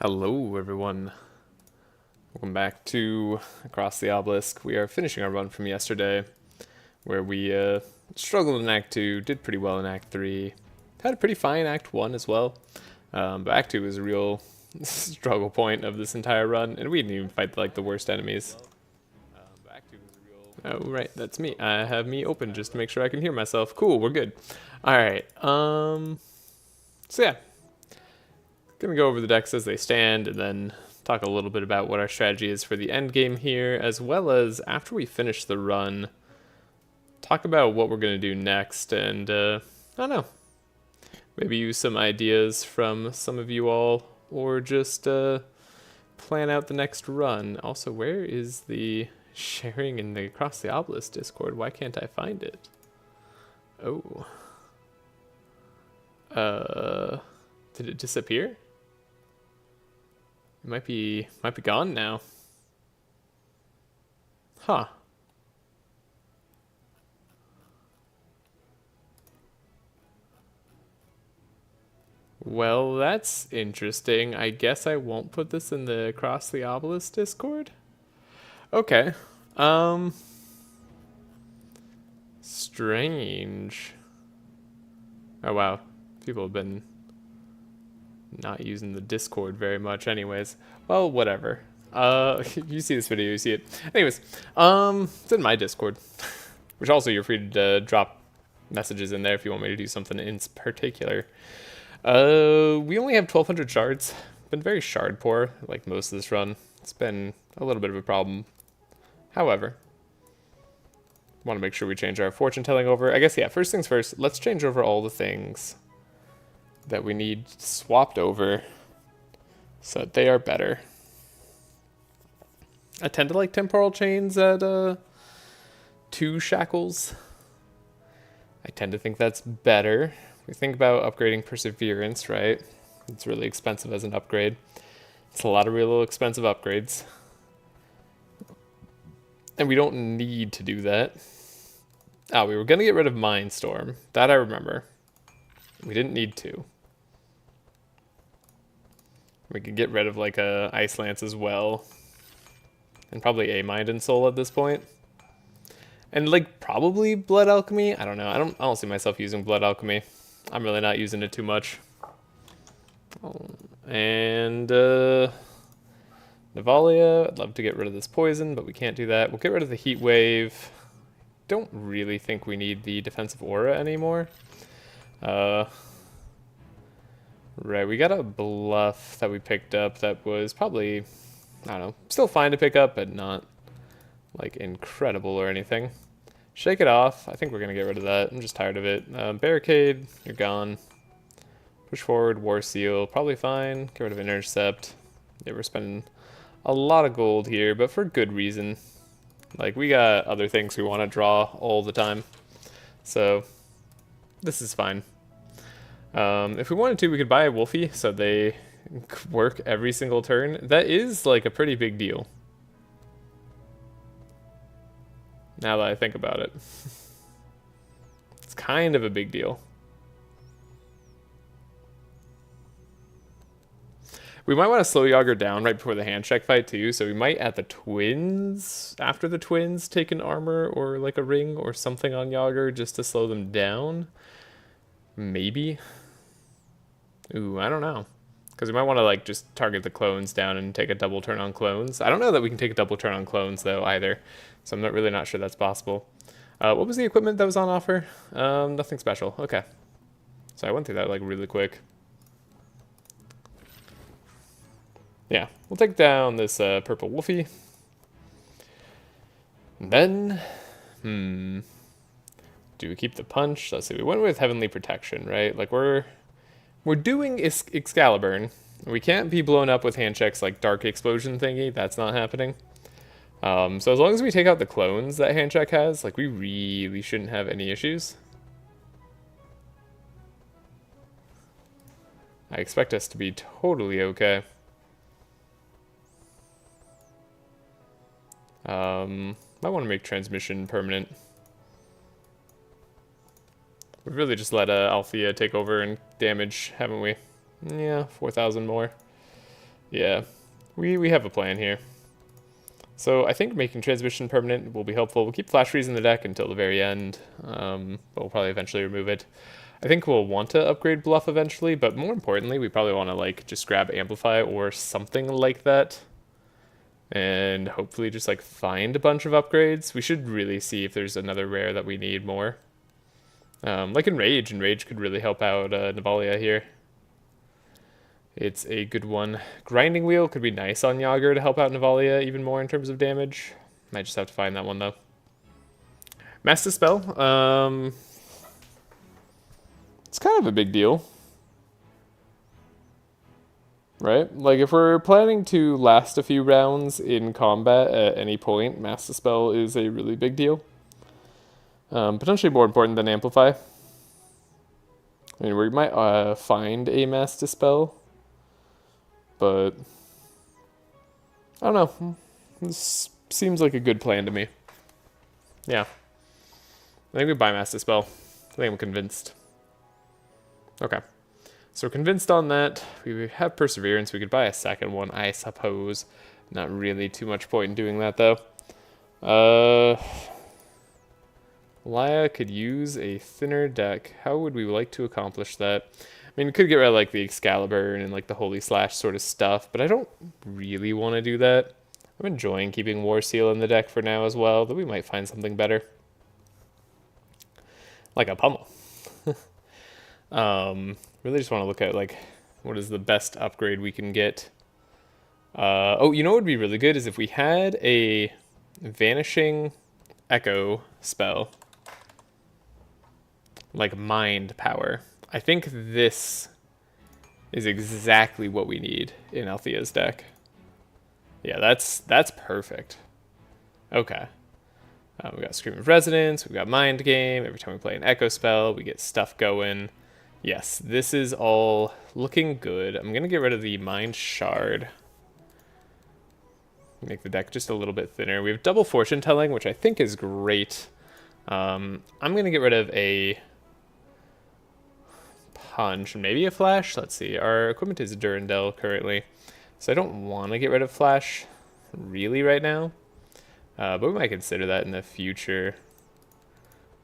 Hello everyone, welcome back to Across the Obelisk. We are finishing our run from yesterday, where we struggled in Act 2, did pretty well in Act 3, had a pretty fine Act 1 as well, but Act 2 was a real struggle point of this entire run, and we didn't even fight like the worst enemies. Oh right, that's me. I have me open just to make sure I can hear myself. Cool, we're good. Alright, so yeah. Gonna go over the decks as they stand and then talk a little bit about what our strategy is for the end game here, as well as after we finish the run, talk about what we're gonna do next, and I don't know, maybe use some ideas from some of you all, or just plan out the next run. Also, where is the sharing in the Across the Obelisk Discord? Why can't I find it? Oh. Did it disappear? It might be gone now. Huh. Well, that's interesting. I guess I won't put this in the Across the Obelisk Discord. Okay. Strange. Oh wow. People have been not using the Discord very much anyways. Well, whatever. If you see this video, you see it. Anyways, it's in my Discord. Which also you're free to drop messages in there if you want me to do something in particular. We only have 1,200 shards. Been very shard poor, like most of this run. It's been a little bit of a problem. However, want to make sure we change our fortune telling over. I guess, yeah, first things first, let's change over all the things that we need swapped over so that they are better. I tend to like temporal chains at 2 shackles. I tend to think that's better. We think about upgrading perseverance, right? It's really expensive as an upgrade. It's a lot of real expensive upgrades. And we don't need to do that. Oh, we were gonna get rid of Mindstorm. That I remember. We didn't need to. We could get rid of like a Ice Lance as well. And probably a Mind and Soul at this point. And like probably Blood Alchemy. I don't know. I don't see myself using Blood Alchemy. I'm really not using it too much. And Navalea, I'd love to get rid of this poison, but we can't do that. We'll get rid of the Heat Wave. Don't really think we need the defensive aura anymore. Right, we got a bluff that we picked up that was probably, I don't know, still fine to pick up, but not like incredible or anything. Shake it off. I think we're gonna get rid of that. I'm just tired of it. Barricade, you're gone. Push forward, War Seal, probably fine. Get rid of Intercept. Yeah, we're spending a lot of gold here, but for good reason. Like, we got other things we want to draw all the time. So, this is fine. If we wanted to, we could buy a Wolfie so they work every single turn. That is, like, a pretty big deal. Now that I think about it. It's kind of a big deal. We might want to slow Yogger down right before the handshake fight too, so we might at the twins, after the twins, take an armor or like a ring or something on Yogger just to slow them down. Maybe. Ooh, I don't know. Because we might want to like just target the clones down and take a double turn on clones. I don't know that we can take a double turn on clones though either, so I'm really not sure that's possible. What was the equipment that was on offer? Nothing special. Okay. So I went through that like really quick. Yeah, we'll take down this purple Wolfie. And then, do we keep the punch? Let's see, we went with Heavenly Protection, right? Like we're doing Excalibur. We can't be blown up with handchecks like Dark Explosion thingy. That's not happening. So as long as we take out the clones that handcheck has, like we really shouldn't have any issues. I expect us to be totally okay. I want to make transmission permanent. We've really just let Althea take over and damage, haven't we? Yeah, 4,000 more. Yeah, we have a plan here. So I think making transmission permanent will be helpful. We'll keep Flash Freeze in the deck until the very end, but we'll probably eventually remove it. I think we'll want to upgrade Bluff eventually, but more importantly, we probably want to like just grab Amplify or something like that. And hopefully just like find a bunch of upgrades. We should really see if there's another rare that we need more. Like Enrage could really help out Navalea here. It's a good one. Grinding Wheel could be nice on Yogger to help out Navalea even more in terms of damage. Might just have to find that one though. Mass Dispel. It's kind of a big deal. Right? Like if we're planning to last a few rounds in combat at any point, Mass Dispel is a really big deal. Potentially more important than Amplify. I mean, we might find a Mass Dispel. But I don't know. This seems like a good plan to me. Yeah. I think we buy Mass Dispel. I think I'm convinced. Okay. So we're convinced on that. We have Perseverance. We could buy a second one, I suppose. Not really too much point in doing that, though. Laia could use a thinner deck. How would we like to accomplish that? I mean, we could get rid of like the Excalibur and like the Holy Slash sort of stuff, but I don't really want to do that. I'm enjoying keeping War Seal in the deck for now as well, though we might find something better. Like a Pummel. Really just want to look at like what is the best upgrade we can get. Oh, you know what would be really good is if we had a Vanishing Echo spell. Like Mind Power. I think this is exactly what we need in Althea's deck. Yeah, that's perfect. Okay. We got Scream of Resonance, we got Mind Game. Every time we play an Echo spell, we get stuff going. Yes, this is all looking good. I'm going to get rid of the Mind Shard. Make the deck just a little bit thinner. We have double Fortune Telling, which I think is great. I'm going to get rid of a Punch, maybe a Flash. Let's see. Our equipment is Durandal currently, so I don't want to get rid of Flash really right now, but we might consider that in the future.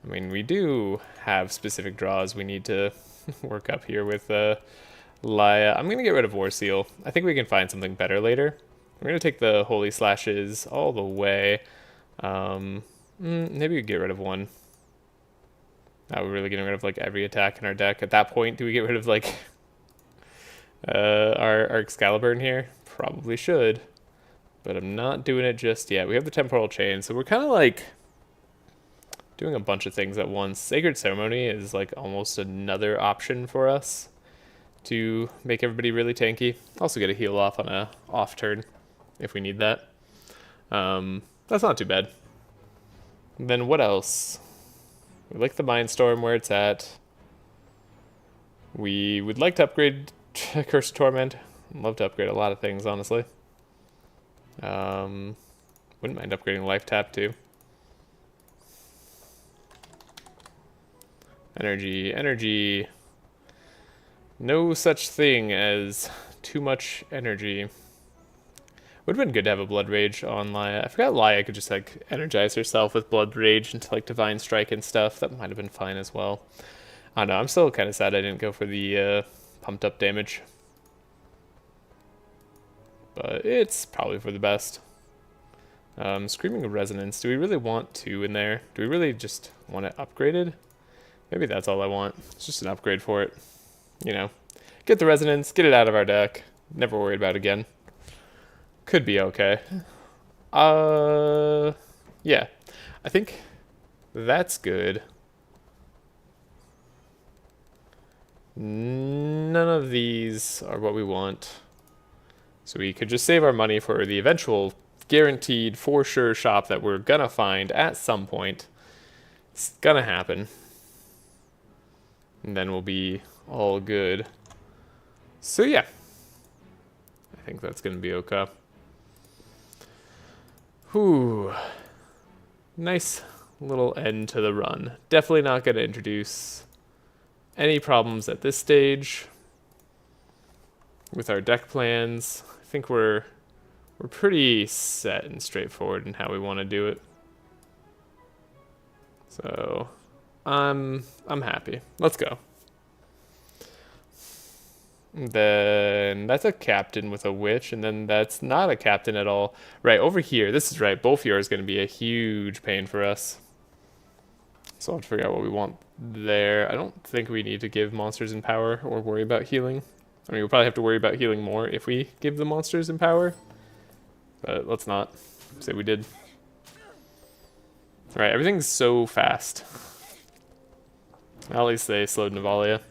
I mean, we do have specific draws we need to work up here with Laia. I'm going to get rid of War Seal. I think we can find something better later. We're going to take the Holy Slashes all the way. Maybe we get rid of one. We're really getting rid of like every attack in our deck. At that point, do we get rid of like our Excalibur in here? Probably should, but I'm not doing it just yet. We have the Temporal Chain, so we're kind of like doing a bunch of things at once. Sacred Ceremony is like almost another option for us to make everybody really tanky. Also get a heal off on a off turn if we need that. That's not too bad. And then what else? We like the Mindstorm where it's at. We would like to upgrade Curse of Torment. I'd love to upgrade a lot of things, honestly. Wouldn't mind upgrading Life Tap too. Energy. No such thing as too much energy. Would have been good to have a Blood Rage on Laia. I forgot Laia could just like energize herself with Blood Rage into like Divine Strike and stuff. That might have been fine as well. I don't know, I'm still kind of sad I didn't go for the pumped up damage. But it's probably for the best. Screaming of Resonance. Do we really want 2 in there? Do we really just want it upgraded? Maybe that's all I want. It's just an upgrade for it. You know, get the Resonance, get it out of our deck. Never worried about it again. Could be okay. Yeah. I think that's good. None of these are what we want. So we could just save our money for the eventual guaranteed for sure shop that we're gonna find at some point. It's gonna happen. And then we'll be all good. So yeah. I think that's gonna be okay. Whew. Nice little end to the run. Definitely not going to introduce any problems at this stage with our deck plans. think we're pretty set and straightforward in how we want to do it. So I'm happy. Let's go. Then that's a captain with a witch, and then that's not a captain at all. Right, over here, this is right, Bolfior is going to be a huge pain for us. So I'll have to figure out what we want there. I don't think we need to give monsters in power or worry about healing. I mean, we'll probably have to worry about healing more if we give the monsters in power. But let's not say we did. Alright, everything's so fast. At least they slowed Navalea.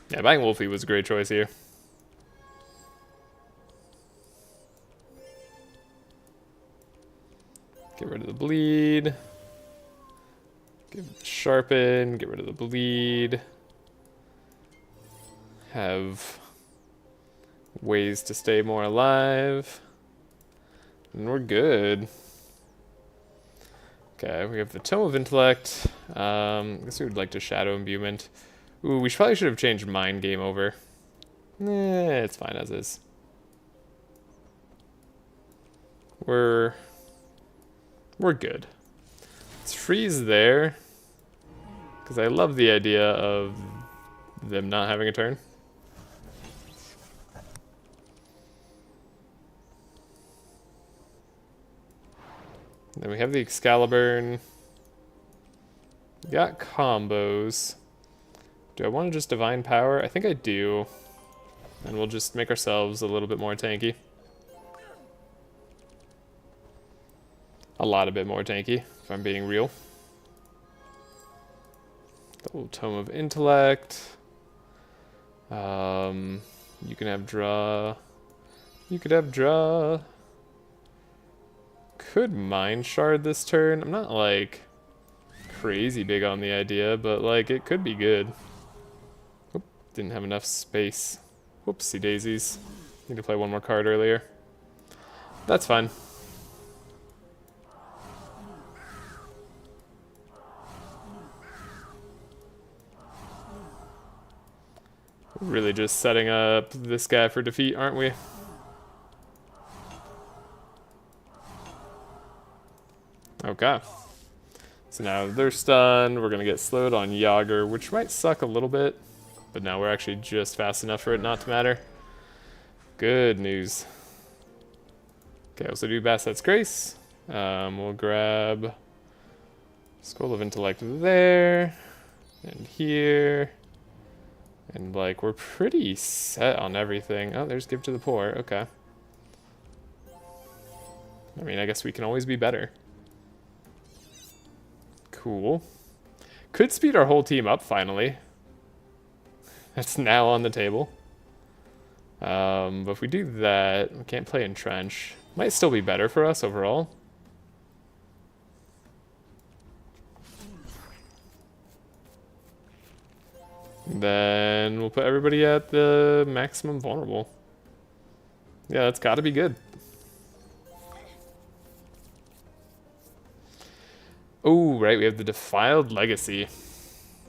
Yeah, buying Wolfie was a great choice here. Get rid of the bleed. Give it the sharpen. Get rid of the bleed. Have ways to stay more alive. And we're good. Okay, we have the Tome of Intellect. I guess we would like to Shadow Imbuement. Ooh, we probably should have changed Mind Game over. It's fine as is. We're good. Let's freeze there. Because I love the idea of them not having a turn. Then we have the Excalibur. We got combos. Do I want to just Divine Power? I think I do. And we'll just make ourselves a little bit more tanky. A lot a bit more tanky, if I'm being real. Double Tome of Intellect. You can have draw. You could have draw. Could Mind Shard this turn. I'm not like crazy big on the idea, but like it could be good. Oop, didn't have enough space. Whoopsie daisies. Need to play one more card earlier. That's fine. We're really just setting up this guy for defeat, aren't we? Okay. So now they're stunned. We're going to get slowed on Yogger, which might suck a little bit. But now we're actually just fast enough for it not to matter. Good news. Okay, so do Basset's Grace. We'll grab Scroll of Intellect there. And here. And like, we're pretty set on everything. Oh, there's Give to the Poor. Okay. I mean, I guess we can always be better. Cool. Could speed our whole team up, finally. That's now on the table. But if we do that, we can't play Entrench. Might still be better for us overall. Then we'll put everybody at the maximum vulnerable. Yeah, that's gotta be good. Oh, right, we have the Defiled Legacy.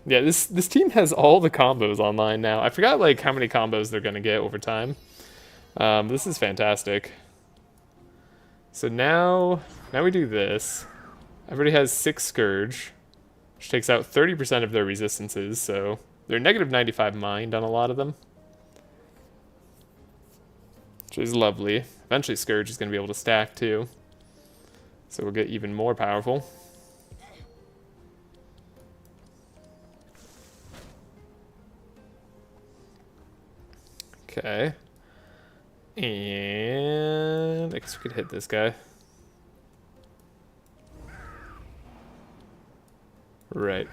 Yeah, this team has all the combos online now. I forgot like how many combos they're gonna get over time. This is fantastic. So now we do this. Everybody has 6 Scourge, which takes out 30% of their resistances, so they're negative 95 mind on a lot of them. Which is lovely. Eventually Scourge is going to be able to stack too. So we'll get even more powerful. Okay. And I guess we could hit this guy. Right.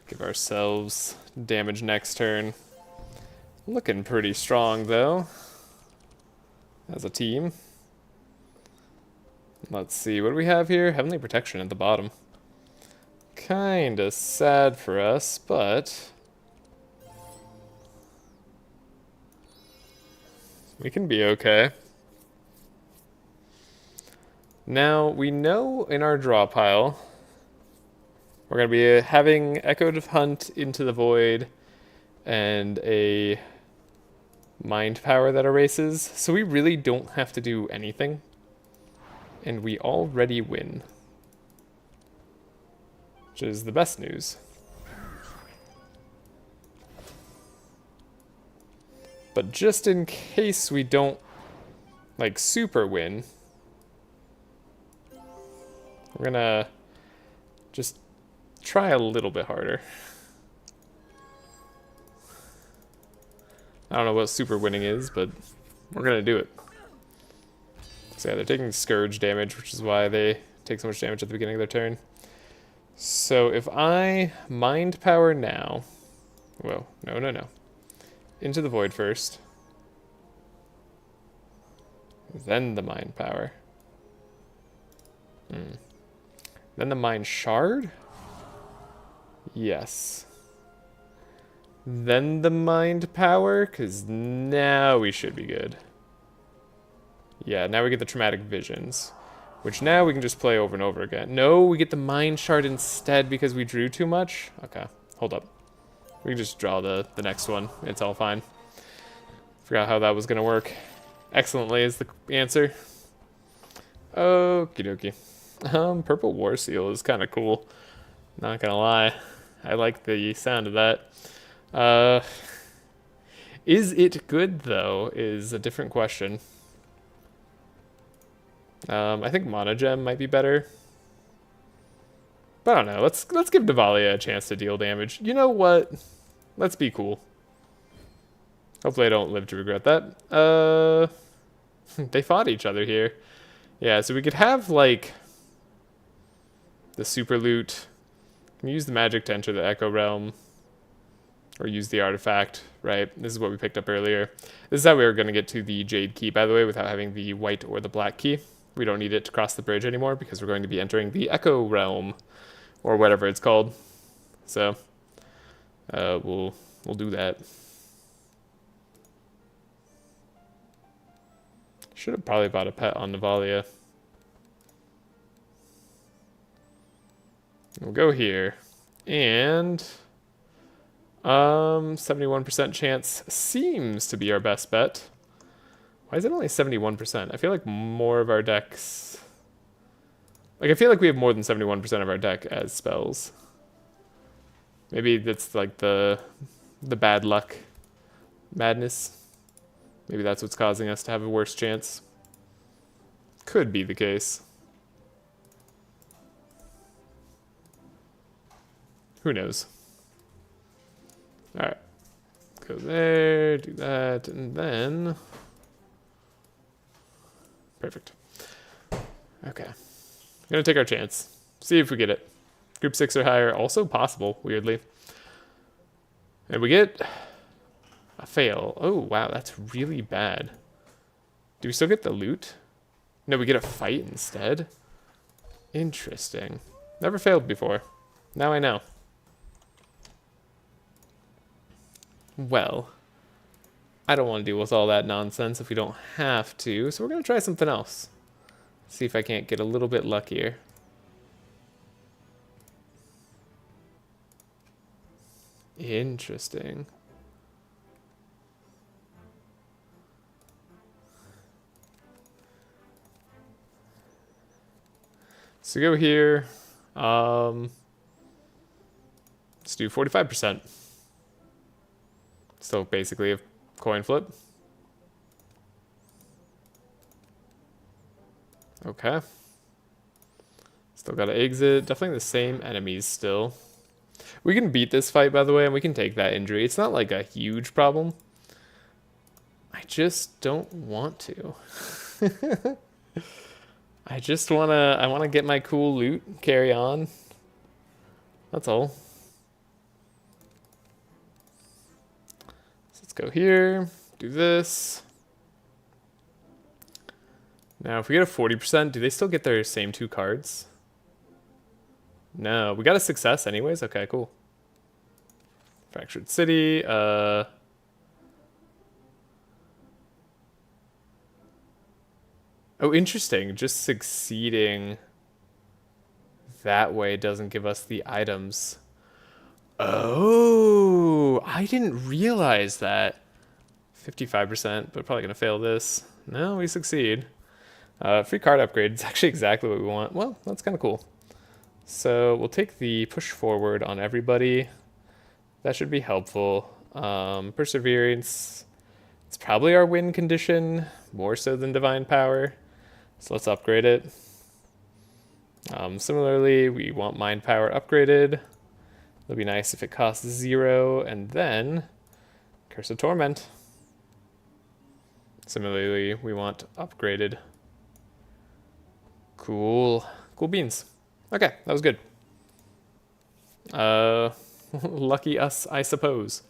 Give ourselves damage next turn. Looking pretty strong though, as a team. Let's see, what do we have here? Heavenly Protection at the bottom. Kinda sad for us, but we can be okay. Now, we know in our draw pile We're going to be having Echoed Hunt into the Void and a Mind Power that erases, so we really don't have to do anything. And we already win. Which is the best news. But just in case we don't, like, super win, we're gonna just try a little bit harder. I don't know what super winning is, but we're gonna do it. So yeah, they're taking Scourge damage, which is why they take so much damage at the beginning of their turn. So if I Mind Power now... Whoa, no. Into the Void first. Then the Mind Power. Then the Mind Shard? Yes. Then the Mind Power, because now we should be good. Yeah, now we get the Traumatic Visions, which now we can just play over and over again. No, we get the Mind Shard instead because we drew too much? Okay, hold up. We can just draw the next one. It's all fine. Forgot how that was going to work. Excellently is the answer. Okie dokie. Purple War Seal is kind of cool. Not gonna lie. I like the sound of that. Is it good, though, is a different question. I think Monogem might be better. But I don't know. Let's give Navalea a chance to deal damage. You know what? Let's be cool. Hopefully I don't live to regret that. They fought each other here. Yeah, so we could have, like, the super loot. Can use the magic to enter the Echo Realm. Or use the artifact, right? This is what we picked up earlier. This is how we were going to get to the Jade Key, by the way, without having the white or the black key. We don't need it to cross the bridge anymore because we're going to be entering the Echo Realm. Or whatever it's called. So, we'll do that. Should have probably bought a pet on Navalea. We'll go here. And 71% chance seems to be our best bet. Why is it only 71%? I feel like more of our decks... Like, I feel like we have more than 71% of our deck as spells. Maybe that's like the bad luck madness. Maybe that's what's causing us to have a worse chance. Could be the case. Who knows? Alright. Go there, do that, and then... Perfect. Okay. Gonna take our chance. See if we get it. Group 6 or higher, also possible, weirdly. And we get a fail. Oh, wow, that's really bad. Do we still get the loot? No, we get a fight instead? Interesting. Never failed before. Now I know. Well, I don't want to deal with all that nonsense if we don't have to, so we're going to try something else. See if I can't get a little bit luckier. Interesting. So go here. Let's do 45%. So basically a coin flip. Okay. Still gotta exit. Definitely the same enemies still. We can beat this fight, by the way, and we can take that injury. It's not like a huge problem. I just don't want to. I just wanna get my cool loot, carry on. That's all. So let's go here, do this. Now, if we get a 40%, do they still get their same 2 cards? No, we got a success anyways? Okay, cool. Fractured City, Oh, interesting. Just succeeding that way doesn't give us the items. Oh, I didn't realize that. 55%, but probably gonna fail this. No, we succeed. Free card upgrade. It's actually exactly what we want. Well, that's kind of cool. So we'll take the push forward on everybody. That should be helpful. Perseverance. It's probably our win condition, more so than divine power. So let's upgrade it. Similarly, we want mind power upgraded. It'll be nice if it costs 0, and then Curse of Torment. Similarly, we want upgraded. Cool. Cool beans. Okay, that was good. Lucky us, I suppose.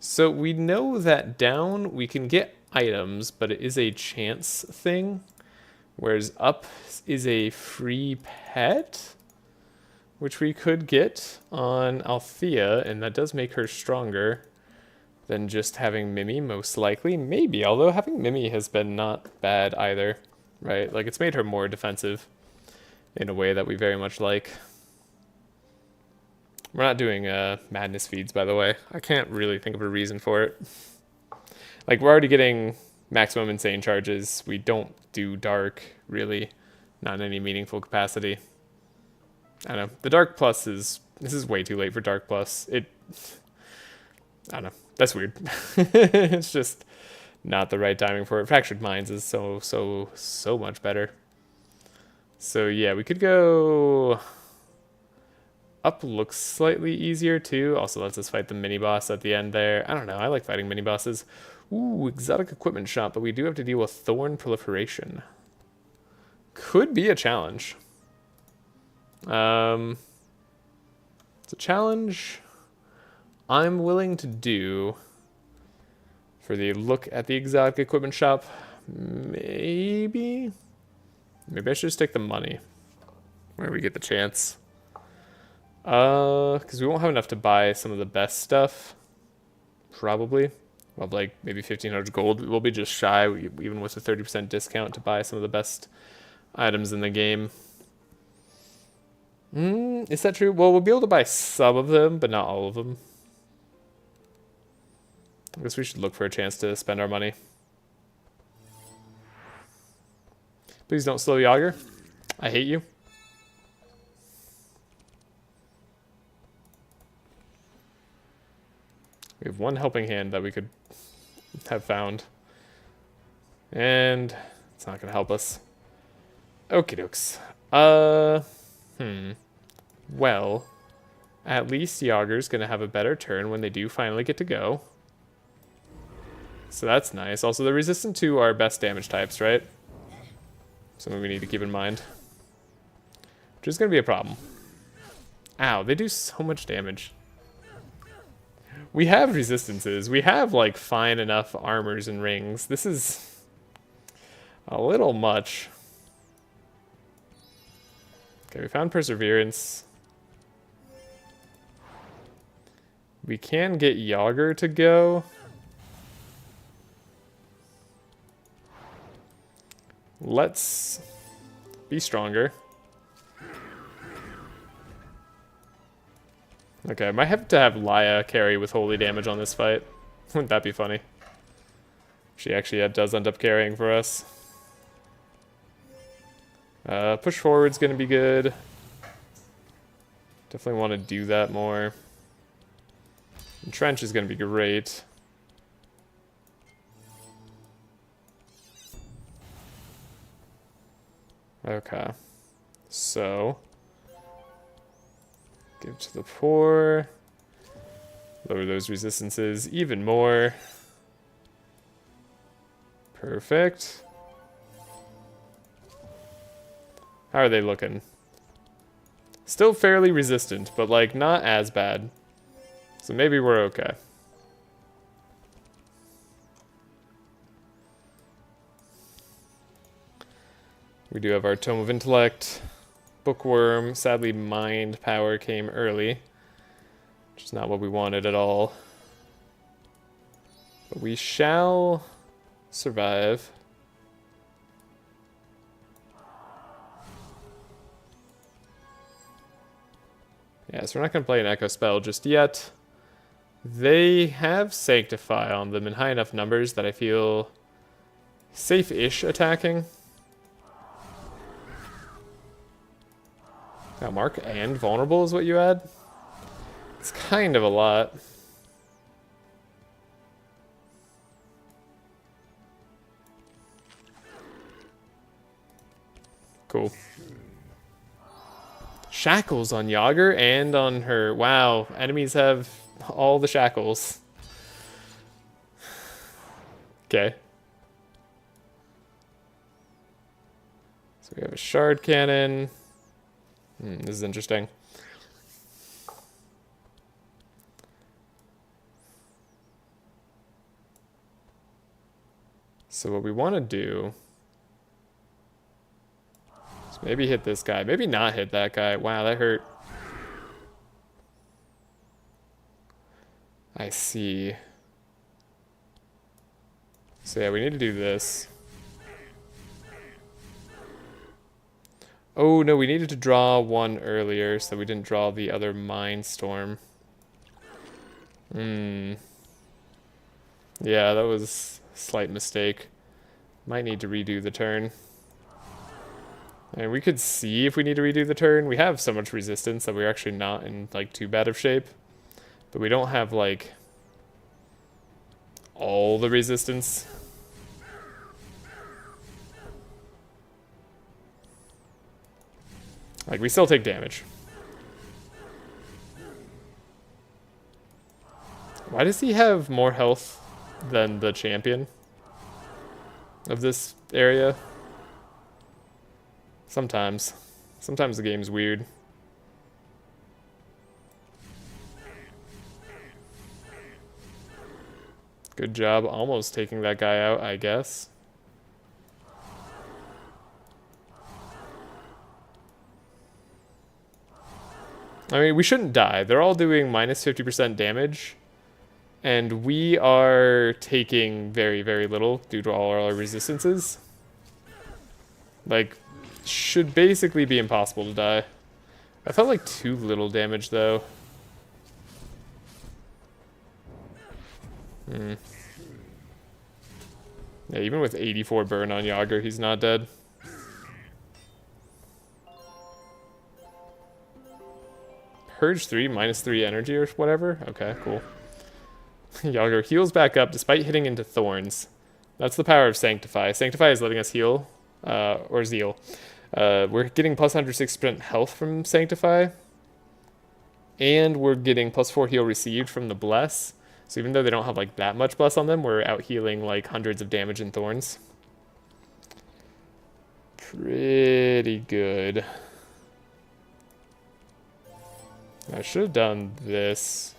So we know that down we can get items, but it is a chance thing. Whereas up is a free pet, which we could get on Althea, and that does make her stronger than just having Mimi, most likely. Maybe, although having Mimi has been not bad either, right? Like, it's made her more defensive in a way that we very much like. We're not doing madness feeds, by the way. I can't really think of a reason for it. Like, we're already getting maximum insane charges. We don't do dark, really. Not in any meaningful capacity. I don't know. The dark plus is... This is way too late for dark plus. I don't know. That's weird. It's just not the right timing for it. Fractured Minds is so much better. So yeah, we could go... Up looks slightly easier too. Also lets us fight the mini-boss at the end there. I don't know. I like fighting mini-bosses. Ooh, exotic equipment shop, but we do have to deal with thorn proliferation. Could be a challenge. It's a challenge I'm willing to do for the look at the exotic equipment shop. Maybe I should just take the money where we get the chance. Because we won't have enough to buy some of the best stuff. Probably. Well, like, maybe 1,500 gold. We'll be just shy, even with a 30% discount, to buy some of the best items in the game. Is that true? Well, we'll be able to buy some of them, but not all of them. I guess we should look for a chance to spend our money. Please don't slow Yogger. I hate you. We have one helping hand that we could have found. And it's not going to help us. Okie dokes. Well, at least Yogger's going to have a better turn when they do finally get to go. So that's nice. Also, they're resistant to our best damage types, right? Something we need to keep in mind. Which is going to be a problem. Ow, they do so much damage. We have resistances. We have, like, fine enough armors and rings. This is a little much. Okay, we found Perseverance. We can get Yogger to go. Let's be stronger. Okay, I might have to have Laia carry with holy damage on this fight. Wouldn't that be funny? She actually does end up carrying for us. Push forward's gonna be good. Definitely want to do that more. And trench is gonna be great. Okay. So... Give to the poor. Lower those resistances even more. Perfect. How are they looking? Still fairly resistant, but like not as bad. So maybe we're okay. We do have our Tome of Intellect. Bookworm. Sadly, mind power came early, which is not what we wanted at all. But we shall survive. Yeah, so we're not going to play an Echo spell just yet. They have Sanctify on them in high enough numbers that I feel safe-ish attacking. Now, Mark and Vulnerable is what you add? It's kind of a lot. Cool. Shackles on Yogger and on her. Wow, enemies have all the shackles. Okay. So we have a shard cannon. This is interesting. So what we want to do is maybe hit this guy. Maybe not hit that guy. Wow, that hurt. I see. So yeah, we need to do this. Oh no, we needed to draw one earlier, so we didn't draw the other Mind Storm. Yeah, that was a slight mistake. Might need to redo the turn. And we could see if we need to redo the turn. We have so much resistance that we're actually not in like too bad of shape. But we don't have like all the resistance. Like, we still take damage. Why does he have more health than the champion of this area? Sometimes. Sometimes the game's weird. Good job almost taking that guy out, I guess. I mean, we shouldn't die. They're all doing minus 50% damage. And we are taking very, very little due to all our resistances. Like, should basically be impossible to die. I felt like too little damage, though. Yeah, even with 84 burn on Yogger, he's not dead. Purge 3, minus 3 energy or whatever? Okay, cool. Yogger heals back up despite hitting into thorns. That's the power of Sanctify. Sanctify is letting us heal, or Zeal. We're getting plus 106% health from Sanctify. And we're getting plus 4 heal received from the Bless. So even though they don't have like that much Bless on them, we're out healing like hundreds of damage in thorns. Pretty good. I should have done this.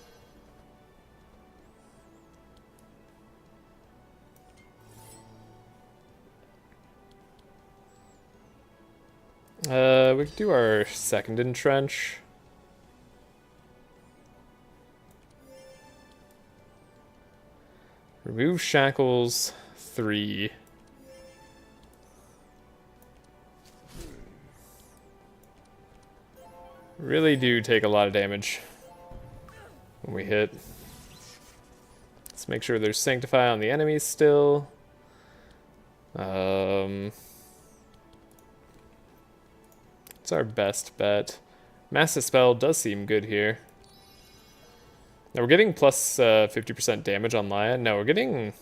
We could do our second entrench. Remove shackles 3. Really do take a lot of damage when we hit. Let's make sure there's Sanctify on the enemies still. It's our best bet. Mass Dispel does seem good here. Now we're getting plus 50% damage on Laia. No, we're getting...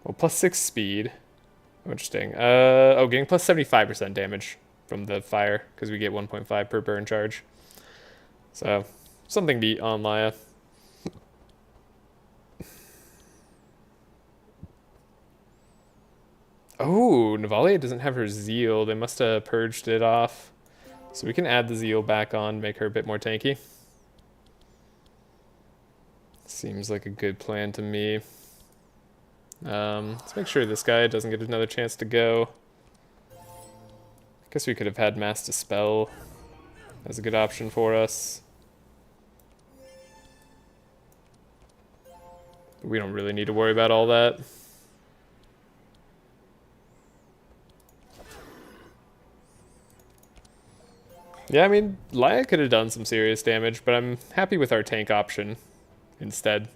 well, plus 6 speed. Oh, interesting. Oh, getting plus 75% damage from the fire, because we get 1.5 per burn charge. So, something beat on Laia. Oh, Navalea doesn't have her Zeal. They must have purged it off. So we can add the Zeal back on, make her a bit more tanky. Seems like a good plan to me. Let's make sure this guy doesn't get another chance to go. Guess we could have had Mass Dispel as a good option for us. We don't really need to worry about all that. Yeah, I mean, Laia could have done some serious damage, but I'm happy with our tank option instead.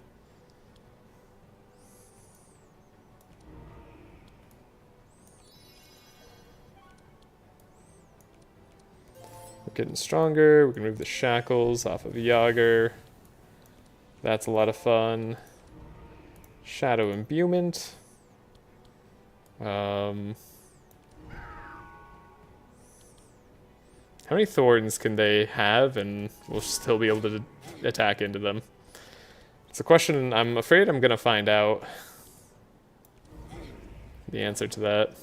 We're getting stronger. We can remove the shackles off of Yogger. That's a lot of fun. Shadow imbuement. How many thorns can they have and we'll still be able to attack into them? It's a question I'm afraid I'm gonna find out the answer to that.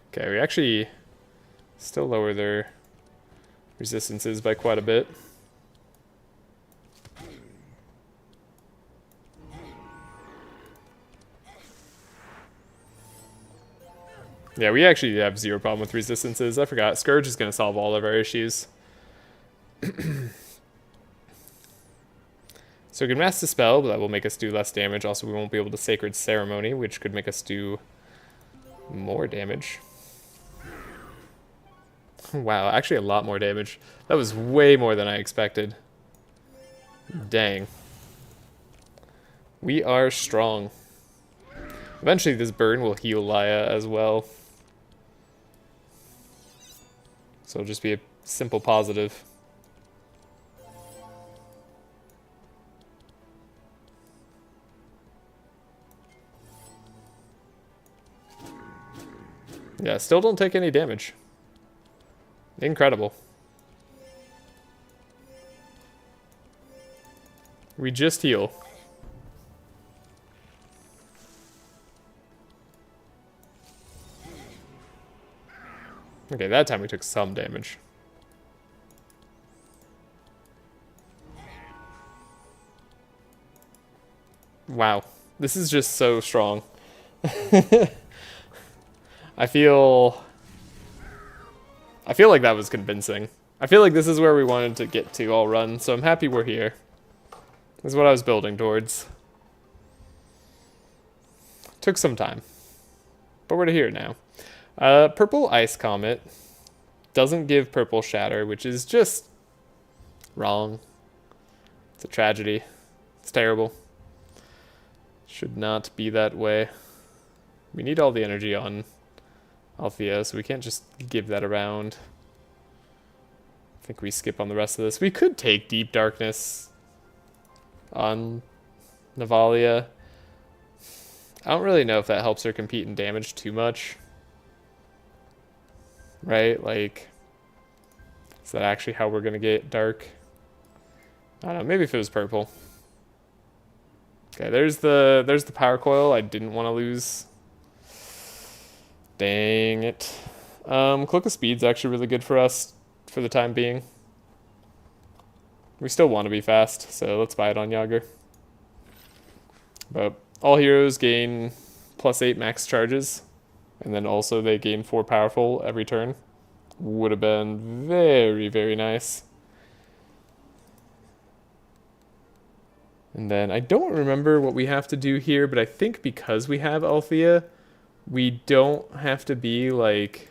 Okay, we actually still lower their resistances by quite a bit. Yeah, we actually have zero problem with resistances. I forgot. Scourge is going to solve all of our issues. So we can Mass Dispel, but that will make us do less damage. Also, we won't be able to Sacred Ceremony, which could make us do more damage. Wow, actually a lot more damage. That was way more than I expected. Dang. We are strong. Eventually this burn will heal Laia as well. So it'll just be a simple positive. Yeah, still don't take any damage. Incredible. We just heal. Okay, that time we took some damage. Wow. This is just so strong. I feel like that was convincing. I feel like this is where we wanted to get to all run, so I'm happy we're here. This is what I was building towards. Took some time. But we're here now. Purple Ice Comet doesn't give Purple Shatter, which is just wrong. It's a tragedy. It's terrible. Should not be that way. We need all the energy on Althea, so we can't just give that around. I think we skip on the rest of this. We could take Deep Darkness on Navalea. I don't really know if that helps her compete in damage too much. Right? Like, is that actually how we're gonna get dark? I don't know, maybe if it was purple. Okay, there's the power coil I didn't want to lose. Dang it. Cloak of Speed's actually really good for us for the time being. We still want to be fast, so let's buy it on Yogger. But all heroes gain +8 max charges, and then also they gain 4 powerful every turn. Would have been very, very nice. And then I don't remember what we have to do here, but I think because we have Althea, we don't have to be like...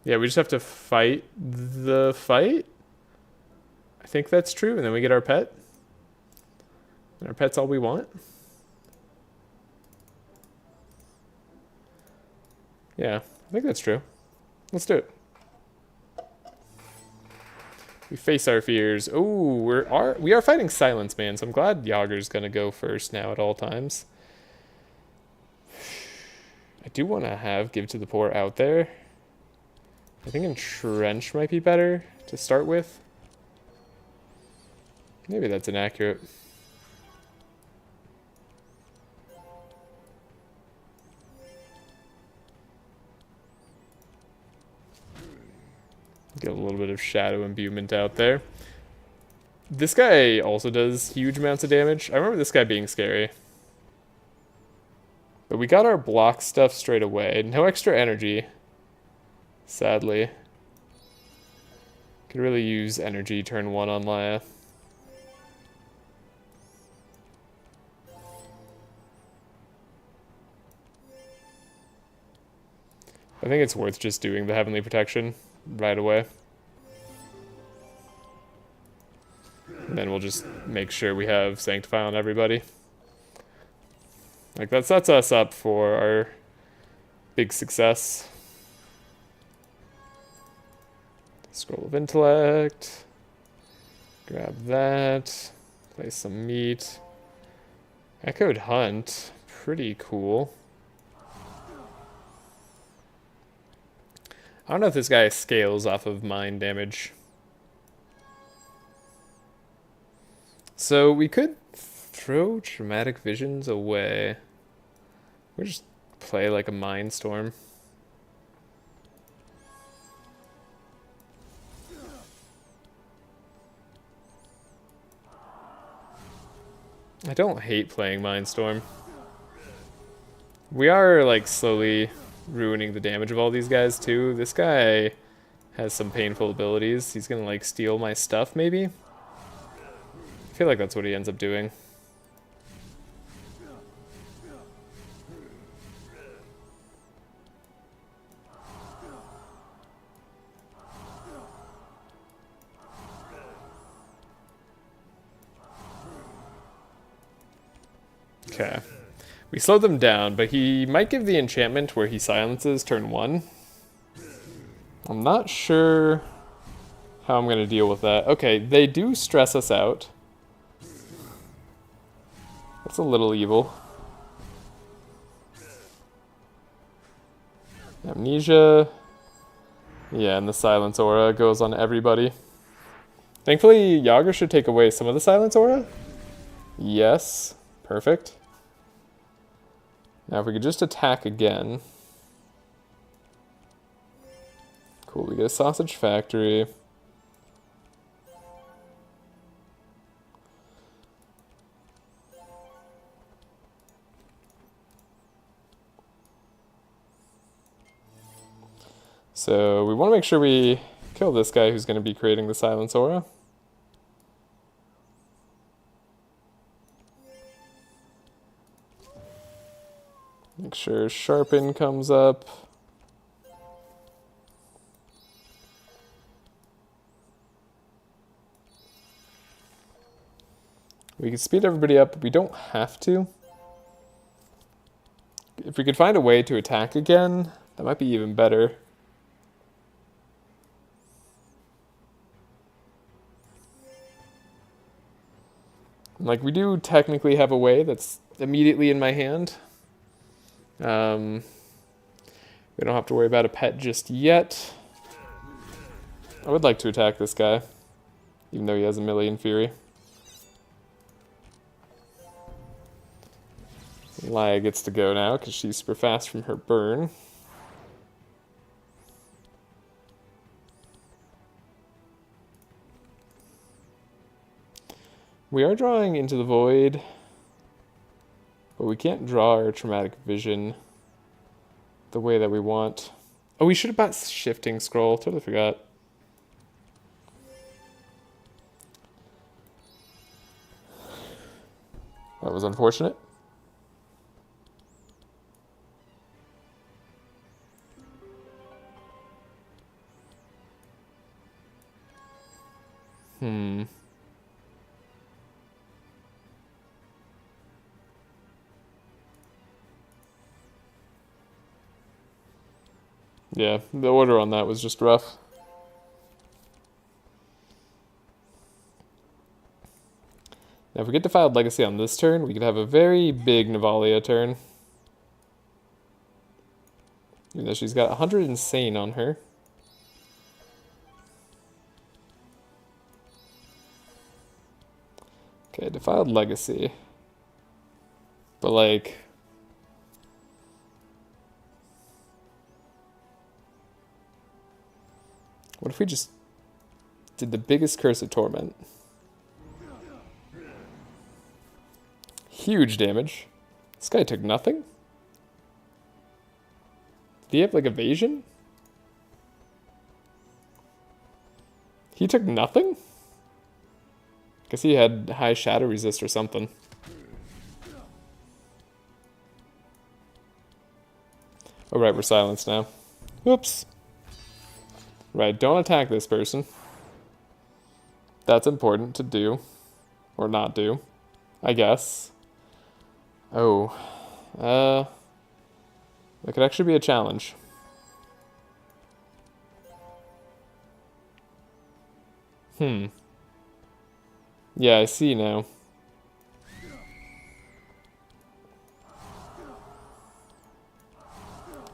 Yeah, we just have to fight the fight. I think that's true, and then we get our pet. And our pet's all we want. Yeah, I think that's true. Let's do it. We face our fears. Oh, we are fighting Silence Man, so I'm glad Yogger's gonna go first now at all times. I do want to give to the poor out there. I think Entrench might be better to start with. Maybe that's inaccurate. Get a little bit of shadow imbuement out there. This guy also does huge amounts of damage. I remember this guy being scary. But we got our block stuff straight away. No extra energy, sadly. Could really use energy turn 1 on Laia. think it's worth just doing the Heavenly Protection right away. And then we'll just make sure we have Sanctify on everybody. Like, that sets us up for our big success. Scroll of Intellect. Grab that. Place some meat. Echoed Hunt. Pretty cool. I don't know if this guy scales off of mind damage. So we could throw Traumatic Visions away. We'll just play like a Mind Storm. I don't hate playing Mind Storm. We are like slowly ruining the damage of all these guys too. This guy has some painful abilities. He's gonna like steal my stuff maybe? I feel like that's what he ends up doing. Okay. We slowed them down, but he might give the enchantment where he silences turn 1. I'm not sure how I'm going to deal with that. Okay, they do stress us out. That's a little evil. Amnesia. Yeah, and the silence aura goes on everybody. Thankfully, Yogger should take away some of the silence aura. Yes. Perfect. Now if we could just attack again. Cool, we get a sausage factory. So we want to make sure we kill this guy who's going to be creating the silence aura. Make sure Sharpen comes up. We can speed everybody up, but we don't have to. If we could find a way to attack again, that might be even better. Like, we do technically have a way that's immediately in my hand. We don't have to worry about a pet just yet. I would like to attack this guy, even though he has a million fury. Laia gets to go now because she's super fast from her burn. We are drawing into the void, but we can't draw our Traumatic Vision the way that we want. Oh, we should have bought Shifting Scroll. Totally forgot. That was unfortunate. Yeah, the order on that was just rough. Now if we get Defiled Legacy on this turn, we could have a very big Navalea turn. Even though she's got 100 Insane on her. Okay, Defiled Legacy. But like... what if we just did the biggest Curse of Torment? Huge damage. This guy took nothing? Did he have like evasion? He took nothing? Guess he had high shadow resist or something. Oh right, we're silenced now. Oops. Right, don't attack this person. That's important to do. Or not do, I guess. Oh. That could actually be a challenge. Yeah, I see now.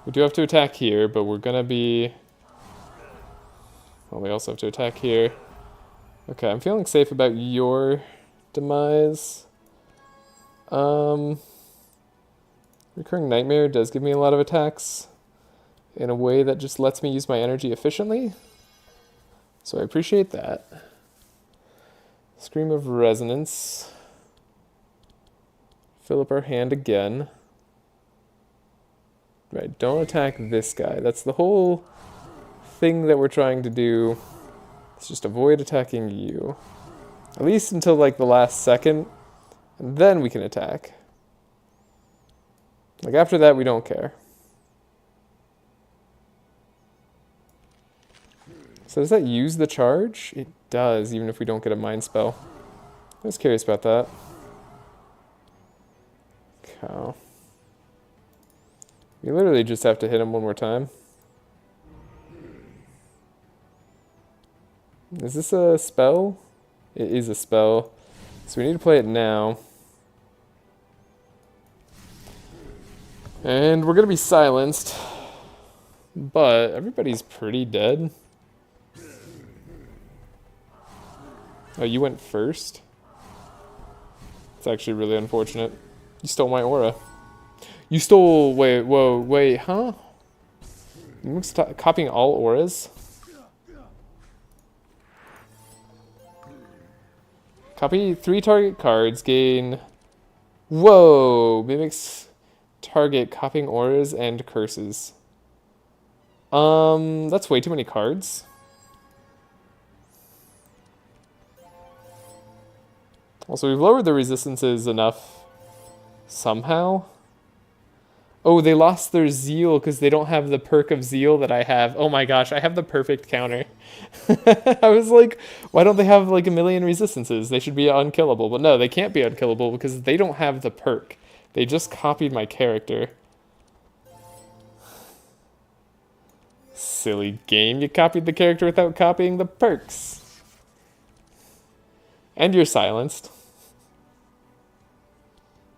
We do have to attack here, but we're gonna be... Well, we also have to attack here. Okay, I'm feeling safe about your demise. Recurring Nightmare does give me a lot of attacks in a way that just lets me use my energy efficiently. So I appreciate that. Scream of Resonance. Fill up our hand again. Right, don't attack this guy. That's the whole thing that we're trying to do. It's just avoid attacking you. At least until like the last second. And then we can attack. Like after that, we don't care. So does that use the charge? It does, even if we don't get a mind spell. I was curious about that. Cow. We literally just have to hit him one more time. Is this a spell? It is a spell. So we need to play it now. And we're gonna be silenced. But everybody's pretty dead. Oh, you went first? It's actually really unfortunate. You stole my aura. You stole... Wait, whoa, wait, huh? You copying all auras? Copy 3 target cards, gain... Whoa! Mimics target copying auras and curses. That's way too many cards. Also, we've lowered the resistances enough somehow. Oh, they lost their zeal because they don't have the perk of zeal that I have. Oh my gosh, I have the perfect counter. I was like, why don't they have like a million resistances? They should be unkillable. But no, they can't be unkillable because they don't have the perk. They just copied my character. Silly game, you copied the character without copying the perks. And you're silenced.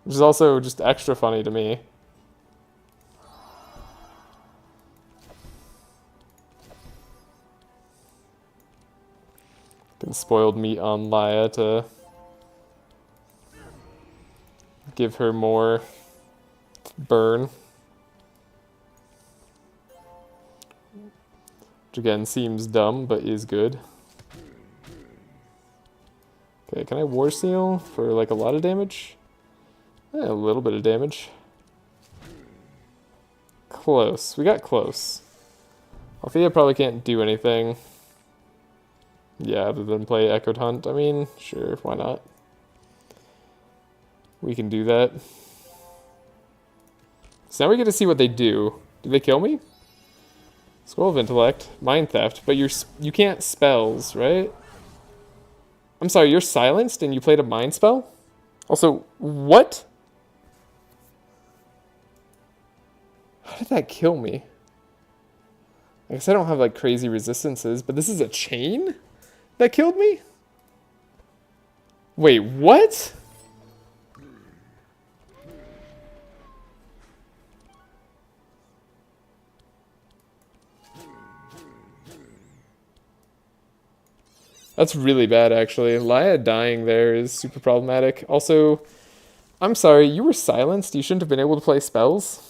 Which is also just extra funny to me. Been spoiled meat on Laia to give her more burn. Which again seems dumb, but is good. Okay, can I War Seal for like a lot of damage? A little bit of damage. Close. We got close. Althea probably can't do anything. Yeah, other than play Echoed Hunt. I mean, sure, why not? We can do that. So now we get to see what they do. Did they kill me? Scroll of Intellect, Mind Theft, but you can't spells, right? I'm sorry, you're silenced and you played a mind spell? Also, what? How did that kill me? I guess I don't have like crazy resistances, but this is a chain that killed me? Wait, what? That's really bad, actually. Laia dying there is super problematic. Also, I'm sorry, you were silenced. You shouldn't have been able to play spells.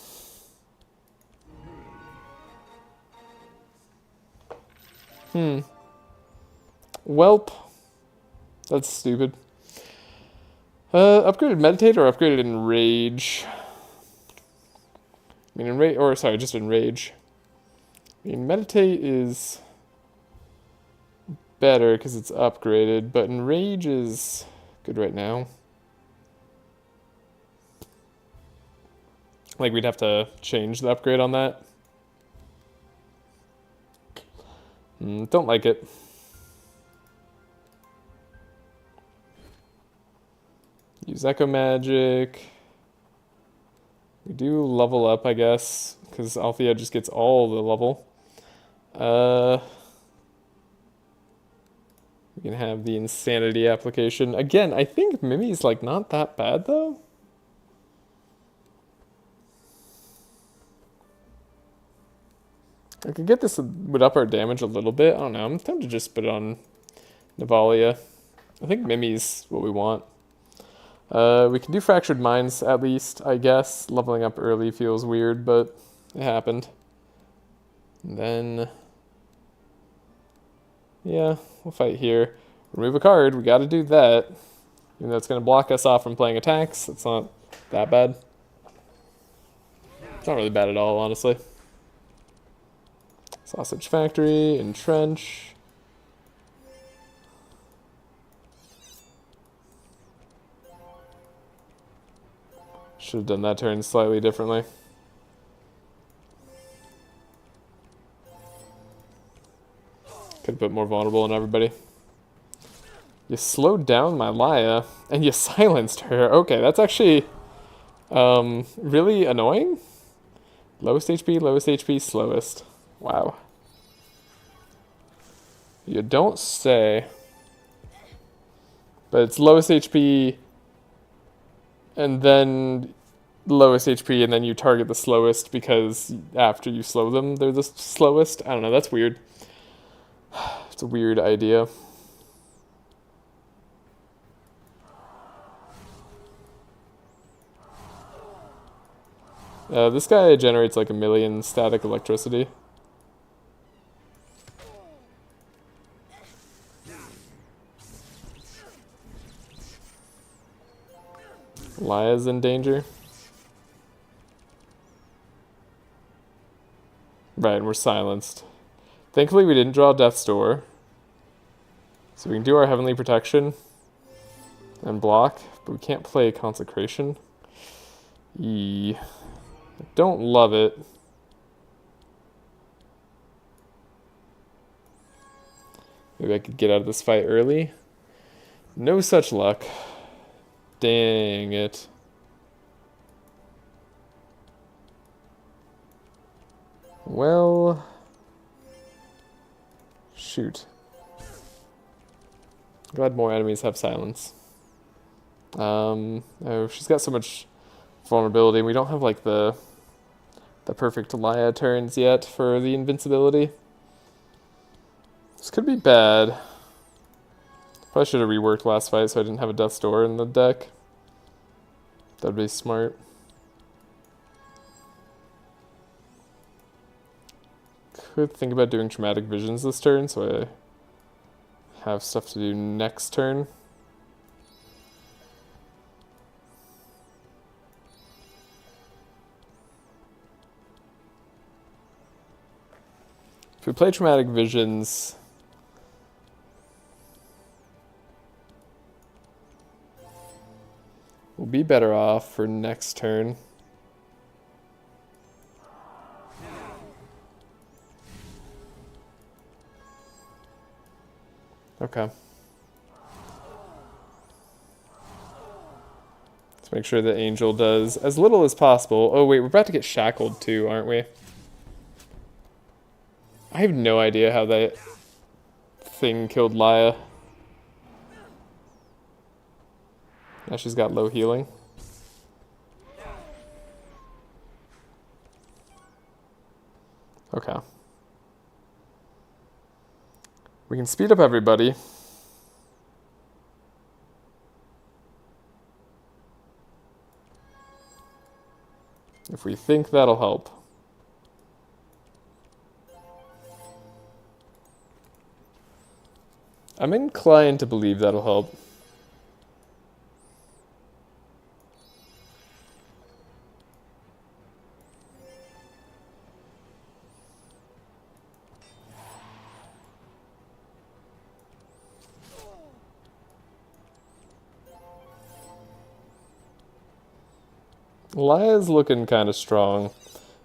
Welp. That's stupid. Upgraded Meditate or upgraded Enrage? I mean, Enrage, or sorry, just Enrage. I mean, Meditate is better because it's upgraded, but Enrage is good right now. Like, we'd have to change the upgrade on that. Don't like it. Use Echo Magic. We do level up, I guess, because Althea just gets all the level. We can have the Insanity application. Again, I think Mimi's like not that bad though. I could get this would up our damage a little bit. I don't know. I'm tempted to just put it on Navalea. I think Mimi's what we want. We can do Fractured Minds at least, I guess. Leveling up early feels weird, but it happened. And then, yeah, we'll fight here. Remove a card, we gotta do that. Even though it's gonna block us off from playing attacks, it's not that bad. It's not really bad at all, honestly. Sausage Factory, Entrench. Should have done that turn slightly differently. Could have put more vulnerable on everybody. You slowed down my Laia, and you silenced her. Okay, that's actually really annoying. Lowest HP, slowest. Wow. You don't say. But it's lowest HP, and then lowest HP, and then you target the slowest because after you slow them, they're the slowest. I don't know, that's weird. It's a weird idea. This guy generates like 1,000,000 static electricity. Laia's in danger. Right, and we're silenced. Thankfully we didn't draw Death's Door. So we can do our Heavenly Protection and block, but we can't play Consecration. I don't love it. Maybe I could get out of this fight early. No such luck. Dang it. Well, shoot. Glad more enemies have silence. Oh, she's got so much vulnerability. We don't have like the perfect Laia turns yet for the invincibility. This could be bad. Probably should have reworked last fight so I didn't have a Death's Door in the deck. That'd be smart. Could think about doing Traumatic Visions this turn so I have stuff to do next turn. If we play Traumatic Visions, we'll be better off for next turn. Okay. Let's make sure that Angel does as little as possible. Oh wait, we're about to get shackled too, aren't we? I have no idea how that thing killed Laia. Now she's got low healing. Okay. We can speed up everybody. If we think that'll help. I'm inclined to believe that'll help. Laia's looking kind of strong.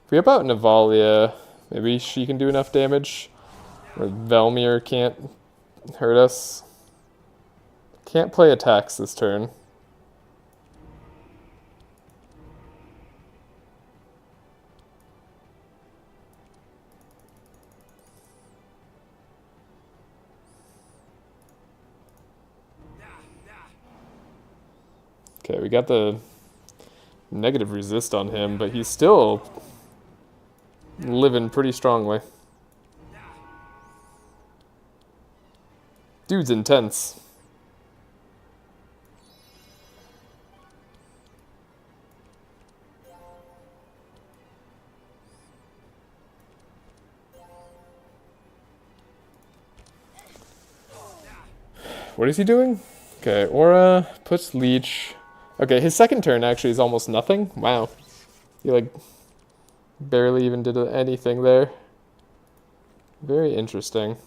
If we help out Navalea, maybe she can do enough damage. Or Velmir can't hurt us. Can't play attacks this turn. Okay, we got the negative resist on him, but he's still living pretty strongly. Dude's intense. What is he doing? Okay, Aura puts Leech. Okay, his second turn actually is almost nothing. Wow. He, like, barely even did anything there. Very interesting.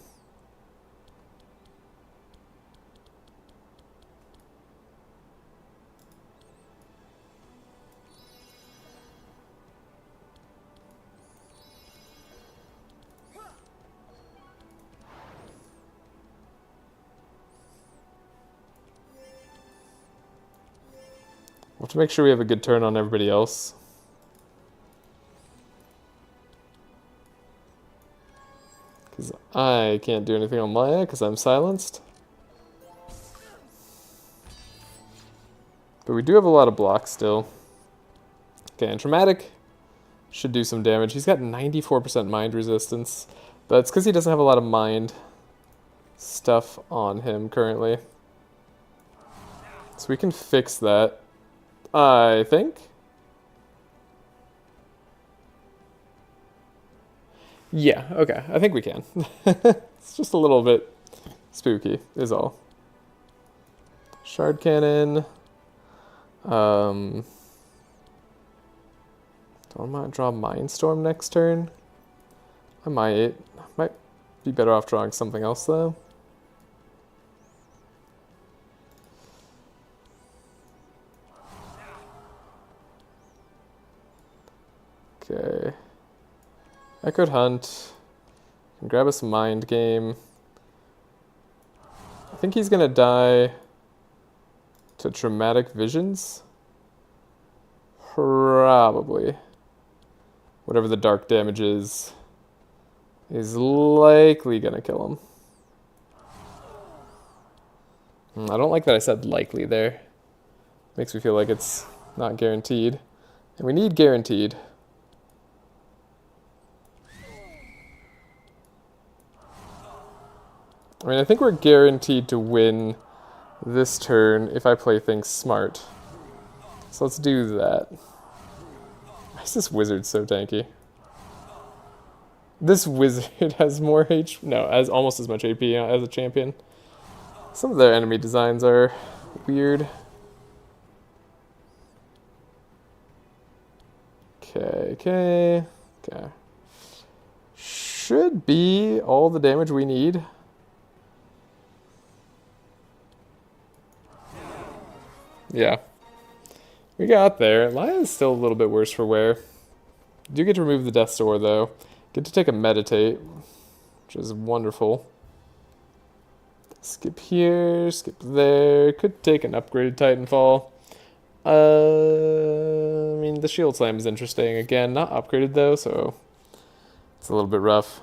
We'll have to make sure we have a good turn on everybody else. Because I can't do anything on Laia because I'm silenced. But we do have a lot of blocks still. Okay, and Traumatic should do some damage. He's got 94% mind resistance. But it's because he doesn't have a lot of mind stuff on him currently. So we can fix that, I think. Yeah, okay, I think we can. It's just a little bit spooky, is all. Shard Cannon. Do I want to draw Mindstorm next turn? I might. Might be better off drawing something else, though. Okay. Echoed Hunt. Can grab us a Mind Game. I think he's gonna die to Traumatic Visions. Probably. Whatever the dark damage is likely gonna kill him. I don't like that I said likely there. Makes me feel like it's not guaranteed. And we need guaranteed. I mean, I think we're guaranteed to win this turn if I play things smart. So let's do that. Why is this wizard so tanky? This wizard has more HP. No, has almost as much AP as a champion. Some of their enemy designs are weird. Okay. Should be all the damage we need. Yeah. We got there. Laia is still a little bit worse for wear. Do get to remove the Death's Door, though. Get to take a Meditate, which is wonderful. Skip here, skip there. Could take an upgraded Titanfall. I mean, the Shield Slam is interesting. Again, not upgraded, though, so it's a little bit rough.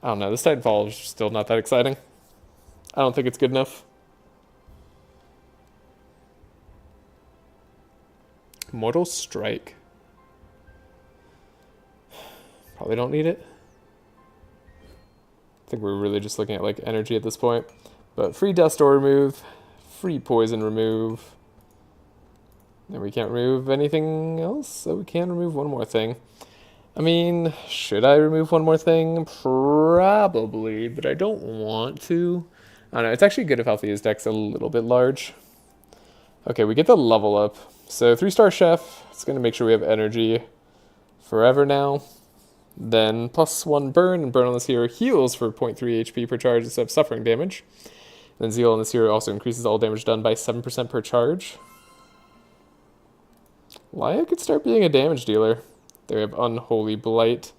I don't know. This Titanfall is still not that exciting. I don't think it's good enough. Mortal Strike. Probably don't need it. I think we're really just looking at like energy at this point. But free Death's Door remove, free poison remove. And we can't remove anything else, so we can remove one more thing. I mean, should I remove one more thing? Probably, but I don't want to. I don't know, it's actually good if Althea's deck's a little bit large. Okay, we get the level up. So 3-star Chef, it's going to make sure we have energy forever now. Then +1 burn, and burn on this hero heals for 0.3 HP per charge instead of suffering damage. Then Zeal on this hero also increases all damage done by 7% per charge. Laia could start being a damage dealer. There we have Unholy Blight.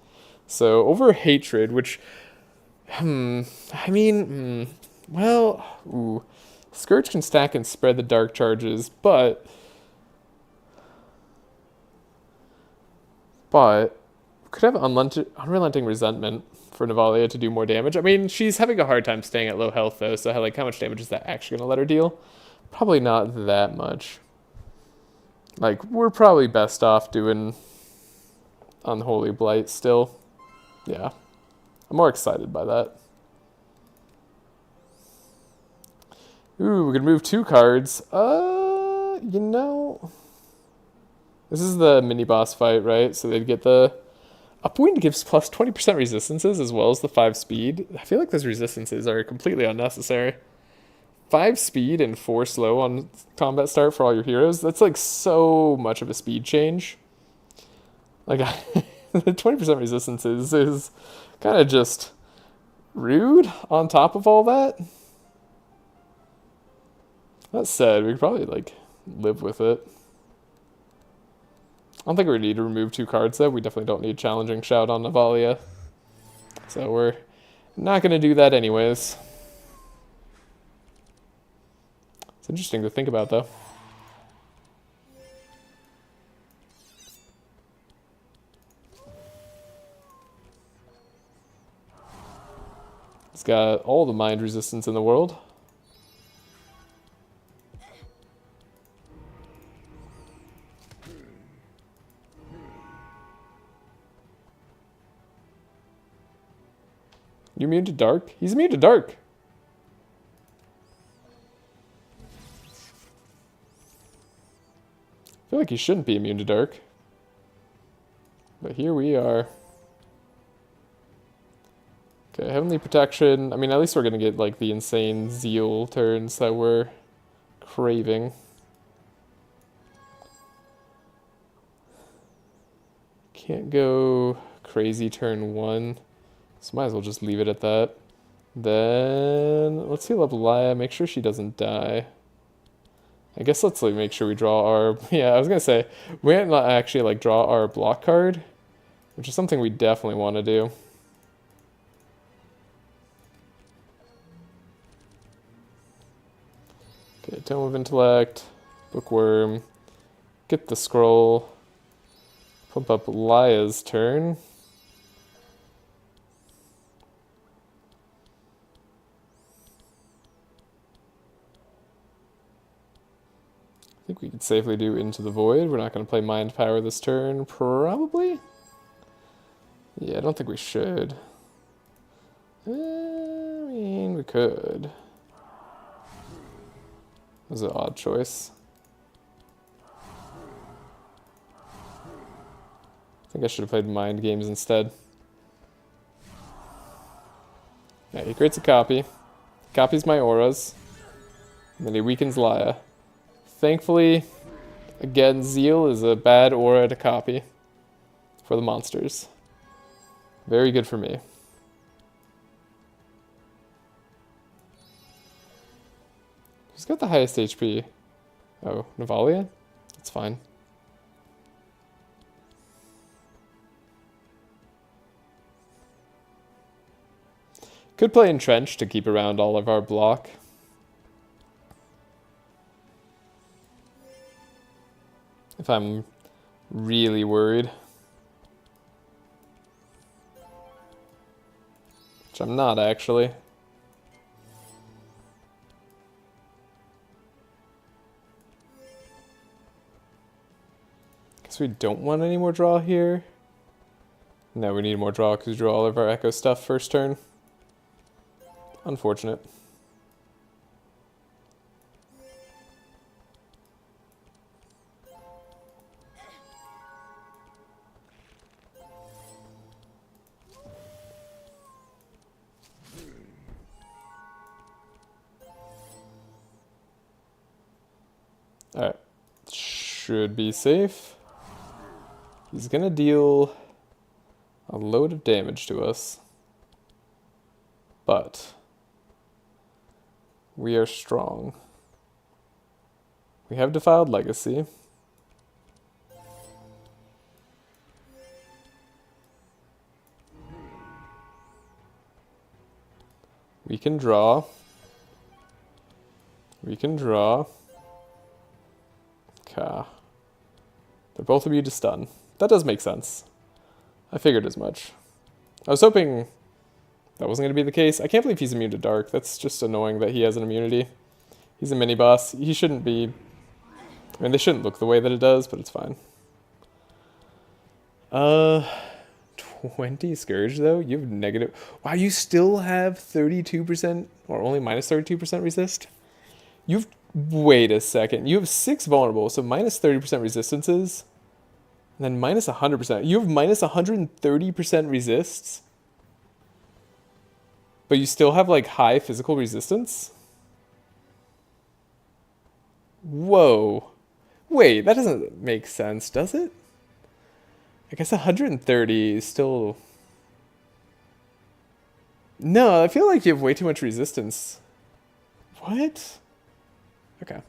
So over Hatred, which, well, ooh. Scourge can stack and spread the dark charges, but could have Unrelenting Resentment for Navalea to do more damage. I mean, she's having a hard time staying at low health, though, so like, how much damage is that actually going to let her deal? Probably not that much. Like, we're probably best off doing Unholy Blight still. Yeah. I'm more excited by that. Ooh, we're going to move 2 cards. You know... This is the mini-boss fight, right? So they'd get the... Upwind gives plus 20% resistances as well as the 5 speed. I feel like those resistances are completely unnecessary. 5 speed and 4 slow on combat start for all your heroes. That's like so much of a speed change. Like, the 20% resistances is kind of just rude on top of all that. That said, we could probably like live with it. I don't think we need to remove 2 cards, though. We definitely don't need Challenging Shout on Navalea. So we're not going to do that anyways. It's interesting to think about, though. It's got all the mind resistance in the world. You immune to dark? He's immune to dark. I feel like he shouldn't be immune to dark. But here we are. Okay, Heavenly Protection. I mean, at least we're going to get like the insane Zeal turns that we're craving. Can't go crazy turn 1. So might as well just leave it at that. Then let's heal up Laia, make sure she doesn't die. I guess let's like make sure we draw our... Yeah, I was going to say, we might not actually like draw our block card, which is something we definitely want to do. Okay, Tome of Intellect, Bookworm, get the scroll, pump up Laia's turn. I think we could safely do Into the Void. We're not going to play Mind Power this turn, probably? Yeah, I don't think we should. I mean, we could. That was an odd choice. I think I should have played Mind Games instead. Yeah, he creates a copy. Copies my auras. And then he weakens Laia. Thankfully, again, Zeal is a bad aura to copy for the monsters. Very good for me. Who's got the highest HP? Oh, Navalea? That's fine. Could play Entrench to keep around all of our block. If I'm really worried. Which I'm not, actually. Guess we don't want any more draw here. No, we need more draw because we draw all of our Echo stuff first turn. Unfortunate. Alright. Should be safe. He's gonna deal a load of damage to us. But we are strong. We have Defiled Legacy. We can draw. We can draw. Okay. They're both immune to stun. That does make sense. I figured as much. I was hoping that wasn't going to be the case. I can't believe he's immune to dark. That's just annoying that he has an immunity. He's a mini-boss. He shouldn't be... I mean, they shouldn't look the way that it does, but it's fine. 20 Scourge, though? You have negative... Wow, you still have 32%, or only minus 32% resist? You've... Wait a second. You have 6 vulnerable, so minus 30% resistances, and then minus 100%. You have minus 130% resists? But you still have, like, high physical resistance? Whoa. Wait, that doesn't make sense, does it? I guess 130 is still... No, I feel like you have way too much resistance. What? Okay.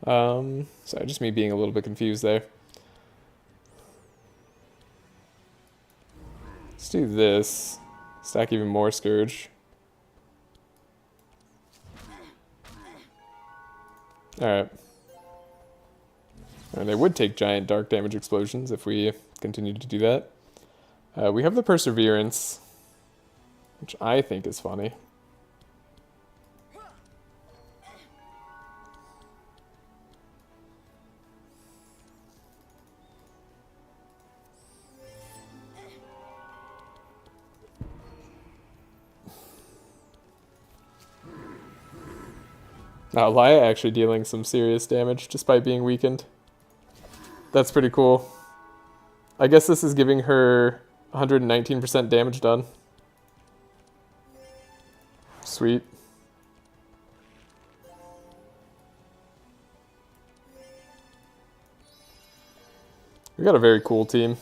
Sorry, just me being a little bit confused there. Let's do this. Stack even more Scourge. Alright. And they would take giant dark damage explosions if we continued to do that. We have the Perseverance, which I think is funny. Laia actually dealing some serious damage despite being weakened. That's pretty cool. I guess this is giving her 119% damage done. Sweet. We got a very cool team.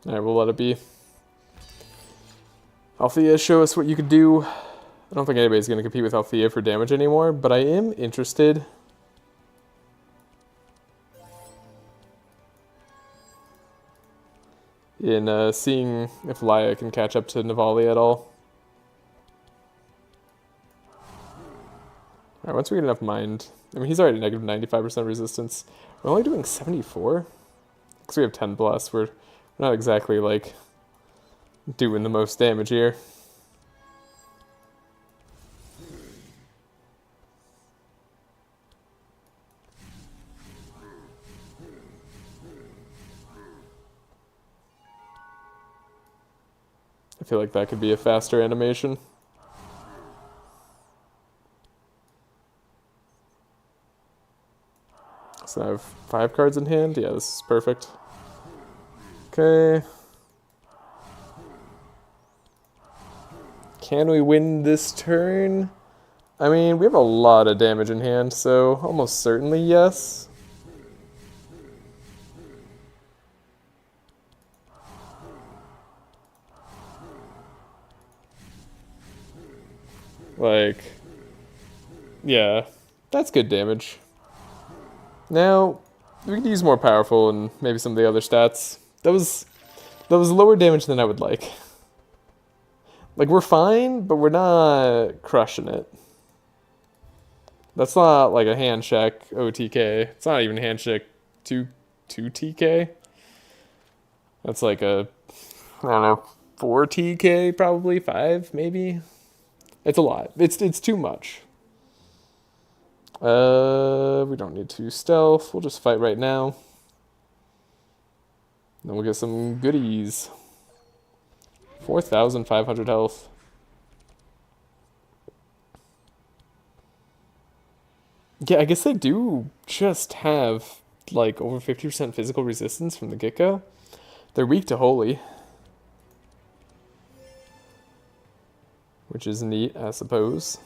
Alright, we'll let it be. Althea, show us what you could do. I don't think anybody's going to compete with Althea for damage anymore, but I am interested. In seeing if Laia can catch up to Navalea at all. Alright, once we get enough mind... I mean, he's already negative 95% resistance. We're only doing 74? Because we have 10 plus. We're not exactly, like, doing the most damage here. I feel like that could be a faster animation. So I have 5 cards in hand. Yeah, this is perfect. Okay. Can we win this turn? I mean, we have a lot of damage in hand, so almost certainly yes. Like, yeah, that's good damage. Now, we could use more powerful and maybe some of the other stats. That was lower damage than I would like. Like, we're fine, but we're not crushing it. That's not like a handshake OTK. It's not even handshake 2TK. That's like a, I don't know, 4TK probably, 5 maybe. It's a lot. It's too much. We don't need to stealth. We'll just fight right now. Then we'll get some goodies. 4,500 health. Yeah, I guess they do just have like over 50% physical resistance from the get-go. They're weak to holy. Which is neat, I suppose.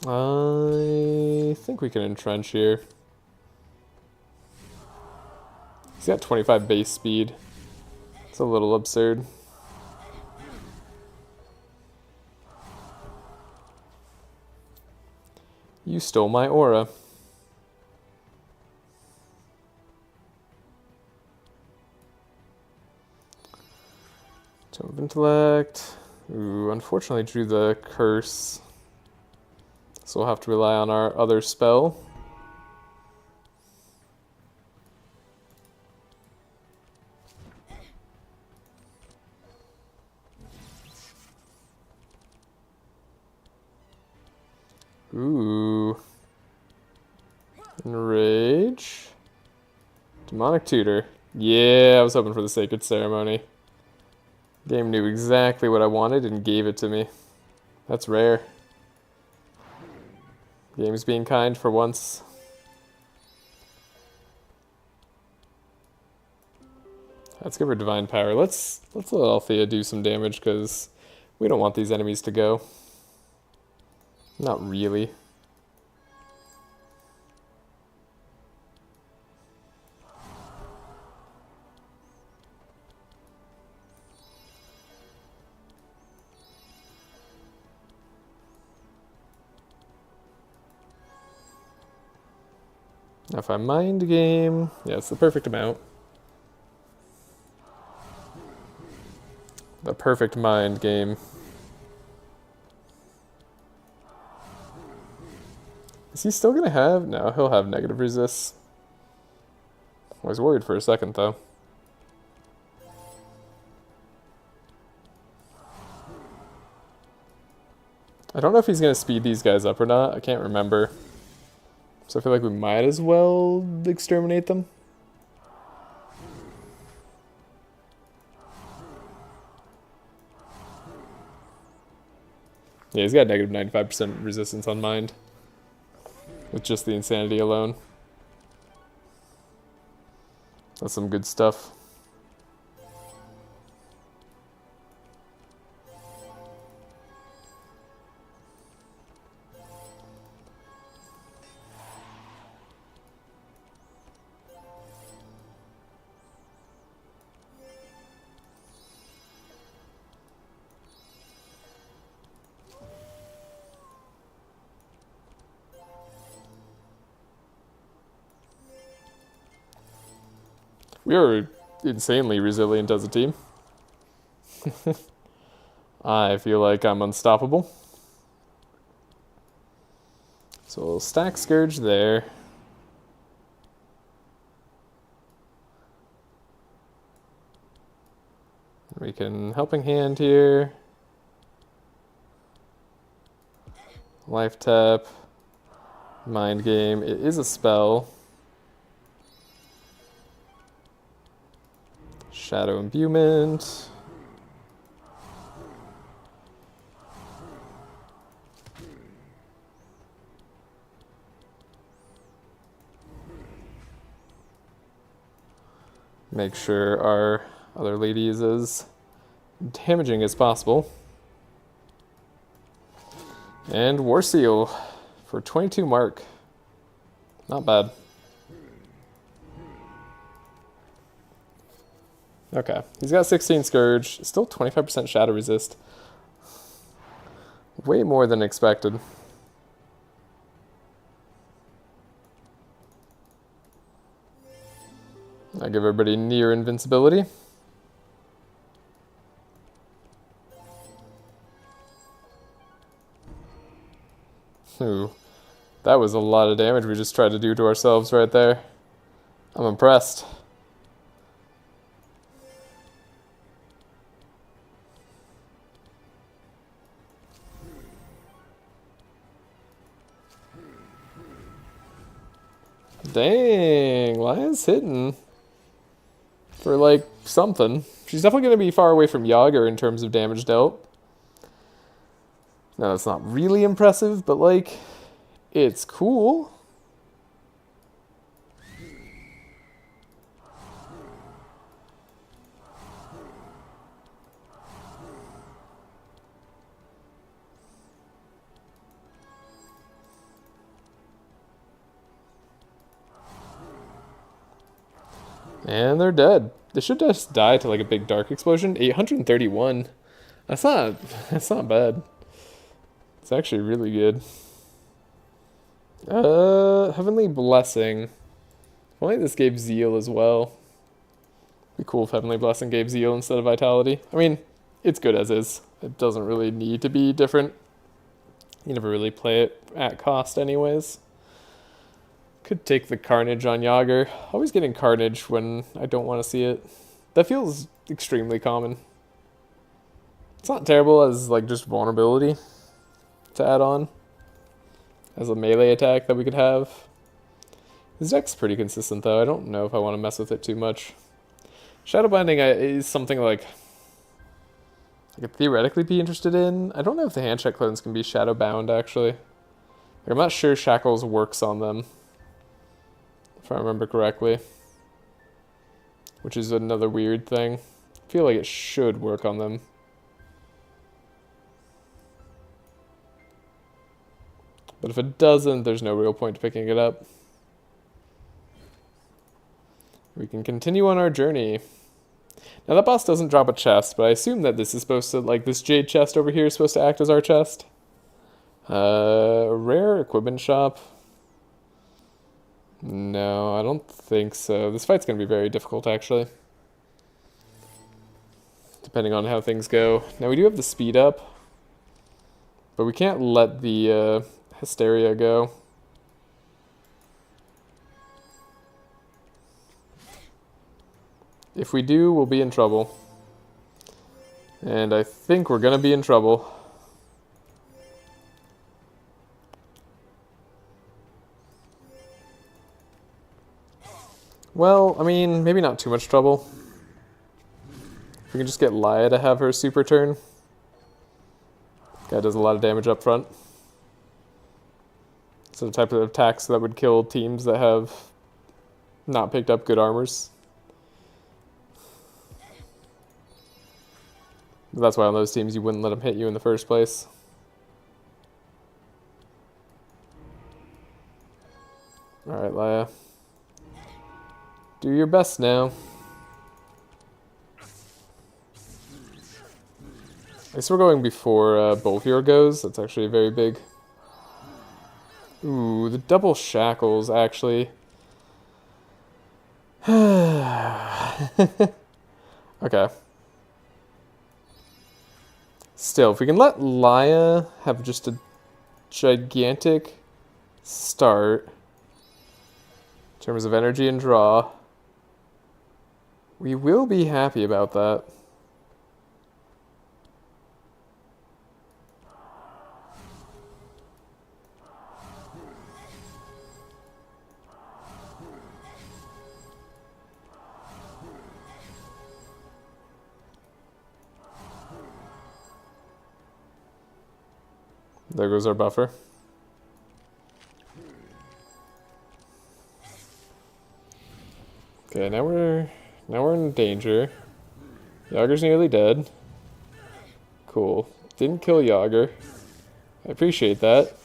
I think we can entrench here. He's got 25 base speed. It's a little absurd. You stole my aura. Tome of Intellect. Ooh, unfortunately drew the curse. So we'll have to rely on our other spell. Ooh. Enrage. Demonic Tutor. Yeah, I was hoping for the Sacred Ceremony. Game knew exactly what I wanted and gave it to me. That's rare. Game's being kind for once. Let's give her Divine Power. Let's let Althea do some damage because we don't want these enemies to go. Not really. Now if I mind game, yeah, it's the perfect amount. The perfect mind game. Is he still gonna have? No, he'll have negative resist. I was worried for a second though. I don't know if he's gonna speed these guys up or not. I can't remember. So I feel like we might as well exterminate them. Yeah, he's got negative 95% resistance on mind. With just the insanity alone. That's some good stuff. We are insanely resilient as a team. I feel like I'm unstoppable. So we'll stack Scourge there. We can Helping Hand here. Life Tap. Mind Game. It is a spell. Shadow Imbuement. Make sure our other lady is as damaging as possible. And War Seal for 22 mark. Not bad. Okay, he's got 16 Scourge, still 25% Shadow Resist. Way more than expected. I give everybody near invincibility. Ooh, that was a lot of damage we just tried to do to ourselves right there. I'm impressed. Dang, Laia's hitting for like something. She's definitely going to be far away from Yogger in terms of damage dealt. Now that's not really impressive, but like, it's cool. And they're dead. They should just die to like a big dark explosion. 831. That's not bad. It's actually really good. Heavenly Blessing. If only this gave Zeal as well. Be cool if Heavenly Blessing gave Zeal instead of Vitality. I mean, it's good as is. It doesn't really need to be different. You never really play it at cost anyways. Could take the Carnage on Yogger. Always getting Carnage when I don't want to see it. That feels extremely common. It's not terrible as like just vulnerability to add on as a melee attack that we could have. His deck's pretty consistent though. I don't know if I want to mess with it too much. Shadow Binding is something like I could theoretically be interested in. I don't know if the hand check clones can be shadow bound actually. Like, I'm not sure Shackles works on them, if I remember correctly, which is another weird thing. I feel like it should work on them. But if it doesn't, there's no real point to picking it up. We can continue on our journey. Now that boss doesn't drop a chest, but I assume that this is supposed to, like this jade chest over here is supposed to act as our chest. Rare equipment shop. No, I don't think so. This fight's going to be very difficult actually. Depending on how things go. Now we do have the speed up, but we can't let the Hysteria go. If we do, we'll be in trouble. And I think we're gonna be in trouble. Well, I mean, maybe not too much trouble. If we can just get Laia to have her super turn. Guy does a lot of damage up front. So the type of attacks that would kill teams that have not picked up good armors. That's why on those teams you wouldn't let them hit you in the first place. Alright, Laia. Do your best now. I guess we're going before Bolfior goes. That's actually very big. Ooh, the double shackles, actually. Okay. Still, if we can let Laia have just a gigantic start in terms of energy and draw, we will be happy about that. There goes our buffer. Okay, now we're in danger. Yogger's nearly dead. Cool. Didn't kill Yogger. I appreciate that.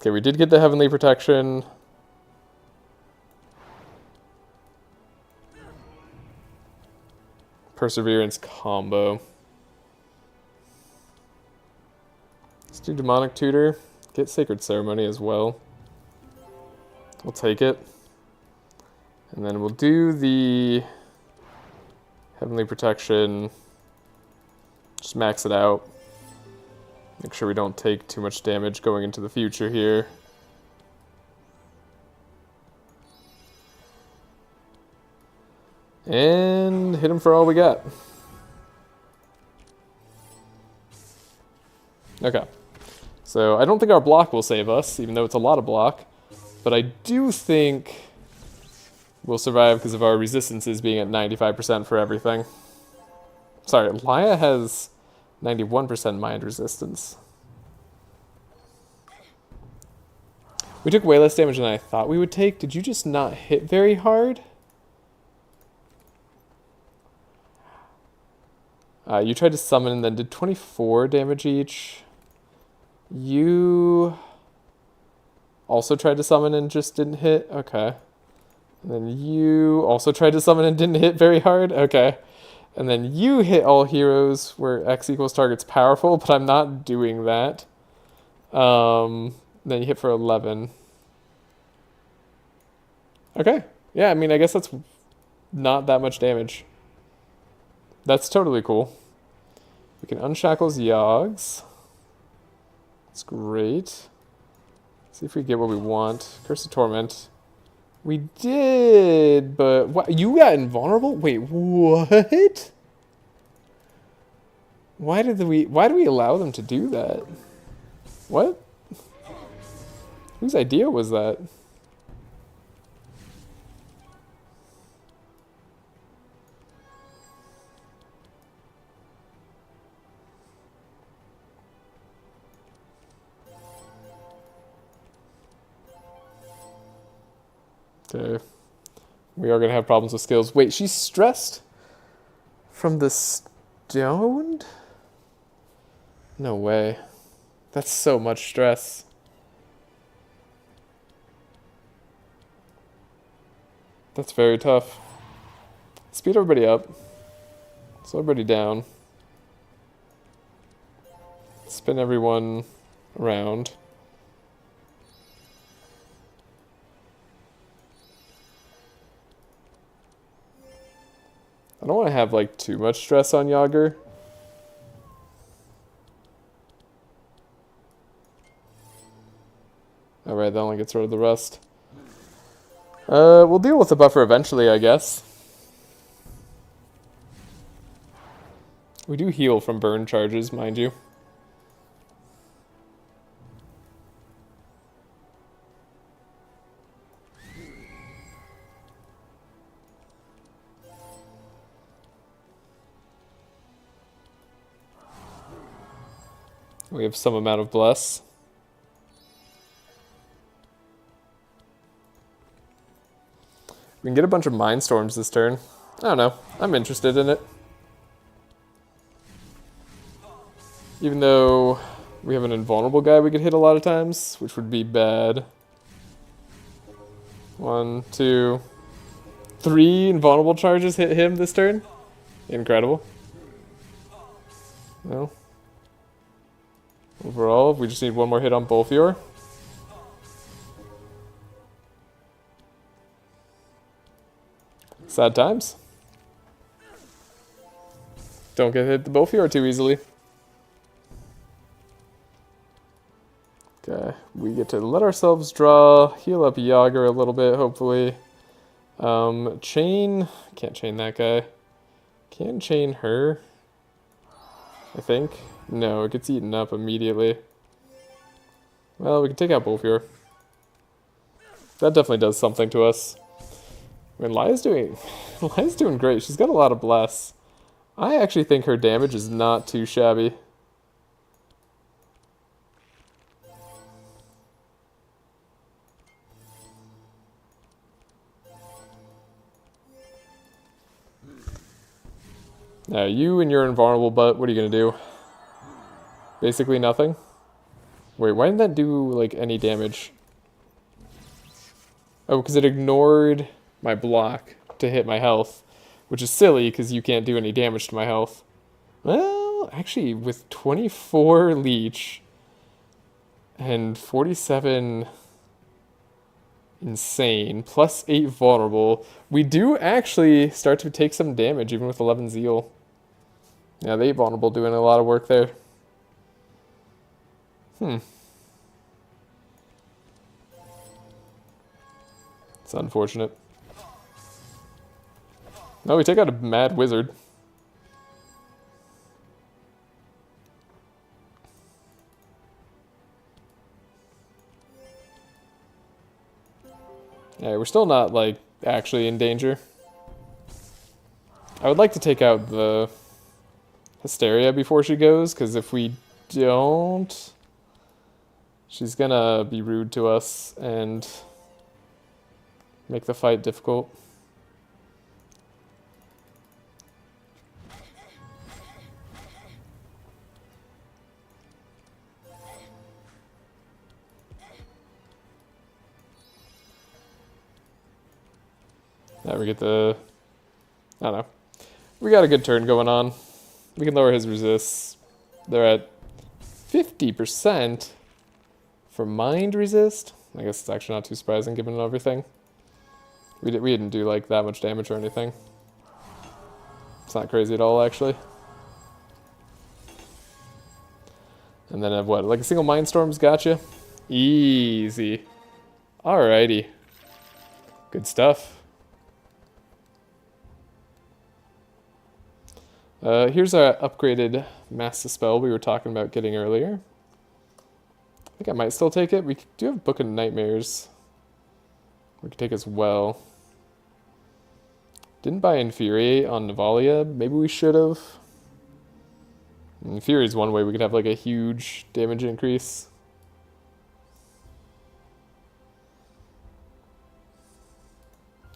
Okay, we did get the Heavenly Protection. Perseverance combo. Let's do Demonic Tutor. Get Sacred Ceremony as well. We'll take it. And then we'll do the Heavenly Protection. Just max it out. Make sure we don't take too much damage going into the future here. And hit him for all we got. Okay. So I don't think our block will save us, even though it's a lot of block. But I do think we'll survive because of our resistances being at 95% for everything. Sorry, Laia has 91% mind resistance. We took way less damage than I thought we would take. Did you just not hit very hard? You tried to summon and then did 24 damage each. You also tried to summon and just didn't hit? Okay. And then you also tried to summon and didn't hit very hard? Okay. And then you hit all heroes where X equals target's powerful, but I'm not doing that. Then you hit for 11. Okay. Yeah, I mean, I guess that's not that much damage. That's totally cool. We can unshackle Yogs. That's great. See if we get what we want. Curse of Torment. We did, but what? You got invulnerable? Wait, what? Why do we allow them to do that? What? Whose idea was that? Okay. We are going to have problems with skills. Wait, she's stressed from the stoned? No way. That's so much stress. That's very tough. Speed everybody up. Slow everybody down. Spin everyone around. I don't want to have like too much stress on Yogger. Alright, that only gets rid of the rest. We'll deal with the buffer eventually, I guess. We do heal from burn charges, mind you. We have some amount of bless. We can get a bunch of Mind Storms this turn. I don't know. I'm interested in it. Even though we have an invulnerable guy we could hit a lot of times, which would be bad. 1, 2, 3 invulnerable charges hit him this turn. Incredible. No. Overall, we just need one more hit on Bolfior. Sad times. Don't get hit the Bolfior too easily. Okay, we get to let ourselves draw, heal up Yogger a little bit, hopefully. Chain, can't chain that guy. Can chain her, I think. No, it gets eaten up immediately. Well, we can take out Bolfior. That definitely does something to us. I mean, Laia's doing great. She's got a lot of bless. I actually think her damage is not too shabby. Now, you and your invulnerable butt, what are you going to do? Basically nothing? Wait, why didn't that do, like, any damage? Oh, because it ignored my block to hit my health, which is silly because you can't do any damage to my health. Well, actually, with 24 leech and 47 insane, plus 8 vulnerable, we do actually start to take some damage even with 11 zeal. Yeah, the 8 vulnerable doing a lot of work there. It's unfortunate. No, we take out a mad wizard. Yeah, we're still not, like, actually in danger. I would like to take out the Hysteria before she goes, because if we don't, she's gonna be rude to us and make the fight difficult. Now we get the, I don't know. We got a good turn going on. We can lower his resists. They're at 50% for mind resist. I guess it's actually not too surprising given everything. We didn't do like that much damage or anything. It's not crazy at all, actually. And then I have what? Like a single Mindstorm's gotcha? Easy. Alrighty. Good stuff. Here's our upgraded Mass Dispel we were talking about getting earlier. I think I might still take it. We do have Book of Nightmares. We could take as well. Didn't buy Infuriate on Navalea. Maybe we should have. Infuriate is one way we could have like a huge damage increase.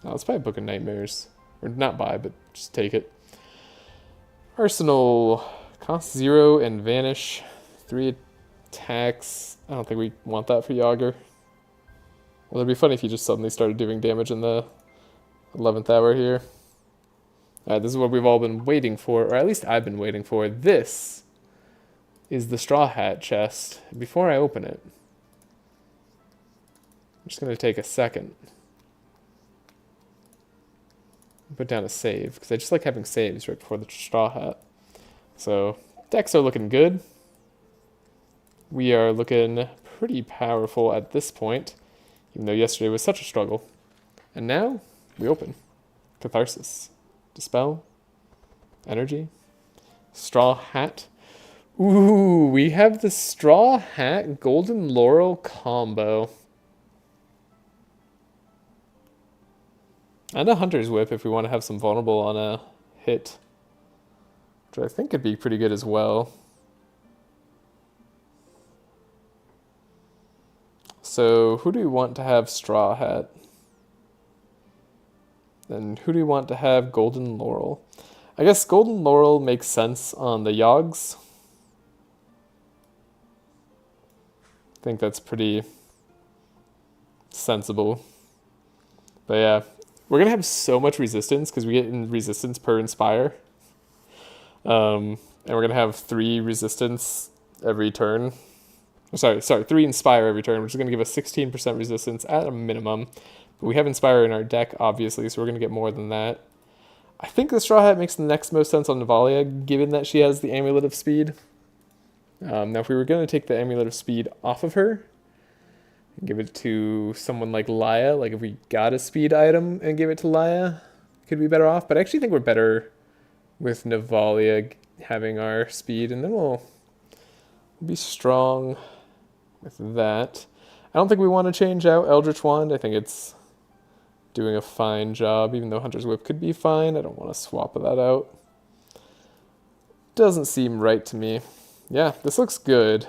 Oh, let's buy Book of Nightmares. Or not buy, but just take it. Arsenal. Cost 0 and Vanish. 3 attacks. I don't think we want that for Yogger. Well, it'd be funny if he just suddenly started doing damage in the 11th hour here. Alright, this is what we've all been waiting for, or at least I've been waiting for. This is the Straw Hat chest. Before I open it, I'm just going to take a second. Put down a save, because I just like having saves right before the Straw Hat. So, decks are looking good. We are looking pretty powerful at this point, even though yesterday was such a struggle. And now, we open. Catharsis. Dispel. Energy. Straw Hat. Ooh, we have the Straw Hat Golden Laurel combo. And a Hunter's Whip if we want to have some vulnerable on a hit. Which I think could be pretty good as well. So, who do we want to have Straw Hat? And who do we want to have Golden Laurel? I guess Golden Laurel makes sense on the Yogs. I think that's pretty sensible. But yeah, we're going to have so much resistance because we get in resistance per Inspire. And we're going to have 3 resistance every turn. Sorry, 3 Inspire every turn, which is going to give us 16% resistance at a minimum. But we have Inspire in our deck, obviously, so we're going to get more than that. I think the Straw Hat makes the next most sense on Navalea, given that she has the Amulet of Speed. Now, if we were going to take the Amulet of Speed off of her, and give it to someone like Laia, like if we got a speed item and give it to Laia, could be better off. But I actually think we're better with Navalea having our speed, and then we'll be strong with that. I don't think we want to change out Eldritch Wand. I think it's doing a fine job, even though Hunter's Whip could be fine. I don't want to swap that out. Doesn't seem right to me. Yeah, this looks good.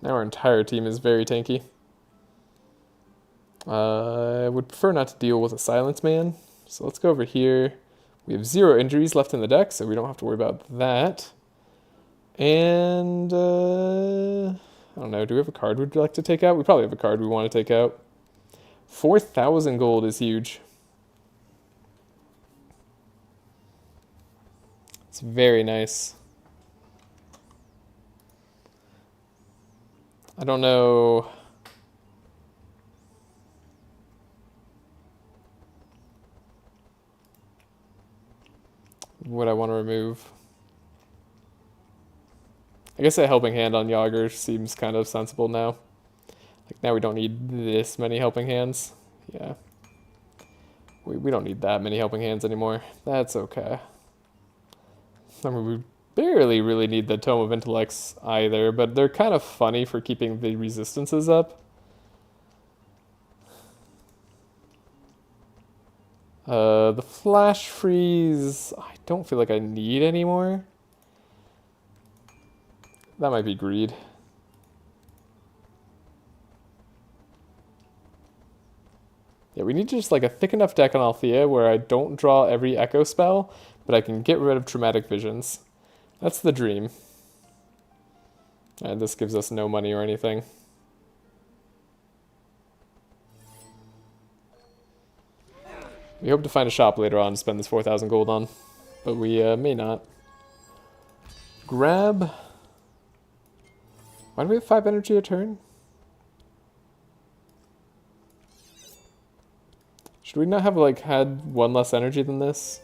Now our entire team is very tanky. I would prefer not to deal with a Silence Man. So let's go over here. We have 0 injuries left in the deck, so we don't have to worry about that. And, I don't know, do we have a card we'd like to take out? We probably have a card we want to take out. 4,000 gold is huge. It's very nice. I don't know. What I want to remove. I guess a Helping Hand on Yogger seems kind of sensible now. Like now we don't need this many Helping Hands. Yeah. We don't need that many Helping Hands anymore. That's okay. I mean, we barely really need the Tome of Intellects either, but they're kind of funny for keeping the resistances up. The Flash Freeze, I don't feel like I need anymore. That might be greed. Yeah, we need just like a thick enough deck on Althea where I don't draw every Echo spell, but I can get rid of Traumatic Visions. That's the dream. And this gives us no money or anything. We hope to find a shop later on to spend this 4,000 gold on, but we may not. Grab. Why do we have 5 energy a turn? Should we not have like had 1 less energy than this?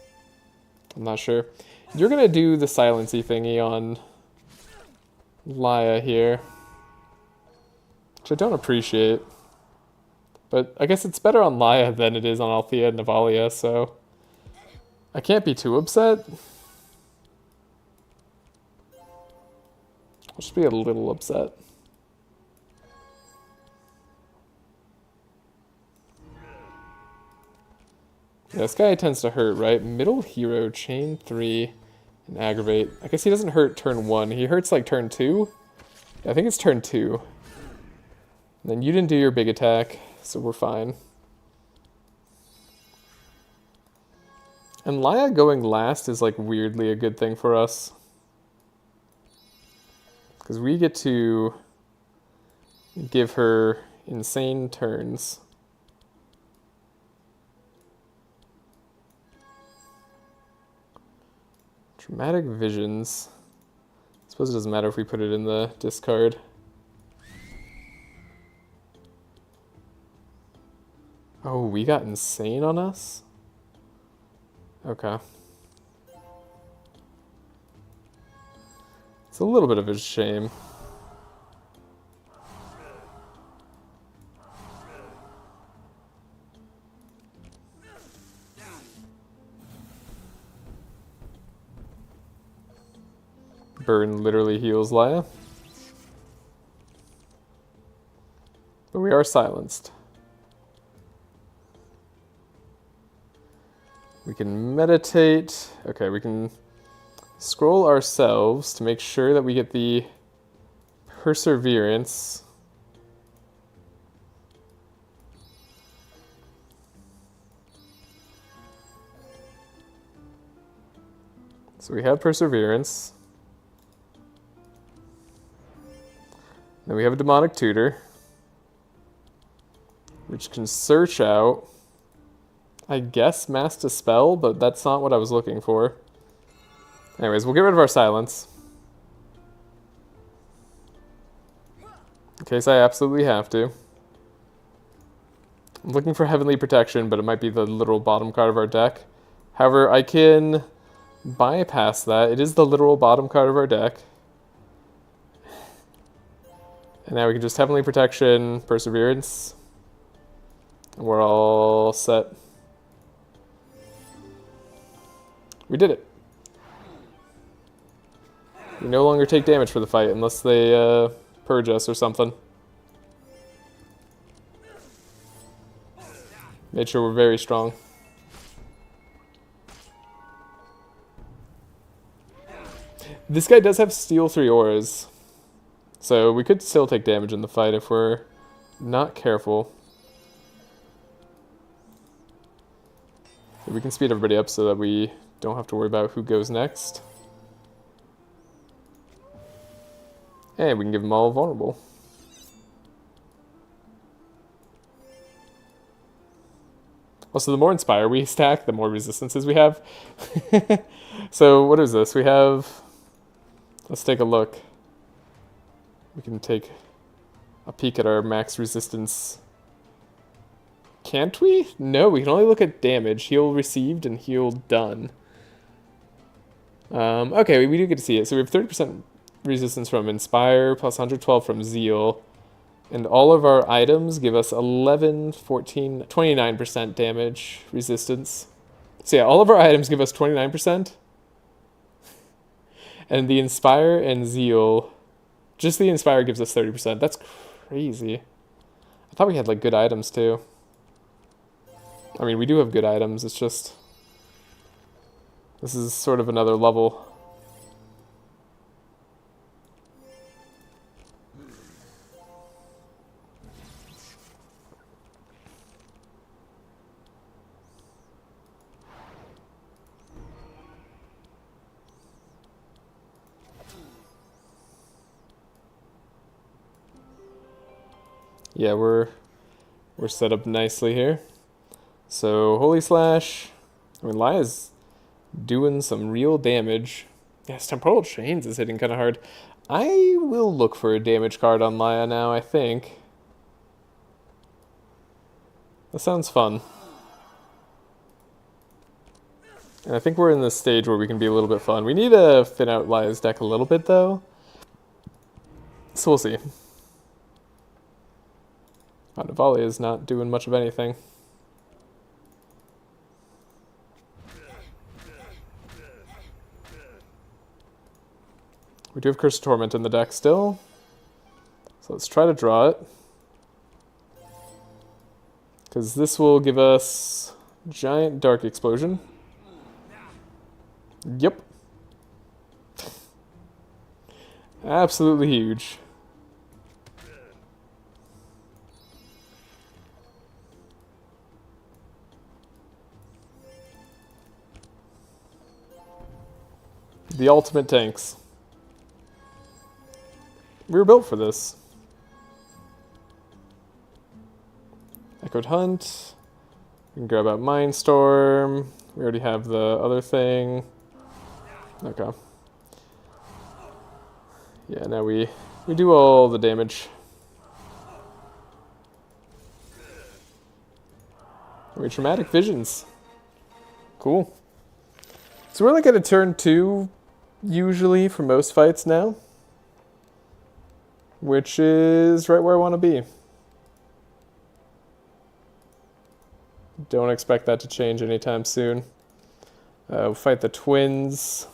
I'm not sure. You're gonna do the silency thingy on Laia here, which I don't appreciate. But I guess it's better on Laia than it is on Althea and Navalea, so I can't be too upset. I'll just be a little upset. Yeah, this guy tends to hurt, right? Middle hero, chain 3, and aggravate. I guess he doesn't hurt turn 1. He hurts like turn 2? Yeah, I think it's turn 2. And then you didn't do your big attack, so we're fine. And Laia going last is like weirdly a good thing for us. Because we get to give her insane turns. Dramatic visions. I suppose it doesn't matter if we put it in the discard. Oh, we got insane on us? Okay. It's a little bit of a shame. Burn literally heals Laia. But we are silenced. We can meditate. Okay, we can scroll ourselves to make sure that we get the perseverance. So we have perseverance. Then we have a demonic tutor, which can search out, I guess, mass dispel, but that's not what I was looking for. Anyways, we'll get rid of our silence. In case I absolutely have to. I'm looking for Heavenly Protection, but it might be the literal bottom card of our deck. However, I can bypass that. It is the literal bottom card of our deck. And now we can just Heavenly Protection, Perseverance. And we're all set. We did it. We no longer take damage for the fight unless they purge us or something. Made sure we're very strong. This guy does have Steel 3 auras. So we could still take damage in the fight if we're not careful. We can speed everybody up so that we don't have to worry about who goes next. And we can give them all vulnerable. Also, the more Inspire we stack, the more resistances we have. So what is this? We have... Let's take a look. We can take a peek at our max resistance. Can't we? No, we can only look at damage. Heal received and heal done. Okay, we do get to see it. So we have 30% resistance from Inspire, plus 112 from Zeal. And all of our items give us 11, 14, 29% damage resistance. So yeah, all of our items give us 29%. And the Inspire and Zeal... Just the Inspire gives us 30%. That's crazy. I thought we had, like, good items, too. I mean, we do have good items. It's just... This is sort of another level. Yeah, we're set up nicely here. So, Holy Slash. I mean, Laia's doing some real damage. Yes, Temporal Chains is hitting kind of hard. I will look for a damage card on Laia now, I think. That sounds fun. And I think we're in this stage where we can be a little bit fun. We need to thin out Laia's deck a little bit, though. So we'll see. Navalea is not doing much of anything. We do have Curse of Torment in the deck still. So let's try to draw it. Because this will give us Giant Dark Explosion. Yep. Absolutely huge. The ultimate tanks. We were built for this. Echoed Hunt. We can grab out Mindstorm. We already have the other thing. Okay. Yeah, now we do all the damage. We Traumatic Visions. Cool. So we're like at a turn 2, usually, for most fights now. Which is right where I want to be. Don't expect that to change anytime soon. We'll fight the twins.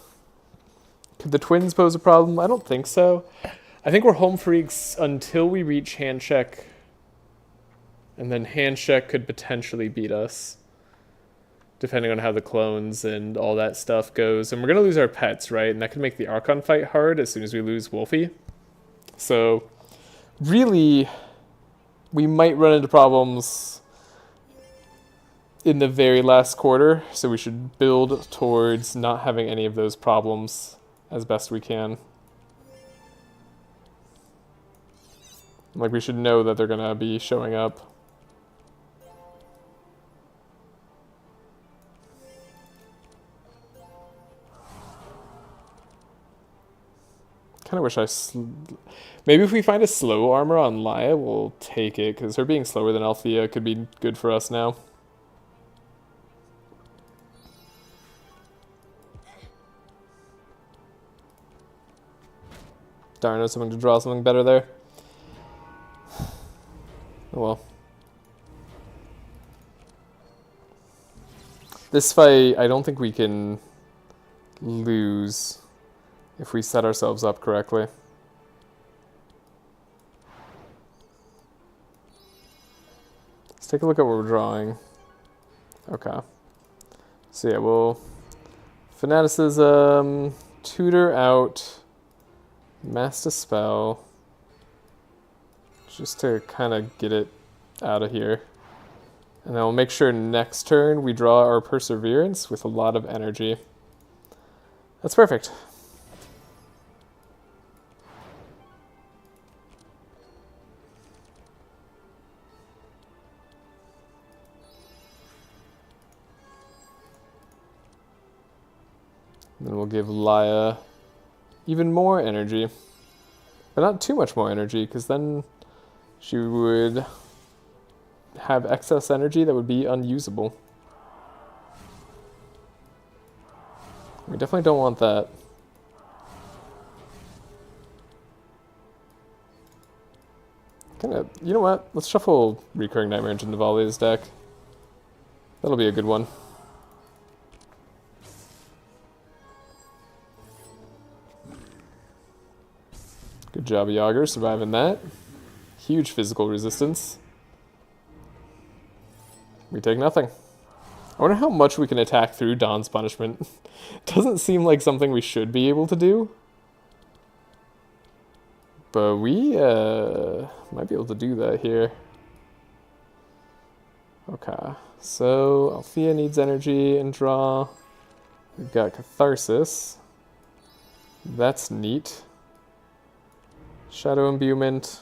Could the twins pose a problem? I don't think so. I think we're home freaks until we reach hand check. And then hand check could potentially beat us. Depending on how the clones and all that stuff goes. And we're going to lose our pets, right? And that could make the Archon fight hard as soon as we lose Wolfie. So, really, we might run into problems in the very last quarter, so we should build towards not having any of those problems as best we can. Like, we should know that they're gonna be showing up. Kind of wish maybe if we find a slow armor on Laia, we'll take it, because her being slower than Althea could be good for us now. Darn, I was hoping to draw something better there. Oh well. This fight, I don't think we can lose if we set ourselves up correctly. Let's take a look at what we're drawing. Okay. So yeah, we'll Fanaticism, Tutor out, Master Spell, just to kind of get it out of here. And then we'll make sure next turn we draw our Perseverance with a lot of energy. That's perfect. Then we'll give Laia even more energy. But not too much more energy, because then she would have excess energy that would be unusable. We definitely don't want that. You know what? Let's shuffle Recurring Nightmare into Navalea's deck. That'll be a good one. Good job, Yogger, surviving that. Huge physical resistance. We take nothing. I wonder how much we can attack through Dawn's Punishment. Doesn't seem like something we should be able to do. But we might be able to do that here. Okay, so Althea needs energy and draw. We've got Catharsis. That's neat. Shadow Imbuement.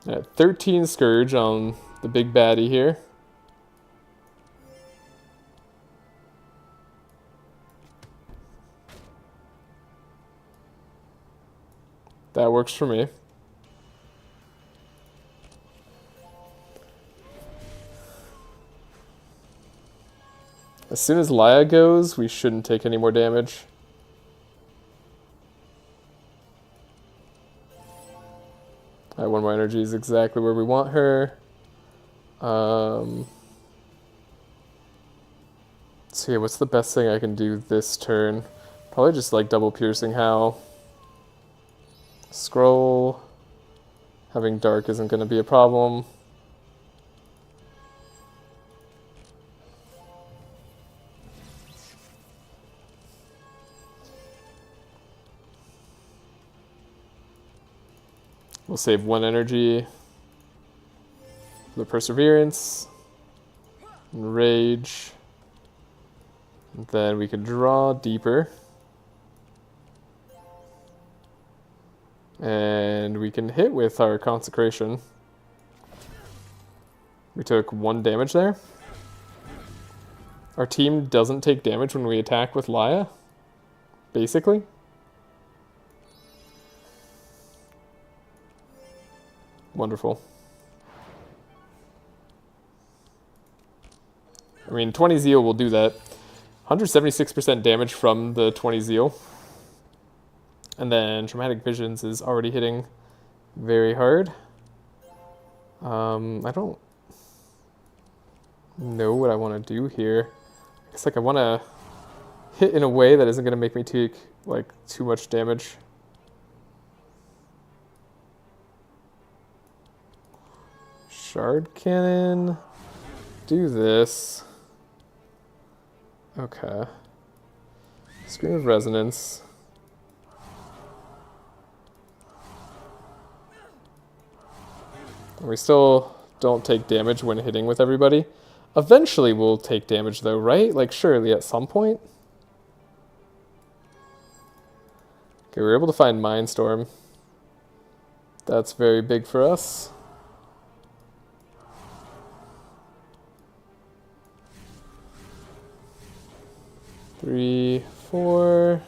At 13 Scourge on the big baddie here. That works for me. As soon as Laia goes, we shouldn't take any more damage. Alright, 1 more energy is exactly where we want her. So yeah, what's the best thing I can do this turn? Probably just like double piercing Howl. Scroll. Having dark isn't going to be a problem. We'll save 1 energy for the Perseverance. And Rage. And then we can draw deeper. And we can hit with our Consecration. We took 1 damage there. Our team doesn't take damage when we attack with Laia, basically. Wonderful. I mean, 20 Zeal will do that. 176% damage from the 20 Zeal. And then Traumatic Visions is already hitting very hard. I don't know what I want to do here. It's like I want to hit in a way that isn't going to make me take like too much damage. Shard Cannon. Do this. Okay. Scream of Resonance. We still don't take damage when hitting with everybody. Eventually we'll take damage though, right? Like surely at some point. Okay, we were able to find Mindstorm. That's very big for us. Three, 4.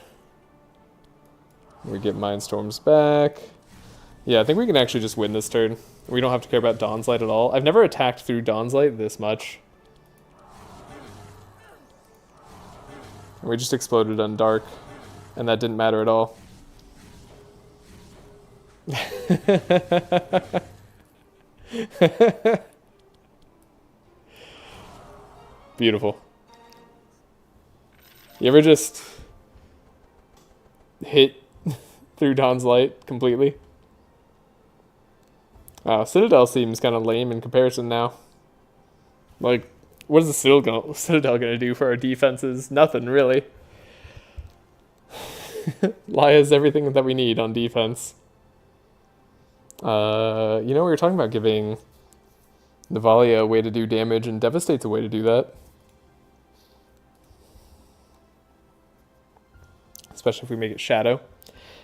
We get Mindstorms back. Yeah, I think we can actually just win this turn. We don't have to care about Dawn's Light at all. I've never attacked through Dawn's Light this much. And we just exploded on Dark, and that didn't matter at all. Beautiful. You ever just hit through Dawn's Light completely? Citadel seems kind of lame in comparison now. Like, what is the Citadel gonna do for our defenses? Nothing, really. Laia is everything that we need on defense. You know, we were talking about giving Navalea a way to do damage, and Devastate's a way to do that. Especially if we make it Shadow.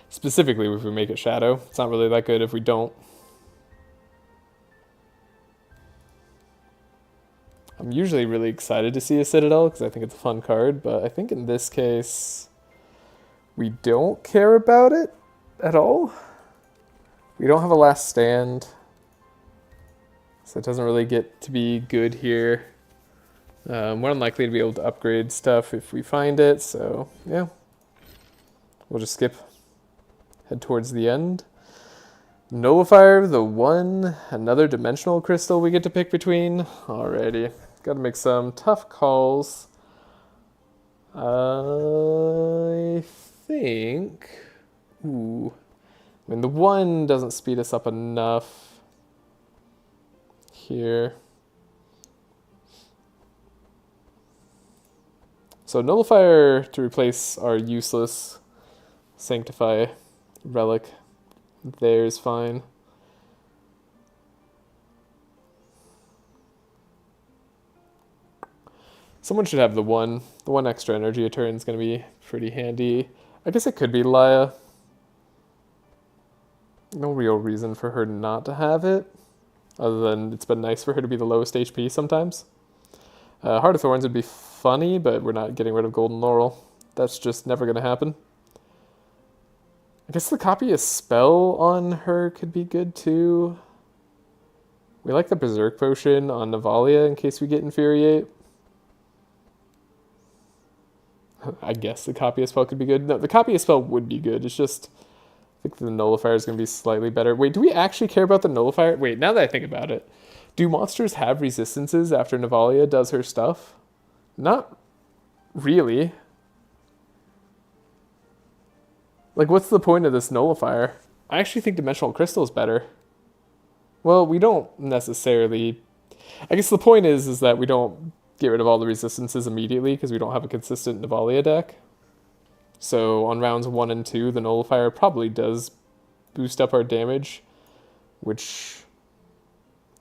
Specifically if we make it Shadow. It's not really that good if we don't. I'm usually really excited to see a Citadel because I think it's a fun card, but I think in this case we don't care about it at all. We don't have a Last Stand, so it doesn't really get to be good here. We're unlikely to be able to upgrade stuff if we find it, so yeah. We'll just skip, head towards the end. Nullifier, the 1, another dimensional crystal we get to pick between. Alrighty. Got to make some tough calls. I think... Ooh. I mean, the 1 doesn't speed us up enough here. So Nullifier to replace our useless Sanctify Relic. There's fine. Someone should have the 1. The 1 extra energy a turn is going to be pretty handy. I guess it could be Laia. No real reason for her not to have it, other than it's been nice for her to be the lowest HP sometimes. Heart of Thorns would be funny, but we're not getting rid of Golden Laurel. That's just never going to happen. I guess the copy a spell on her could be good too. We like the Berserk Potion on Navalea in case we get Infuriate. I guess the copy a spell could be good. No, the copy a spell would be good. It's just, I think the Nullifier is going to be slightly better. Wait, do we actually care about the Nullifier? Wait, now that I think about it, do monsters have resistances after Navalea does her stuff? Not really. Like, what's the point of this Nullifier? I actually think Dimensional Crystal is better. Well, we don't necessarily... I guess the point is that we don't get rid of all the resistances immediately because we don't have a consistent Navalea deck. So on rounds 1 and 2, the Nullifier probably does boost up our damage, which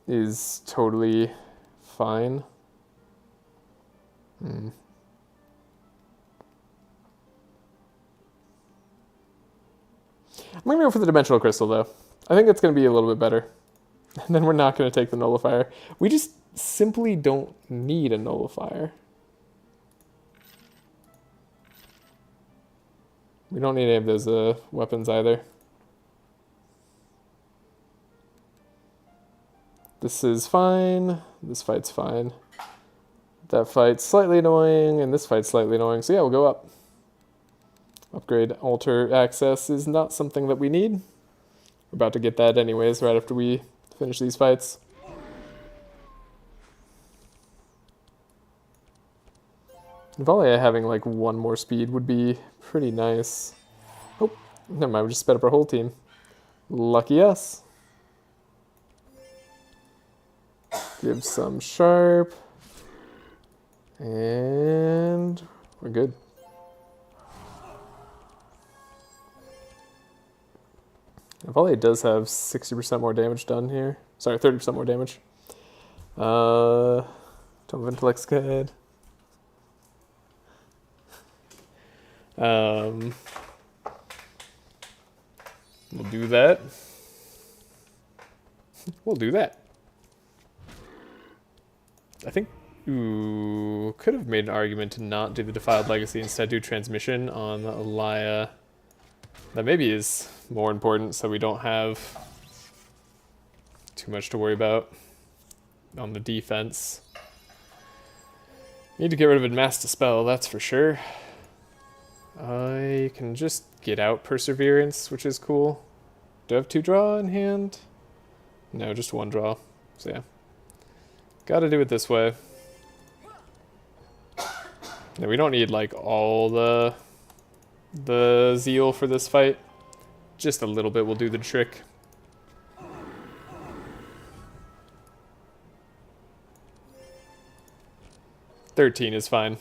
is totally fine. I'm going to go for the Dimensional Crystal, though. I think it's going to be a little bit better. And then we're not going to take the Nullifier. We just simply don't need a Nullifier. We don't need any of those weapons either. This is fine. This fight's fine. That fight's slightly annoying, and this fight's slightly annoying. So yeah, we'll go up. Upgrade altar access is not something that we need. We're about to get that anyways, right after we finish these fights. Navalea having like 1 more speed would be pretty nice. Oh, never mind, we just sped up our whole team. Lucky us. Give some sharp. And we're good. Navalea does have 60% more damage done here. Sorry, 30% more damage. Tome of Intellect's good. We'll do that. We'll do that. I think, could have made an argument to not do the Defiled Legacy, instead do Transmission on Laia. That maybe is more important, so we don't have too much to worry about on the defense. Need to get rid of Mass Dispel, that's for sure. I can just get out Perseverance, which is cool. Do I have 2 draw in hand? No, just 1 draw. So yeah. Gotta do it this way. No, we don't need like all the zeal for this fight. Just a little bit will do the trick. $13 is fine.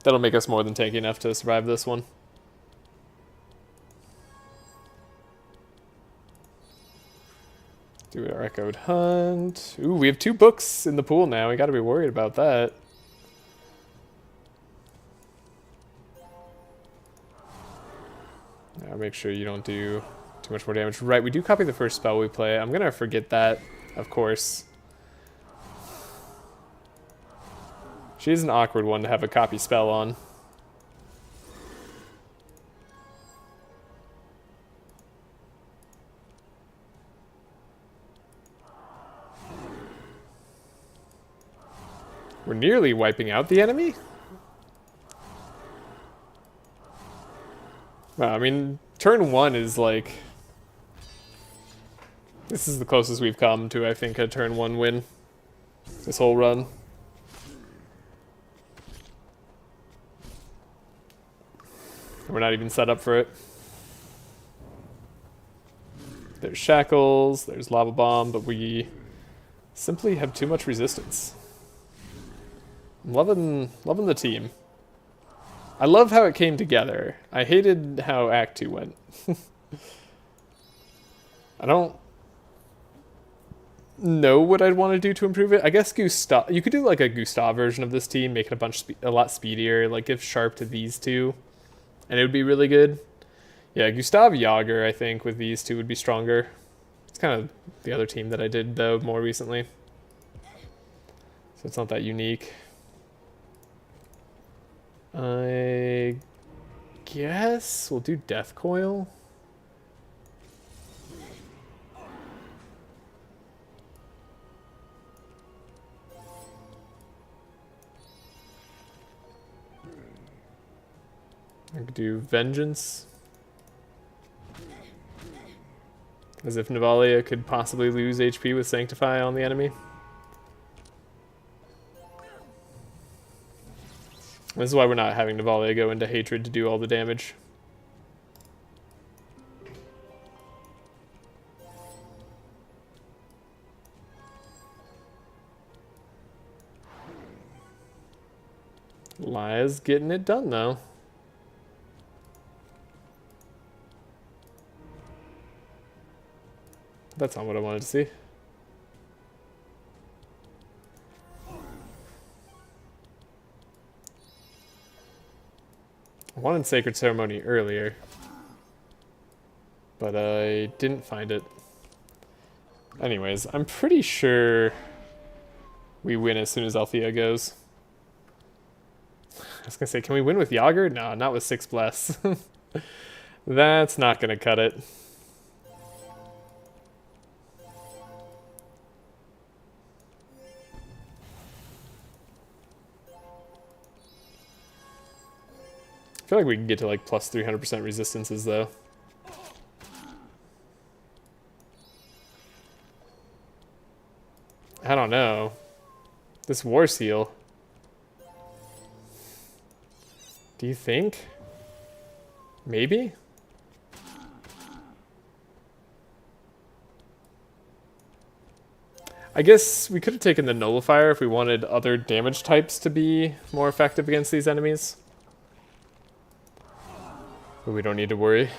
That'll make us more than tanky enough to survive this one. Do our Echoed Hunt. Ooh, we have 2 books in the pool now. We gotta be worried about that. Now make sure you don't do too much more damage. Right, we do copy the first spell we play. I'm gonna forget that, of course. She's an awkward one to have a copy spell on. We're nearly wiping out the enemy? Well, I mean, turn 1 is like... This is the closest we've come to, I think, a turn 1 win. This whole run. We're not even set up for it. There's Shackles, there's Lava Bomb, but we simply have too much resistance. I'm loving the team. I love how it came together. I hated how Act 2 went. I don't know what I'd want to do to improve it. I guess Gustav. You could do like a Gustav version of this team, make it a lot speedier. Like give Sharp to these 2, and it would be really good. Yeah, Gustav Yogger, I think, with these 2 would be stronger. It's kind of the other team that I did though more recently, so it's not that unique. I guess we'll do Death Coil. could do Vengeance. As if Navalea could possibly lose HP with Sanctify on the enemy. This is why we're not having Navalea go into Hatred to do all the damage. Laia's getting it done, though. That's not what I wanted to see. I wanted Sacred Ceremony earlier, but I didn't find it. Anyways, I'm pretty sure we win as soon as Althea goes. I was gonna say, can we win with Yogger? No, not with 6 Bless. That's not gonna cut it. I feel like we can get to like plus 300% resistances though. I don't know. This War Seal. Do you think? Maybe? I guess we could have taken the Nullifier if we wanted other damage types to be more effective against these enemies. But we don't need to worry.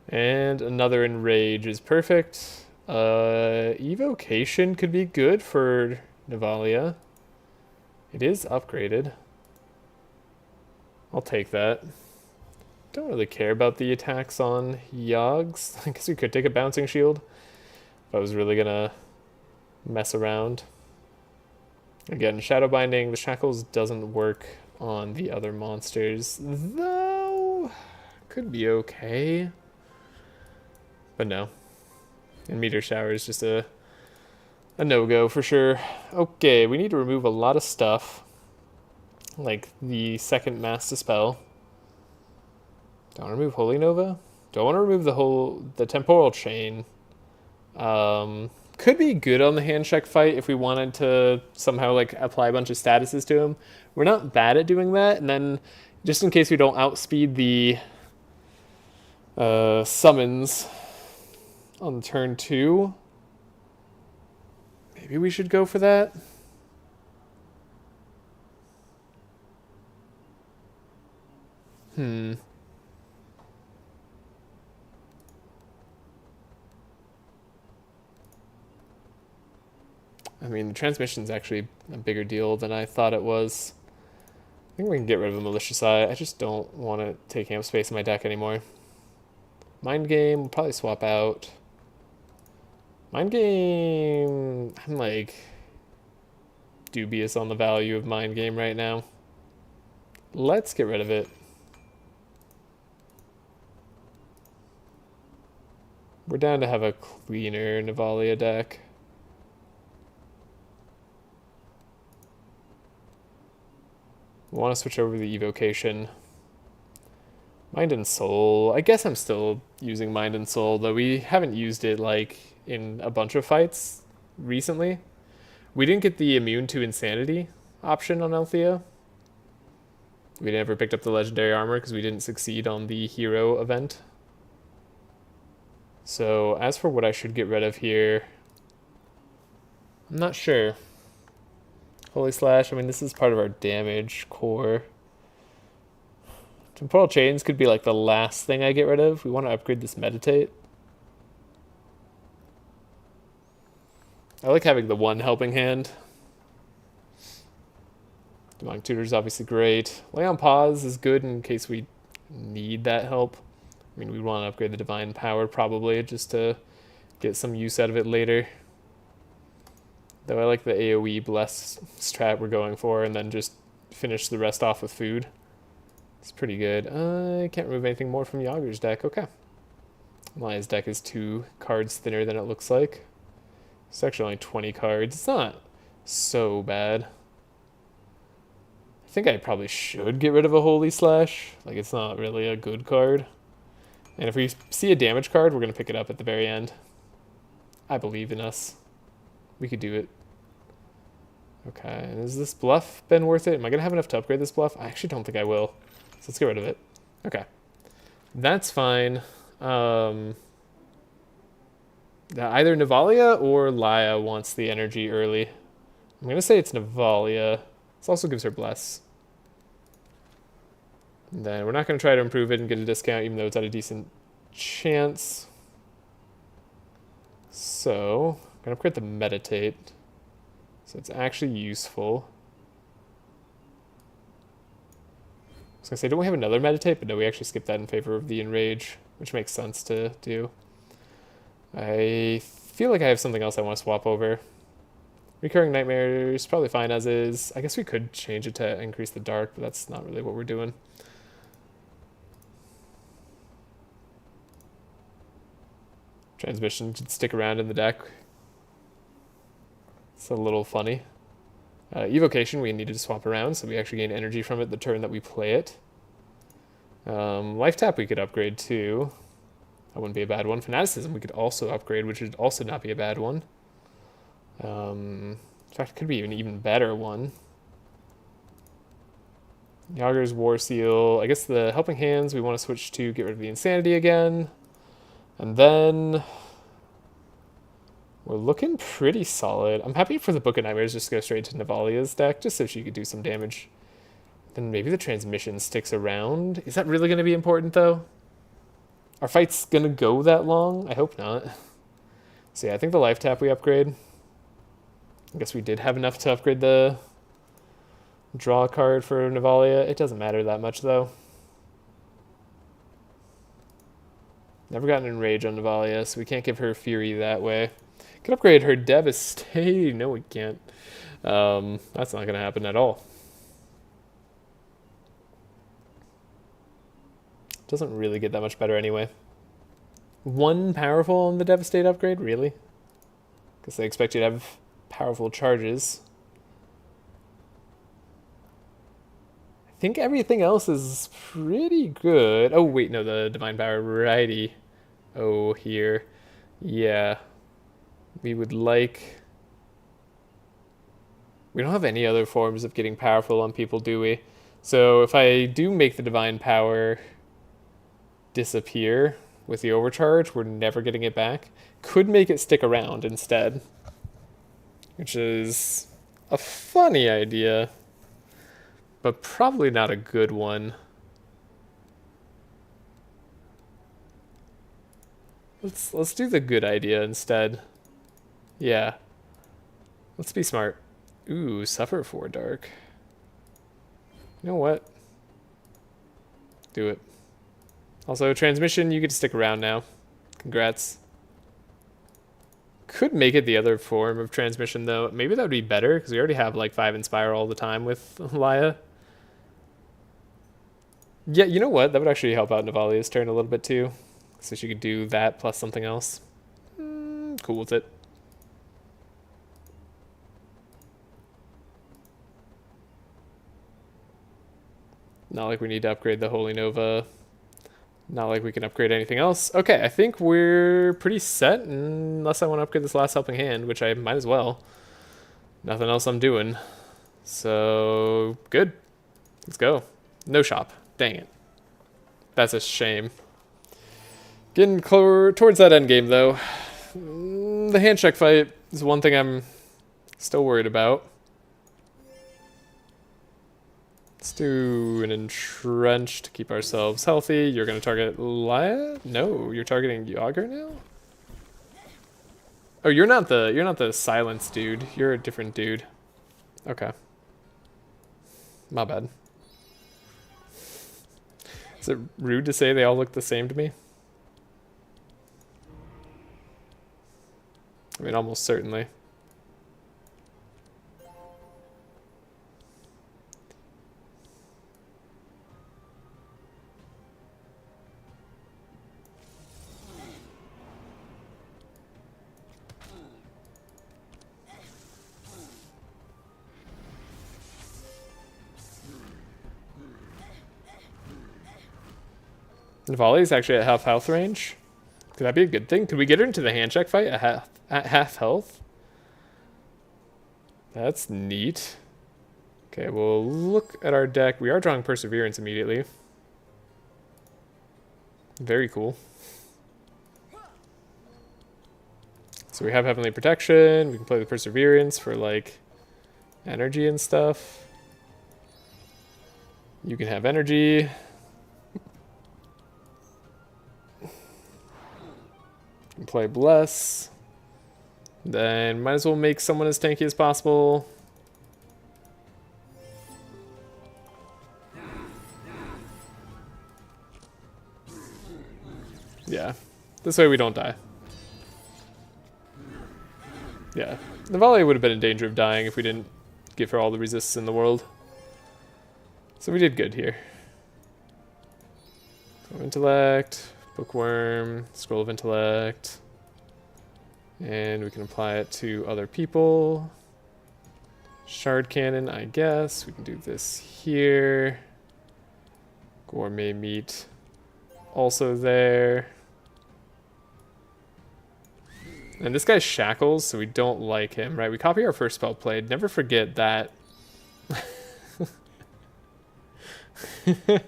And another Enrage is perfect. Evocation could be good for Navalea. It is upgraded. I'll take that. Don't really care about the attacks on Yogs. I guess we could take a Bouncing Shield if I was really gonna mess around. Again, Shadow Binding, the Shackles doesn't work on the other monsters, though could be okay. But no. And Meteor Shower is just a no-go for sure. Okay, we need to remove a lot of stuff. Like the second Mass Dispel. Don't want to remove Holy Nova. Don't want to remove the Temporal Chain. Could be good on the handshake fight if we wanted to somehow like apply a bunch of statuses to him. We're not bad at doing that, and then just in case we don't outspeed the summons on turn 2, maybe we should go for that. I mean, the transmission's actually a bigger deal than I thought it was. I think we can get rid of the Malicious Eye. I just don't want to take amp space in my deck anymore. Mind Game, we'll probably swap out. Mind Game, I'm like dubious on the value of Mind Game right now. Let's get rid of it. We're down to have a cleaner Navalea deck. We want to switch over to the Evocation. Mind and Soul. I guess I'm still using Mind and Soul, though we haven't used it like in a bunch of fights recently. We didn't get the Immune to Insanity option on Althea. We never picked up the Legendary Armor because we didn't succeed on the Hero event. So as for what I should get rid of here, I'm not sure. Holy Slash, I mean, this is part of our damage core. Temporal Chains could be like the last thing I get rid of. We want to upgrade this Meditate. I like having the one helping hand. Demonic Tutor is obviously great. Lay on Pause is good in case we need that help. I mean, we'd want to upgrade the Divine Power probably just to get some use out of it later. Though I like the AoE Bless strat we're going for, and then just finish the rest off with food. It's pretty good. I can't remove anything more from Yogger's deck. Okay. Laia's deck is 2 cards thinner than it looks like. It's actually only 20 cards. It's not so bad. I think I probably should get rid of a Holy Slash. Like, it's not really a good card. And if we see a damage card, we're going to pick it up at the very end. I believe in us. We could do it. Okay, and has this bluff been worth it? Am I going to have enough to upgrade this bluff? I actually don't think I will. So let's get rid of it. Okay. That's fine. Either Navalea or Laia wants the energy early. I'm going to say it's Navalea. This also gives her Bless. And then we're not going to try to improve it and get a discount, even though it's at a decent chance. So, I'm going to upgrade the Meditate. So it's actually useful. I was going to say, don't we have another Meditate? But no, we actually skipped that in favor of the Enrage, which makes sense to do. I feel like I have something else I want to swap over. Recurring Nightmares, probably fine as is. I guess we could change it to increase the Dark, but that's not really what we're doing. Transmission should stick around in the deck. It's a little funny. Evocation, we needed to swap around, so we actually gain energy from it the turn that we play it. Life Tap we could upgrade too. That wouldn't be a bad one. Fanaticism we could also upgrade, which would also not be a bad one. In fact, it could be an even better one. Yogger's War Seal. I guess the Helping Hands we want to switch to get rid of the Insanity again. And then we're looking pretty solid. I'm happy for the Book of Nightmares just to go straight to Navalea's deck, just so she could do some damage. Then maybe the Transmission sticks around. Is that really going to be important, though? Our fight's going to go that long? I hope not. So yeah, I think the Life Tap we upgrade. I guess we did have enough to upgrade the draw card for Navalea. It doesn't matter that much, though. Never gotten Enrage on Navalea, so we can't give her Fury that way. Can upgrade her Devastate. No, we can't. That's not going to happen at all. Doesn't really get that much better anyway. One powerful on the Devastate upgrade? Really? Because they expect you to have powerful charges. I think everything else is pretty good. Oh, wait, no, the Divine Power, righty. Oh, here. Yeah. We would like... We don't have any other forms of getting powerful on people, do we? So if I do make the Divine Power disappear with the overcharge, we're never getting it back. Could make it stick around instead, which is a funny idea, but probably not a good one. Let's do the good idea instead. Yeah. Let's be smart. Ooh, Suffer for Dark. You know what? Do it. Also, Transmission, you get to stick around now. Congrats. Could make it the other form of Transmission, though. Maybe that would be better, because we already have, like, 5 Inspire all the time with Laia. Yeah, you know what? That would actually help out Navalea's turn a little bit, too. So she could do that plus something else. Cool with it. Not like we need to upgrade the Holy Nova. Not like we can upgrade anything else. Okay, I think we're pretty set, unless I want to upgrade this last Helping Hand, which I might as well. Nothing else I'm doing. So, good. Let's go. No shop. Dang it. That's a shame. Getting towards that end game, though. The hand check fight is one thing I'm still worried about. Let's do an Entrench to keep ourselves healthy. You're going to target Laia? No, you're targeting Yogger now? Oh, you're not the silence dude. You're a different dude. Okay. My bad. Is it rude to say they all look the same to me? I mean, almost certainly. Navalea is actually at half health range. Could that be a good thing? Could we get her into the hand check fight at half health? That's neat. Okay, we'll look at our deck. We are drawing Perseverance immediately. Very cool. So we have Heavenly Protection. We can play the Perseverance for, like, energy and stuff. You can have energy. You can play Bless. Then might as well make someone as tanky as possible. Yeah, this way we don't die. Yeah, Navalea would have been in danger of dying if we didn't give her all the resists in the world. So we did good here. So Intellect, Bookworm, Scroll of Intellect. And we can apply it to other people. Shard Cannon, I guess. We can do this here. Gourmet Meat also there. And this guy's Shackles, so we don't like him, right? We copy our first spell played. Never forget that. I'm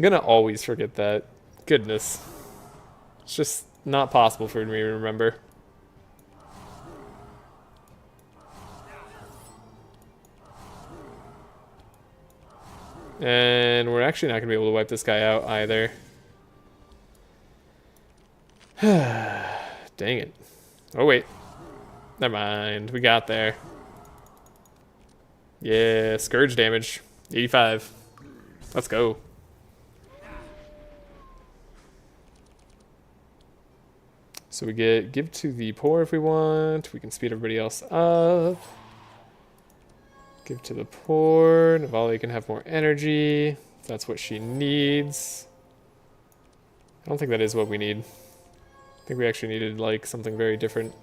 gonna always forget that. Goodness. It's just not possible for me to remember. And we're actually not gonna be able to wipe this guy out either. Dang it. Oh, wait. Never mind. We got there. Yeah, Scourge damage. 85. Let's go. So we get Give to the Poor if we want. We can speed everybody else up. Give to the Poor. Navalea can have more energy. If that's what she needs. I don't think that is what we need. I think we actually needed, like, something very different.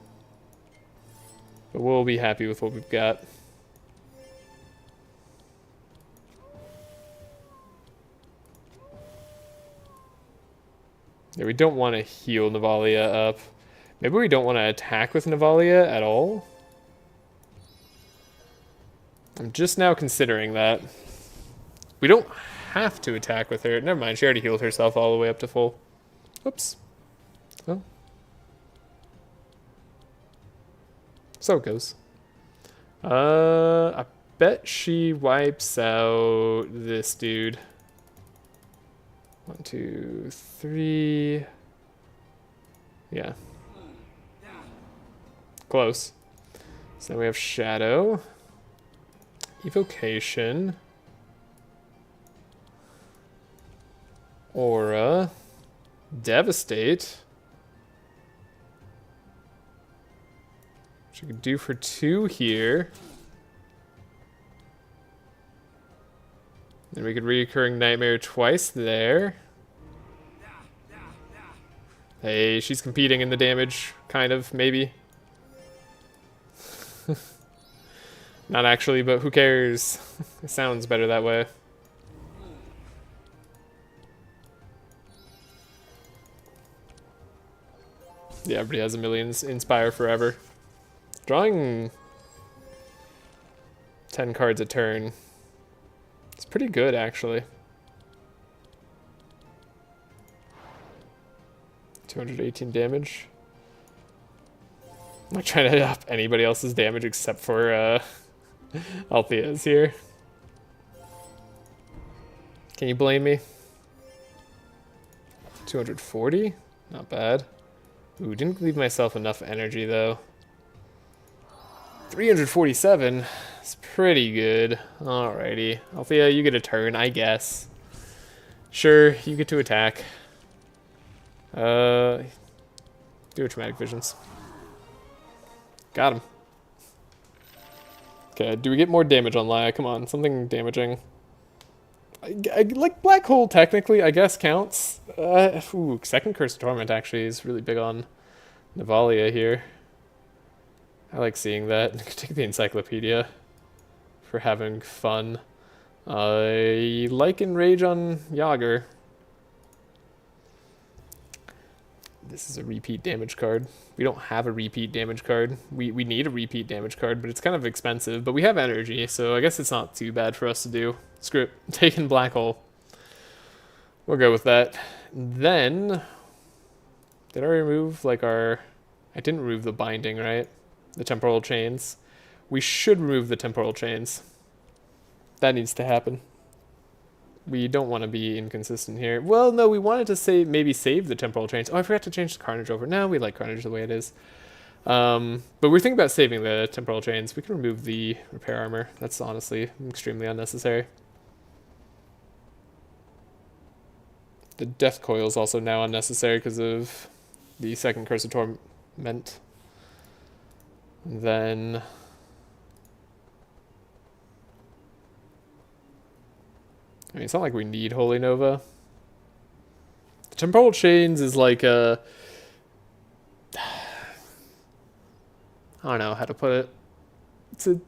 But we'll be happy with what we've got. Yeah, we don't want to heal Navalea up. Maybe we don't want to attack with Navalea at all. I'm just now considering that. We don't have to attack with her. Never mind, she already healed herself all the way up to full. Oops. Well. So it goes. I bet she wipes out this dude. 1, 2, 3. Yeah. Close. So then we have Shadow. Evocation. Aura. Devastate. Which we could do for 2 here. Then we could Reoccurring Nightmare twice there. Hey, she's competing in the damage, kind of, maybe. Not actually, but who cares? It sounds better that way. Yeah, everybody has a million Inspire forever. Drawing 10 cards a turn. It's pretty good, actually. 218 damage. I'm not trying to up anybody else's damage except for Althea's here. Can you blame me? 240? Not bad. Ooh, didn't leave myself enough energy though. 347. It's pretty good. Alrighty. Althea, you get a turn, I guess. Sure, you get to attack. Do a Traumatic Visions. Got him. Okay, do we get more damage on Laia? Come on, something damaging. Like, Black Hole technically, I guess, counts. Ooh, Second Curse Torment actually is really big on Navalea here. I like seeing that. Take the Encyclopedia for having fun. I like Enrage on Yogger. This is a repeat damage card. We don't have a repeat damage card. We need a repeat damage card, but it's kind of expensive. But we have energy, so I guess it's not too bad for us to do. Screw it. Taking Black Hole. We'll go with that. Then, did I remove like our... I didn't remove the binding, right? The temporal chains. We should remove the temporal chains. That needs to happen. We don't want to be inconsistent here. Well, no, we wanted to maybe save the temporal chains. Oh, I forgot to change the Carnage over. No, we like Carnage the way it is. But we're thinking about saving the temporal chains. We can remove the repair armor. That's honestly extremely unnecessary. The death coil is also now unnecessary because of the second Curse of Torment. And then... I mean, it's not like we need Holy Nova. The Temporal Chains is like a... I don't know how to put it. It's a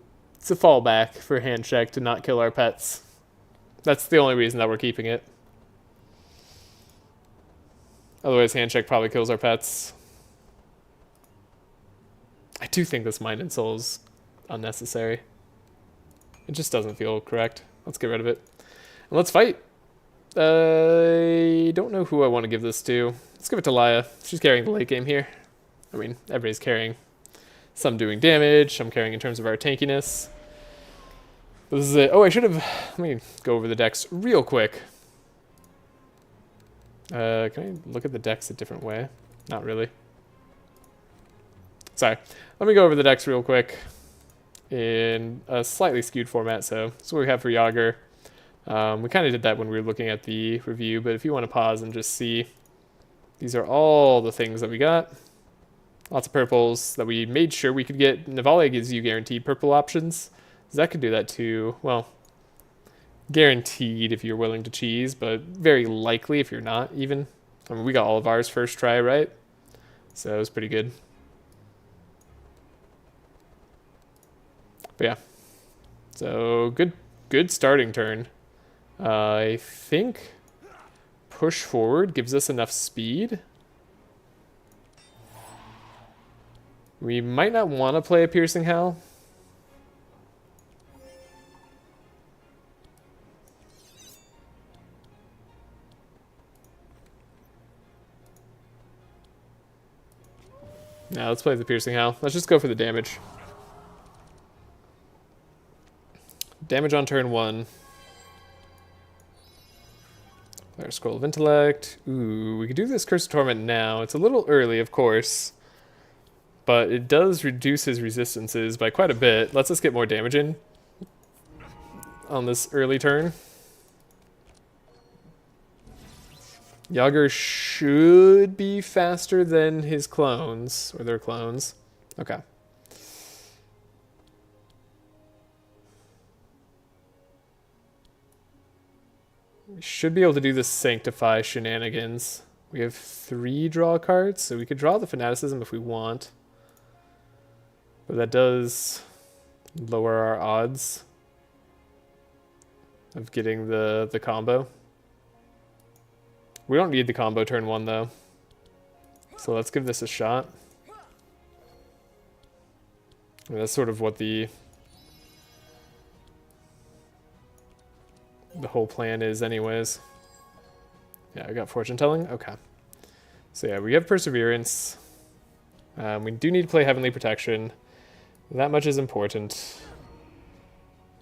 fallback for Handshake to not kill our pets. That's the only reason that we're keeping it. Otherwise, Handshake probably kills our pets. I do think this Mind and Soul is unnecessary. It just doesn't feel correct. Let's get rid of it. And let's fight. I don't know who I want to give this to. Let's give it to Laia. She's carrying the late game here. I mean, everybody's carrying. Some doing damage, some carrying in terms of our tankiness. But this is it. Oh, I should have... Let me go over the decks real quick. Can I look at the decks a different way? Not really. Sorry. Let me go over the decks real quick in a slightly skewed format. So that's what we have for Yogger. We kind of did that when we were looking at the review, but if you want to pause and just see, these are all the things that we got. Lots of purples that we made sure we could get. Navalea gives you guaranteed purple options. Zek could do that too. Well, guaranteed if you're willing to cheese, but very likely if you're not even. I mean, we got all of ours first try, right? So it was pretty good. But yeah. So good starting turn. I think push forward gives us enough speed. We might not want to play a Piercing Howl. Now let's play the Piercing Howl. Let's just go for the damage. Damage on turn 1. Our Scroll of Intellect. Ooh, we could do this Curse of Torment now. It's a little early, of course. But it does reduce his resistances by quite a bit. Lets us get more damage in on this early turn. Yogger should be faster than his clones, or their clones. Okay. We should be able to do the Sanctify shenanigans. We have 3 draw cards, so we could draw the Fanaticism if we want. But that does lower our odds of getting the combo. We don't need the combo turn 1 though. So let's give this a shot. And that's sort of what the whole plan is anyways. Yeah, I got Fortune Telling? Okay. So yeah, we have Perseverance. We do need to play Heavenly Protection. That much is important.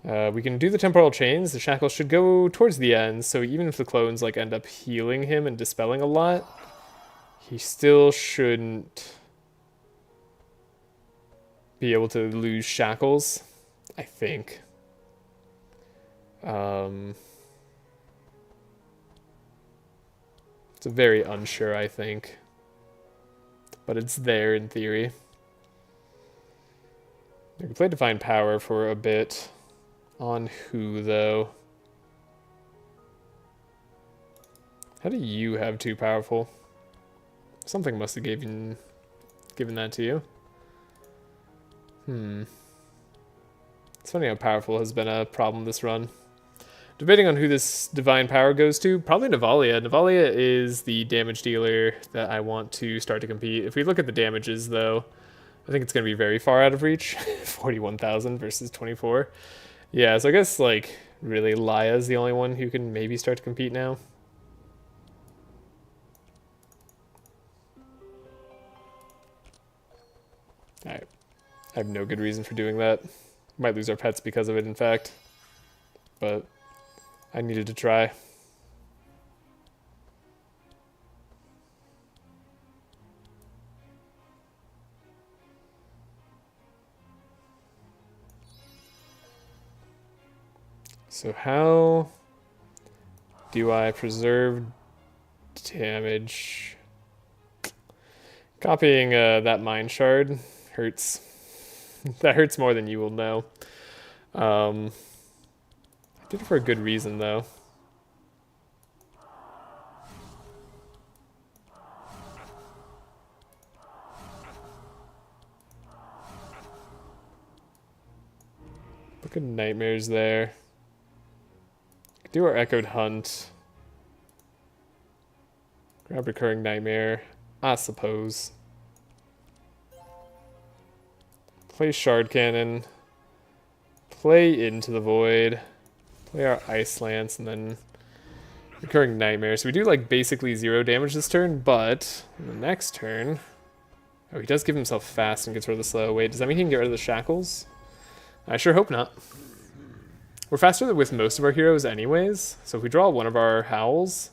We can do the Temporal Chains. The Shackles should go towards the end, so even if the clones like end up healing him and dispelling a lot, he still shouldn't be able to lose Shackles, I think. It's very unsure, I think. But it's there in theory. We can play Divine Power for a bit. On who, though? How do you have 2 powerful? Something must have given that to you. It's funny how powerful has been a problem this run. Debating on who this divine power goes to. Probably Navalea. Navalea is the damage dealer that I want to start to compete. If we look at the damages, though, I think it's going to be very far out of reach. 41,000 versus 24. Yeah, so I guess, like, really Laia is the only one who can maybe start to compete now. Alright. I have no good reason for doing that. Might lose our pets because of it, in fact. But I needed to try. So how do I preserve damage? Copying that mine shard hurts. That hurts more than you will know. I did it for a good reason, though. Look at nightmares there. Do our echoed hunt. Grab recurring nightmare, I suppose. Play shard cannon. Play into the void. Play our ice lance, and then recurring nightmare. So we do like basically 0 damage this turn, but the next turn, oh, he does give himself fast and gets rid of the slow. Wait, does that mean he can get rid of the shackles? I sure hope not. We're faster with most of our heroes anyways, so if we draw one of our howls,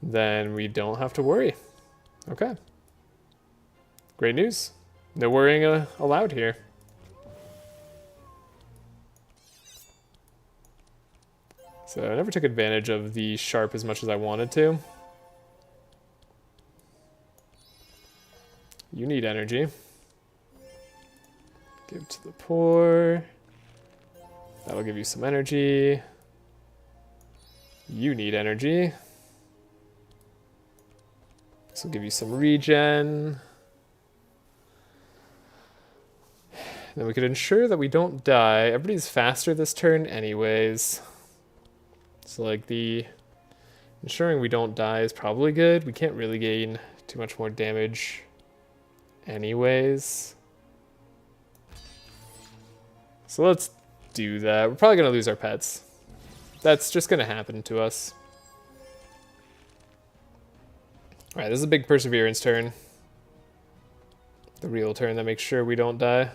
then we don't have to worry. Okay. Great news. No worrying allowed here. So I never took advantage of the sharp as much as I wanted to. You need energy. Give to the poor. That'll give you some energy. You need energy. This will give you some regen. Then we could ensure that we don't die. Everybody's faster this turn anyways. So like the ensuring we don't die is probably good. We can't really gain too much more damage anyways. So let's do that. We're probably going to lose our pets. That's just going to happen to us. Alright, this is a big perseverance turn. The real turn that makes sure we don't die.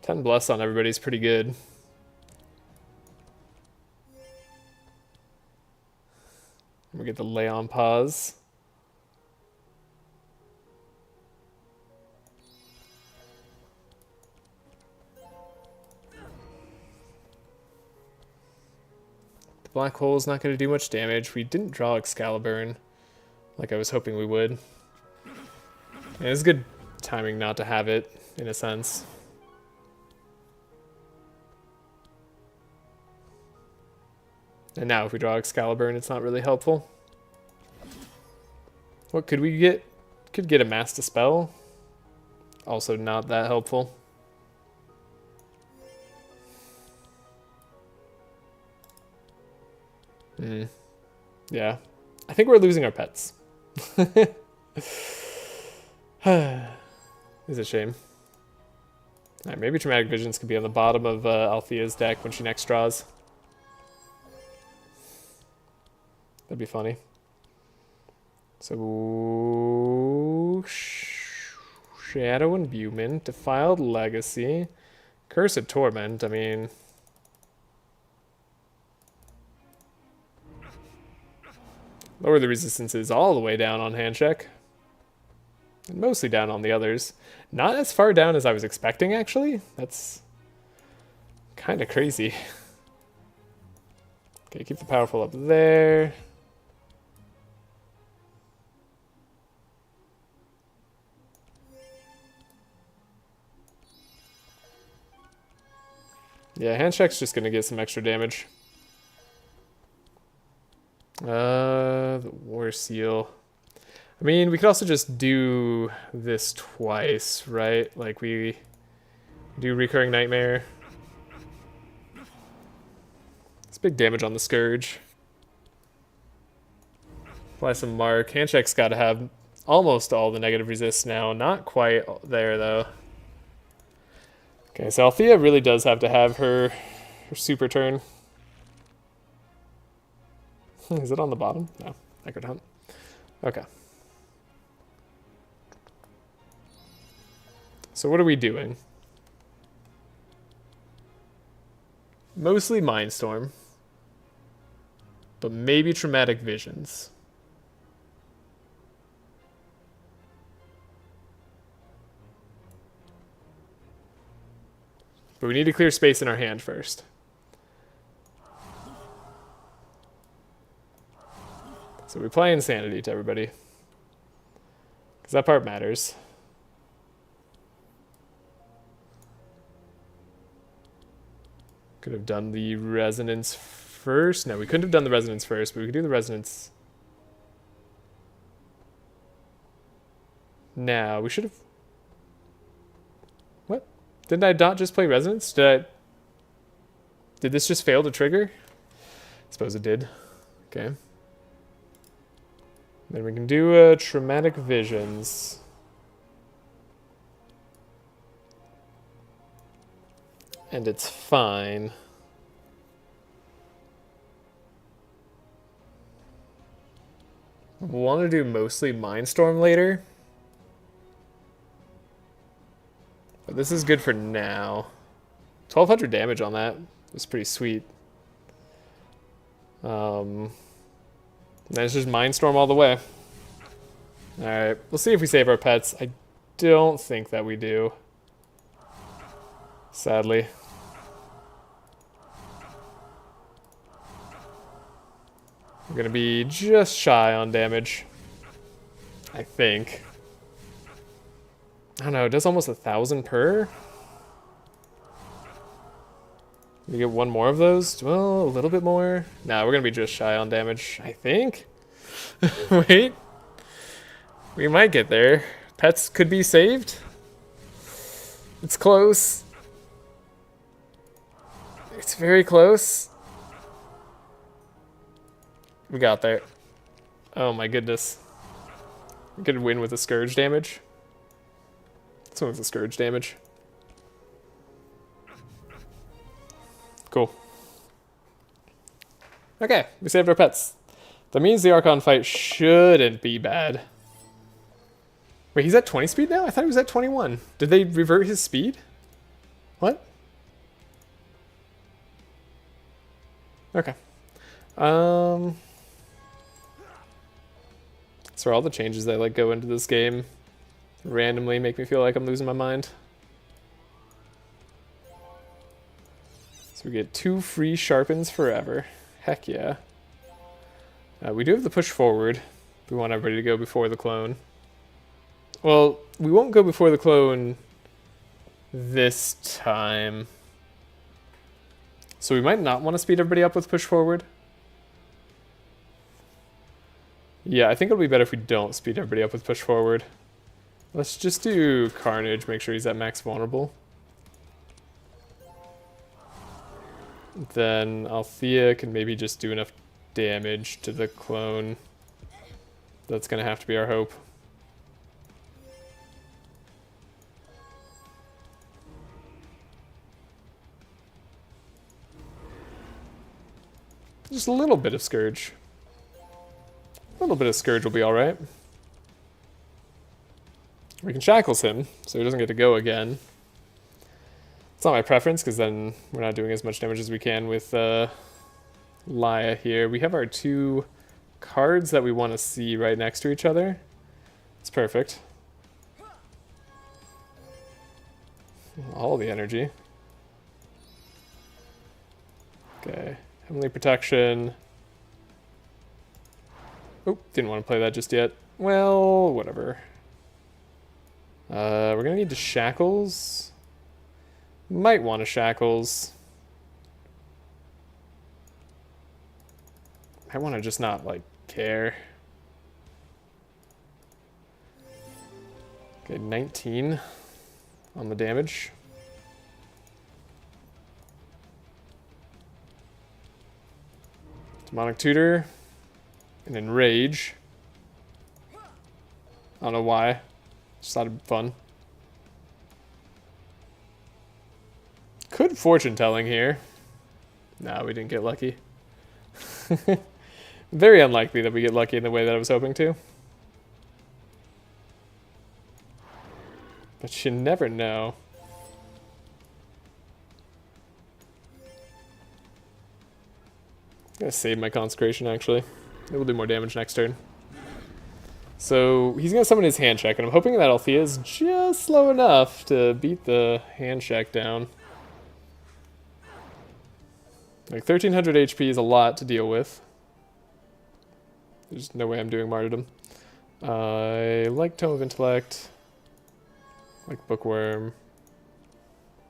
Ten bless on everybody's pretty good. We get the lay on pause. The black hole is not going to do much damage. We didn't draw Excalibur like I was hoping we would. And it's good timing not to have it, in a sense. And now if we draw Excalibur, it's not really helpful. What could we get? Could get a Mass Dispel. Also not that helpful. Yeah. I think we're losing our pets. It's a shame. Alright, maybe Traumatic Visions could be on the bottom of Althea's deck when she next draws. That'd be funny. So, Shadow Imbuement, Defiled Legacy, Cursed Torment, I mean... Lower the resistances all the way down on hand check. And mostly down on the others. Not as far down as I was expecting, actually. That's kind of crazy. Okay, keep the powerful up there. Yeah, hand check's just gonna get some extra damage. The War Seal. I mean, we could also just do this twice, right? Like we do Recurring Nightmare. It's big damage on the Scourge. Apply some Mark. Handcheck's got to have almost all the negative resist now. Not quite there, though. Okay, so Althea really does have to have her super turn. Is it on the bottom? No, I could hunt. Okay. So what are we doing? Mostly Mindstorm. But maybe Traumatic Visions. But we need to clear space in our hand first. So we play Insanity to everybody. Because that part matters. Could have done the Resonance first. No, we couldn't have done the Resonance first, but we could do the Resonance now. We should have... What? Didn't I not just play Resonance? Did this just fail to trigger? I suppose it did. Okay. Then we can do Traumatic Visions. And it's fine. Want to do mostly Mindstorm later. But this is good for now. 1200 damage on that was pretty sweet. Then it's just Mindstorm all the way. Alright, we'll see if we save our pets. I don't think that we do. Sadly. We're gonna be just shy on damage. I think. I don't know, it does almost 1,000 per? We get one more of those? Well, a little bit more. Nah, we're gonna be just shy on damage, I think. Wait. We might get there. Pets could be saved. It's close. It's very close. We got there. Oh my goodness. We could win with the Scourge damage. Let's win with the Scourge damage. Cool. Okay, we saved our pets. That means the Archon fight shouldn't be bad. Wait, he's at 20 speed now? I thought he was at 21. Did they revert his speed? What? Okay. So all the changes that like go into this game randomly make me feel like I'm losing my mind. So we get 2 free sharpens forever. Heck yeah. We do have the push forward. We want everybody to go before the clone. Well, we won't go before the clone this time. So we might not want to speed everybody up with push forward. Yeah, I think it'll be better if we don't speed everybody up with push forward. Let's just do Carnage, make sure he's at max vulnerable. Then Althea can maybe just do enough damage to the clone. That's gonna have to be our hope. Just a little bit of Scourge. A little bit of Scourge will be alright. We can Shackles him, so he doesn't get to go again. It's not my preference, because then we're not doing as much damage as we can with Laia here. We have our 2 cards that we want to see right next to each other. It's perfect. All the energy. Okay. Heavenly Protection. Oh, didn't want to play that just yet. Well, whatever. We're going to need to Shackles. Might want to Shackles. I want to just not, like, care. Okay, 19 on the damage. Demonic Tutor. And Enrage. I don't know why. Just thought it'd be fun. Could Fortune Telling here. No, we didn't get lucky. Very unlikely that we get lucky in the way that I was hoping to. But you never know. I'm gonna save my Consecration, actually. It will do more damage next turn. So, he's gonna summon his hand check, and I'm hoping that Althea is just slow enough to beat the hand check down. Like, 1300 HP is a lot to deal with. There's no way I'm doing Martyrdom. I like Tome of Intellect. I like Bookworm.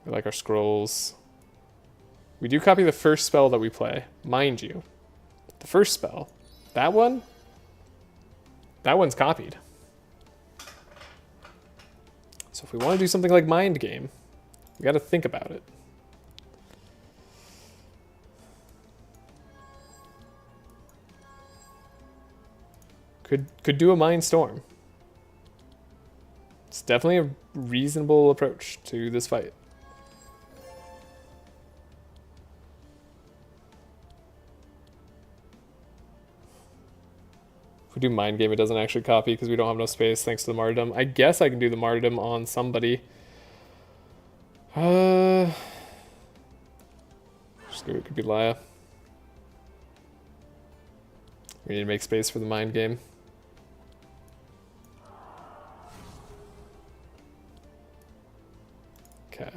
I like our scrolls. We do copy the first spell that we play. Mind you, the first spell, that one's copied. So if we want to do something like Mind Game, we got to think about it. Could do a Mind Storm. It's definitely a reasonable approach to this fight. If we do Mind Game, it doesn't actually copy because we don't have enough space thanks to the Martyrdom. I guess I can do the Martyrdom on somebody. Just it could be Laia. We need to make space for the Mind Game. Okay.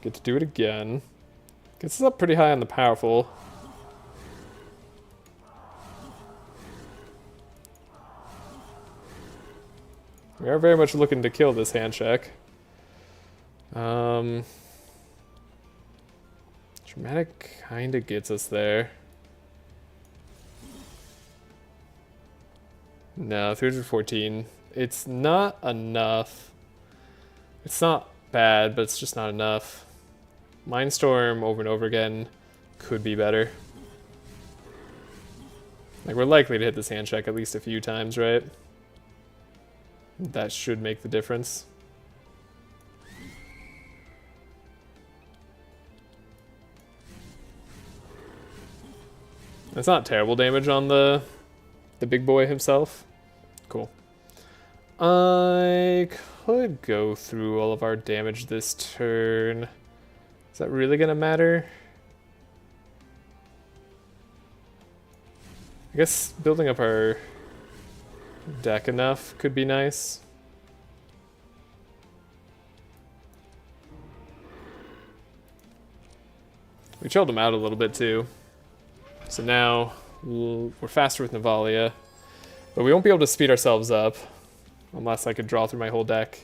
Get to do it again. Gets us up pretty high on the powerful. We are very much looking to kill this hand check. Dramatic kinda gets us there. No, 314. It's not enough. It's not bad, but it's just not enough. Mindstorm over and over again could be better. Like, we're likely to hit this hand check at least a few times, right? That should make the difference. That's not terrible damage on the big boy himself. Cool. I could go through all of our damage this turn. Is that really gonna matter? I guess building up our deck enough could be nice. We chilled him out a little bit too. So now we're faster with Navalea, but we won't be able to speed ourselves up unless I could draw through my whole deck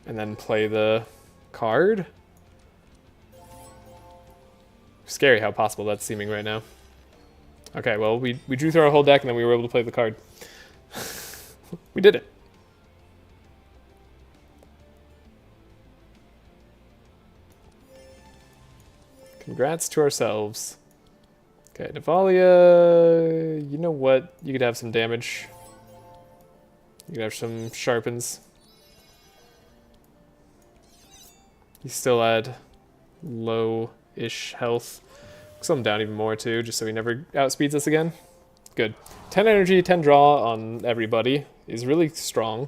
and then play the card. Scary how possible that's seeming right now. Okay, well, we drew through our whole deck and then we were able to play the card. We did it. Congrats to ourselves. Okay, Navalea, you know what? You could have some damage. You could have some sharpens. He's still at low-ish health. Slow him down even more too, just so he never outspeeds us again. Good. 10 energy, 10 draw on everybody is really strong.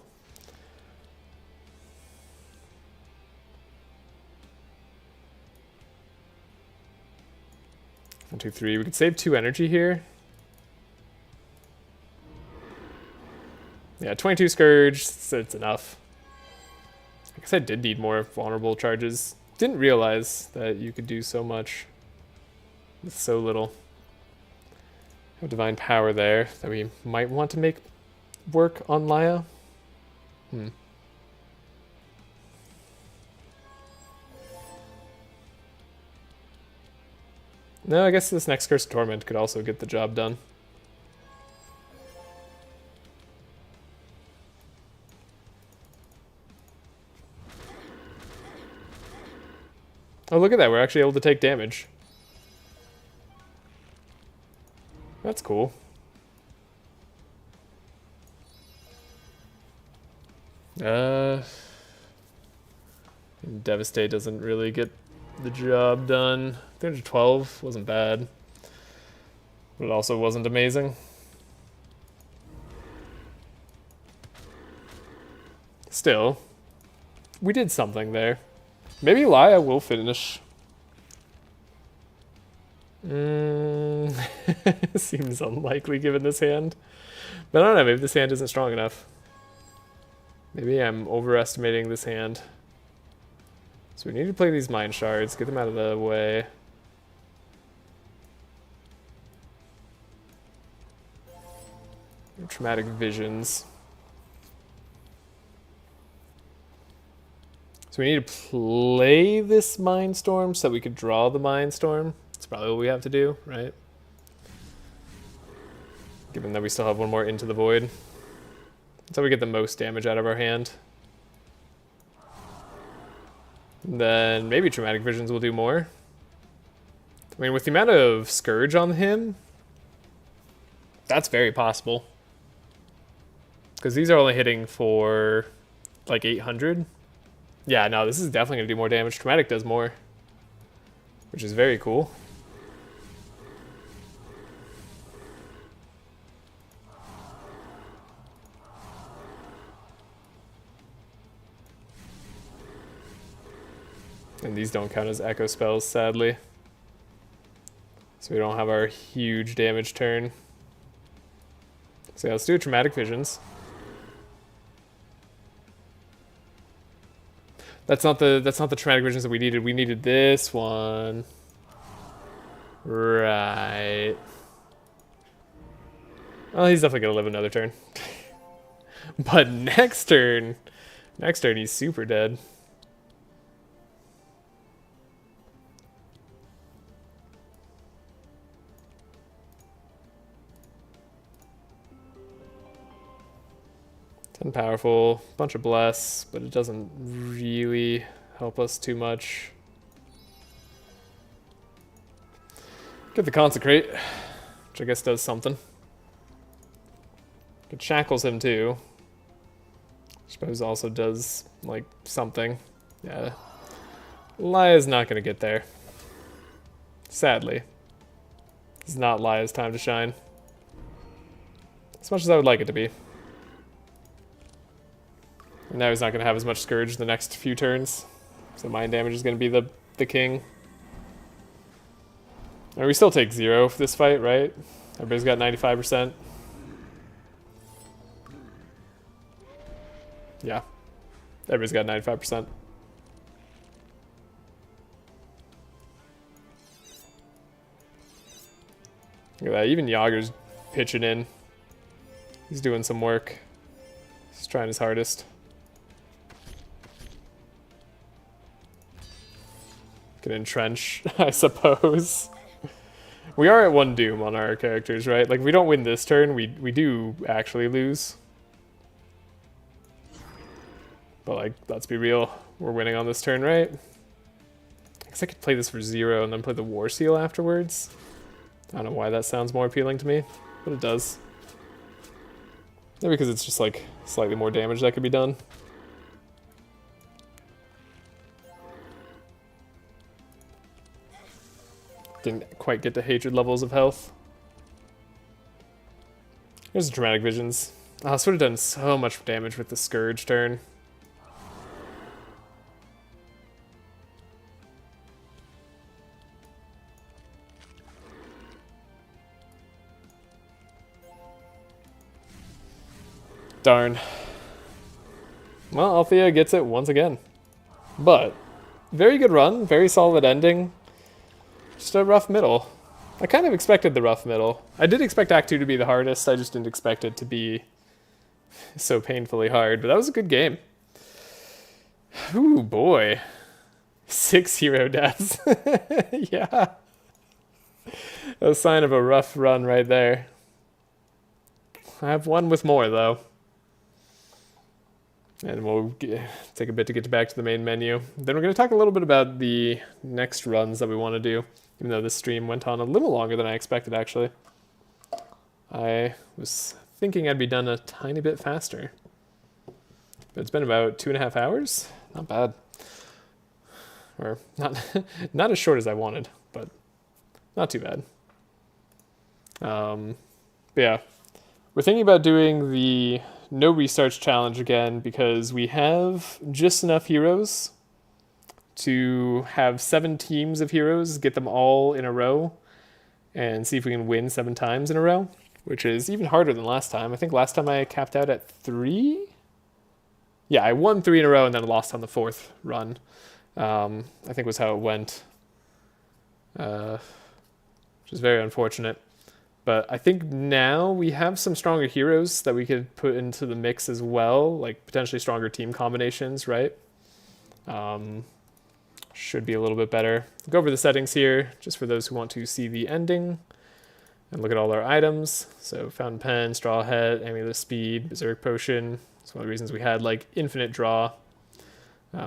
One, two, three. We could save 2 energy here. Yeah, 22 Scourge, so it's enough. I guess I did need more vulnerable charges. Didn't realize that you could do so much with so little. Have Divine Power there that we might want to make work on Laia. No, I guess this next Curse of Torment could also get the job done. Oh, look at that. We're actually able to take damage. That's cool. Devastate doesn't really get the job done. 312 wasn't bad, but it also wasn't amazing. Still, we did something there. Maybe Laia will finish. Seems unlikely given this hand. But I don't know, maybe this hand isn't strong enough. Maybe I'm overestimating this hand. So we need to play these Mind Shards, get them out of the way. Traumatic Visions. So we need to play this Mind Storm so that we could draw the Mind Storm. That's probably what we have to do, right? Given that we still have one more Into the Void. That's how we get the most damage out of our hand. And then maybe Traumatic Visions will do more. I mean, with the amount of Scourge on him, that's very possible. Because these are only hitting for like 800. Yeah, no, this is definitely going to do more damage. Traumatic does more, which is very cool. And these don't count as echo spells, sadly. So we don't have our huge damage turn. So yeah, let's do Traumatic Visions. That's not the Traumatic Visions that we needed. We needed this one. Right. Well, he's definitely gonna live another turn. But next turn he's super dead. Powerful, bunch of bless, but it doesn't really help us too much. Get the Consecrate, which I guess does something. It shackles him too. I suppose also does like something. Yeah. Laia's not gonna get there. Sadly. It's not Laia's time to shine. As much as I would like it to be. And now he's not going to have as much Scourge the next few turns. So Mind Damage is going to be the king. And we still take 0 for this fight, right? Everybody's got 95%. Yeah. Everybody's got 95%. Look at that. Even Yogger's pitching in. He's doing some work. He's trying his hardest. Can entrench, I suppose. We are at 1 doom on our characters, right? Like, if we don't win this turn, we do actually lose. But, like, let's be real. We're winning on this turn, right? I guess I could play this for 0 and then play the War Seal afterwards. I don't know why that sounds more appealing to me, but it does. Maybe because it's just, like, slightly more damage that could be done. Didn't quite get to Hatred levels of health. Here's the Dramatic Visions. Oh, this would have done so much damage with the Scourge turn. Darn. Well, Althea gets it once again. But, very good run, very solid ending. Just a rough middle. I kind of expected the rough middle. I did expect Act 2 to be the hardest, I just didn't expect it to be so painfully hard, but that was a good game. Ooh, boy. 6 hero deaths. Yeah. A sign of a rough run right there. I have one with more, though. And we'll take a bit to get back to the main menu. Then we're going to talk a little bit about the next runs that we want to do, even though this stream went on a little longer than I expected, actually. I was thinking I'd be done a tiny bit faster. But it's been about 2.5 hours. Not bad. Or not as short as I wanted, but not too bad. But yeah, we're thinking about doing the no restarts challenge again because we have just enough heroes to have 7 teams of heroes, get them all in a row, and see if we can win 7 times in a row, which is even harder than last time. I think last time I capped out at 3. Yeah, I won 3 in a row and then lost on the 4th run. I think was how it went, which is very unfortunate. But I think now we have some stronger heroes that we could put into the mix as well, like potentially stronger team combinations, right? Should be a little bit better. Go over the settings here, just for those who want to see the ending. And look at all our items. So Fountain Pen, Straw Hat, Amulet Speed, Berserk Potion. It's one of the reasons we had like infinite draw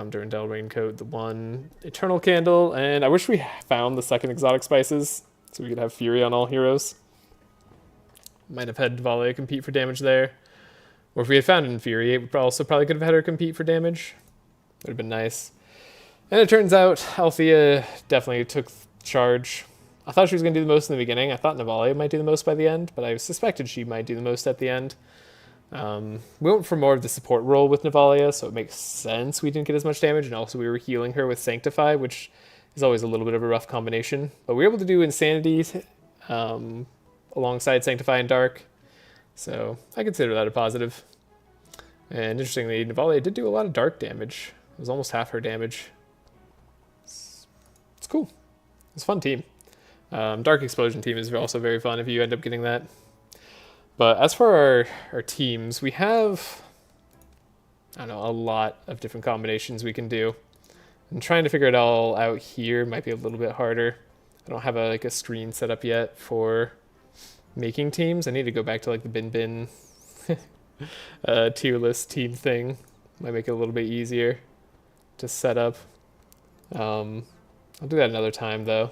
during Del Raincoat, the one Eternal Candle. And I wish we found the 2nd exotic spices so we could have Fury on all heroes. Might have had Navalea compete for damage there. Or if we had found Infuriate, we also probably could have had her compete for damage. Would have been nice. And it turns out Althea definitely took charge. I thought she was going to do the most in the beginning. I thought Navalea might do the most by the end, but I suspected she might do the most at the end. We went for more of the support role with Navalea, so it makes sense we didn't get as much damage, and also we were healing her with Sanctify, which is always a little bit of a rough combination. But we were able to do Insanity alongside Sanctify and Dark, so I consider that a positive. And interestingly, Navalea did do a lot of Dark damage. It was almost half her damage. It's cool. It's a fun team. Dark Explosion team is also very fun if you end up getting that. But as for our teams, we have, I don't know, a lot of different combinations we can do. And trying to figure it all out here might be a little bit harder. I don't have a screen set up yet for making teams. I need to go back to like the bin tier list team thing. Might make it a little bit easier to set up. I'll do that another time though.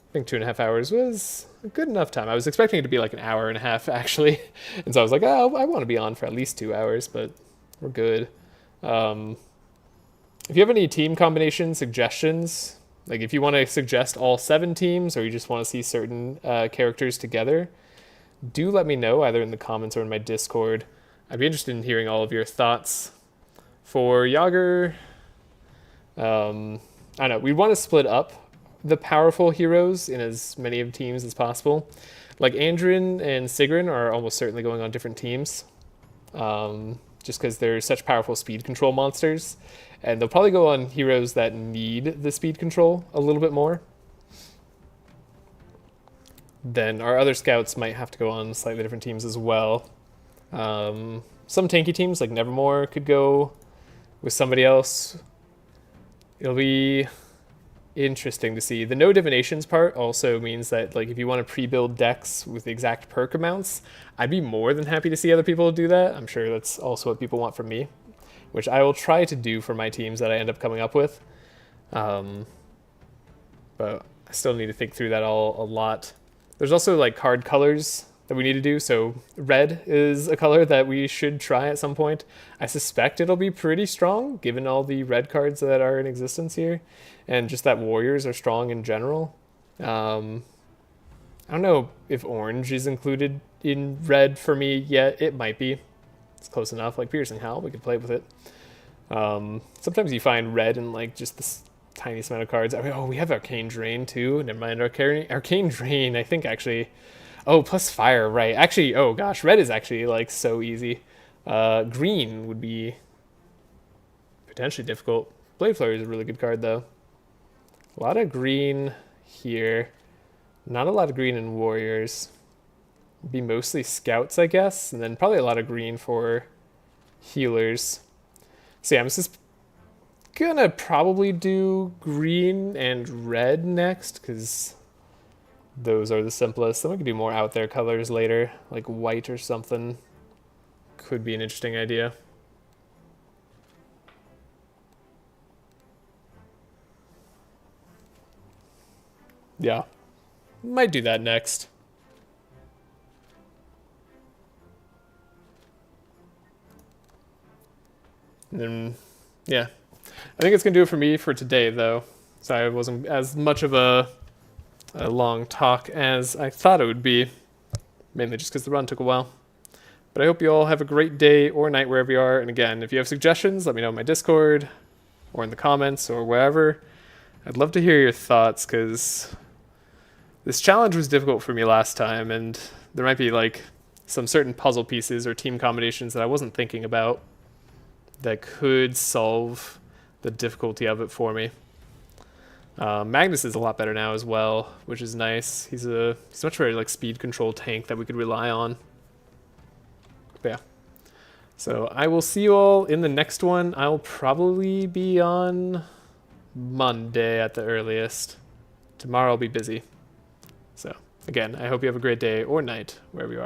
I think 2.5 hours was a good enough time. I was expecting it to be like 1.5 hours actually. And so I was like, oh, I want to be on for at least 2 hours, but we're good. If you have any team combination suggestions, like if you want to suggest all 7 teams or you just want to see certain characters together, do let me know either in the comments or in my Discord. I'd be interested in hearing all of your thoughts. For Yogger, I don't know, we want to split up the powerful heroes in as many of teams as possible. Like Andrin and Sigrun are almost certainly going on different teams, just because they're such powerful speed control monsters, and they'll probably go on heroes that need the speed control a little bit more. Then our other scouts might have to go on slightly different teams as well. Some tanky teams like Nevermore could go with somebody else. It'll be interesting to see. The no divinations part also means that like if you want to pre-build decks with the exact perk amounts, I'd be more than happy to see other people do that. I'm sure that's also what people want from me, which I will try to do for my teams that I end up coming up with. But I still need to think through that all a lot. There's also like card colors that we need to do. So red is a color that we should try at some point. I suspect it'll be pretty strong given all the red cards that are in existence here, and just that warriors are strong in general. I don't know if orange is included in red for me yet. It might be. It's close enough. Like Piercing Howl, we could play with it. Sometimes you find red in like just this tiniest amount of cards. I mean, oh, we have Arcane Drain too. Never mind, Arcane Drain, I think actually. Oh, plus fire, right. Actually, oh gosh, red is actually like so easy. Green would be potentially difficult. Blade Flurry is a really good card though. A lot of green here. Not a lot of green in warriors. It'd be mostly scouts, I guess, and then probably a lot of green for healers. So yeah, I'm just gonna probably do green and red next, because those are the simplest. Then we can do more out there colors later, like white or something. Could be an interesting idea. Yeah, might do that next. And then, yeah. I think it's going to do it for me for today, though. Sorry, it wasn't as much of a long talk as I thought it would be. Mainly just because the run took a while. But I hope you all have a great day or night wherever you are. And again, if you have suggestions, let me know in my Discord or in the comments or wherever. I'd love to hear your thoughts, because this challenge was difficult for me last time, and there might be like some certain puzzle pieces or team combinations that I wasn't thinking about that could solve the difficulty of it for me. Magnus is a lot better now as well, which is nice. He's much better like speed control tank that we could rely on. But yeah. So I will see you all in the next one. I'll probably be on Monday at the earliest. Tomorrow I'll be busy. So again, I hope you have a great day or night wherever you are.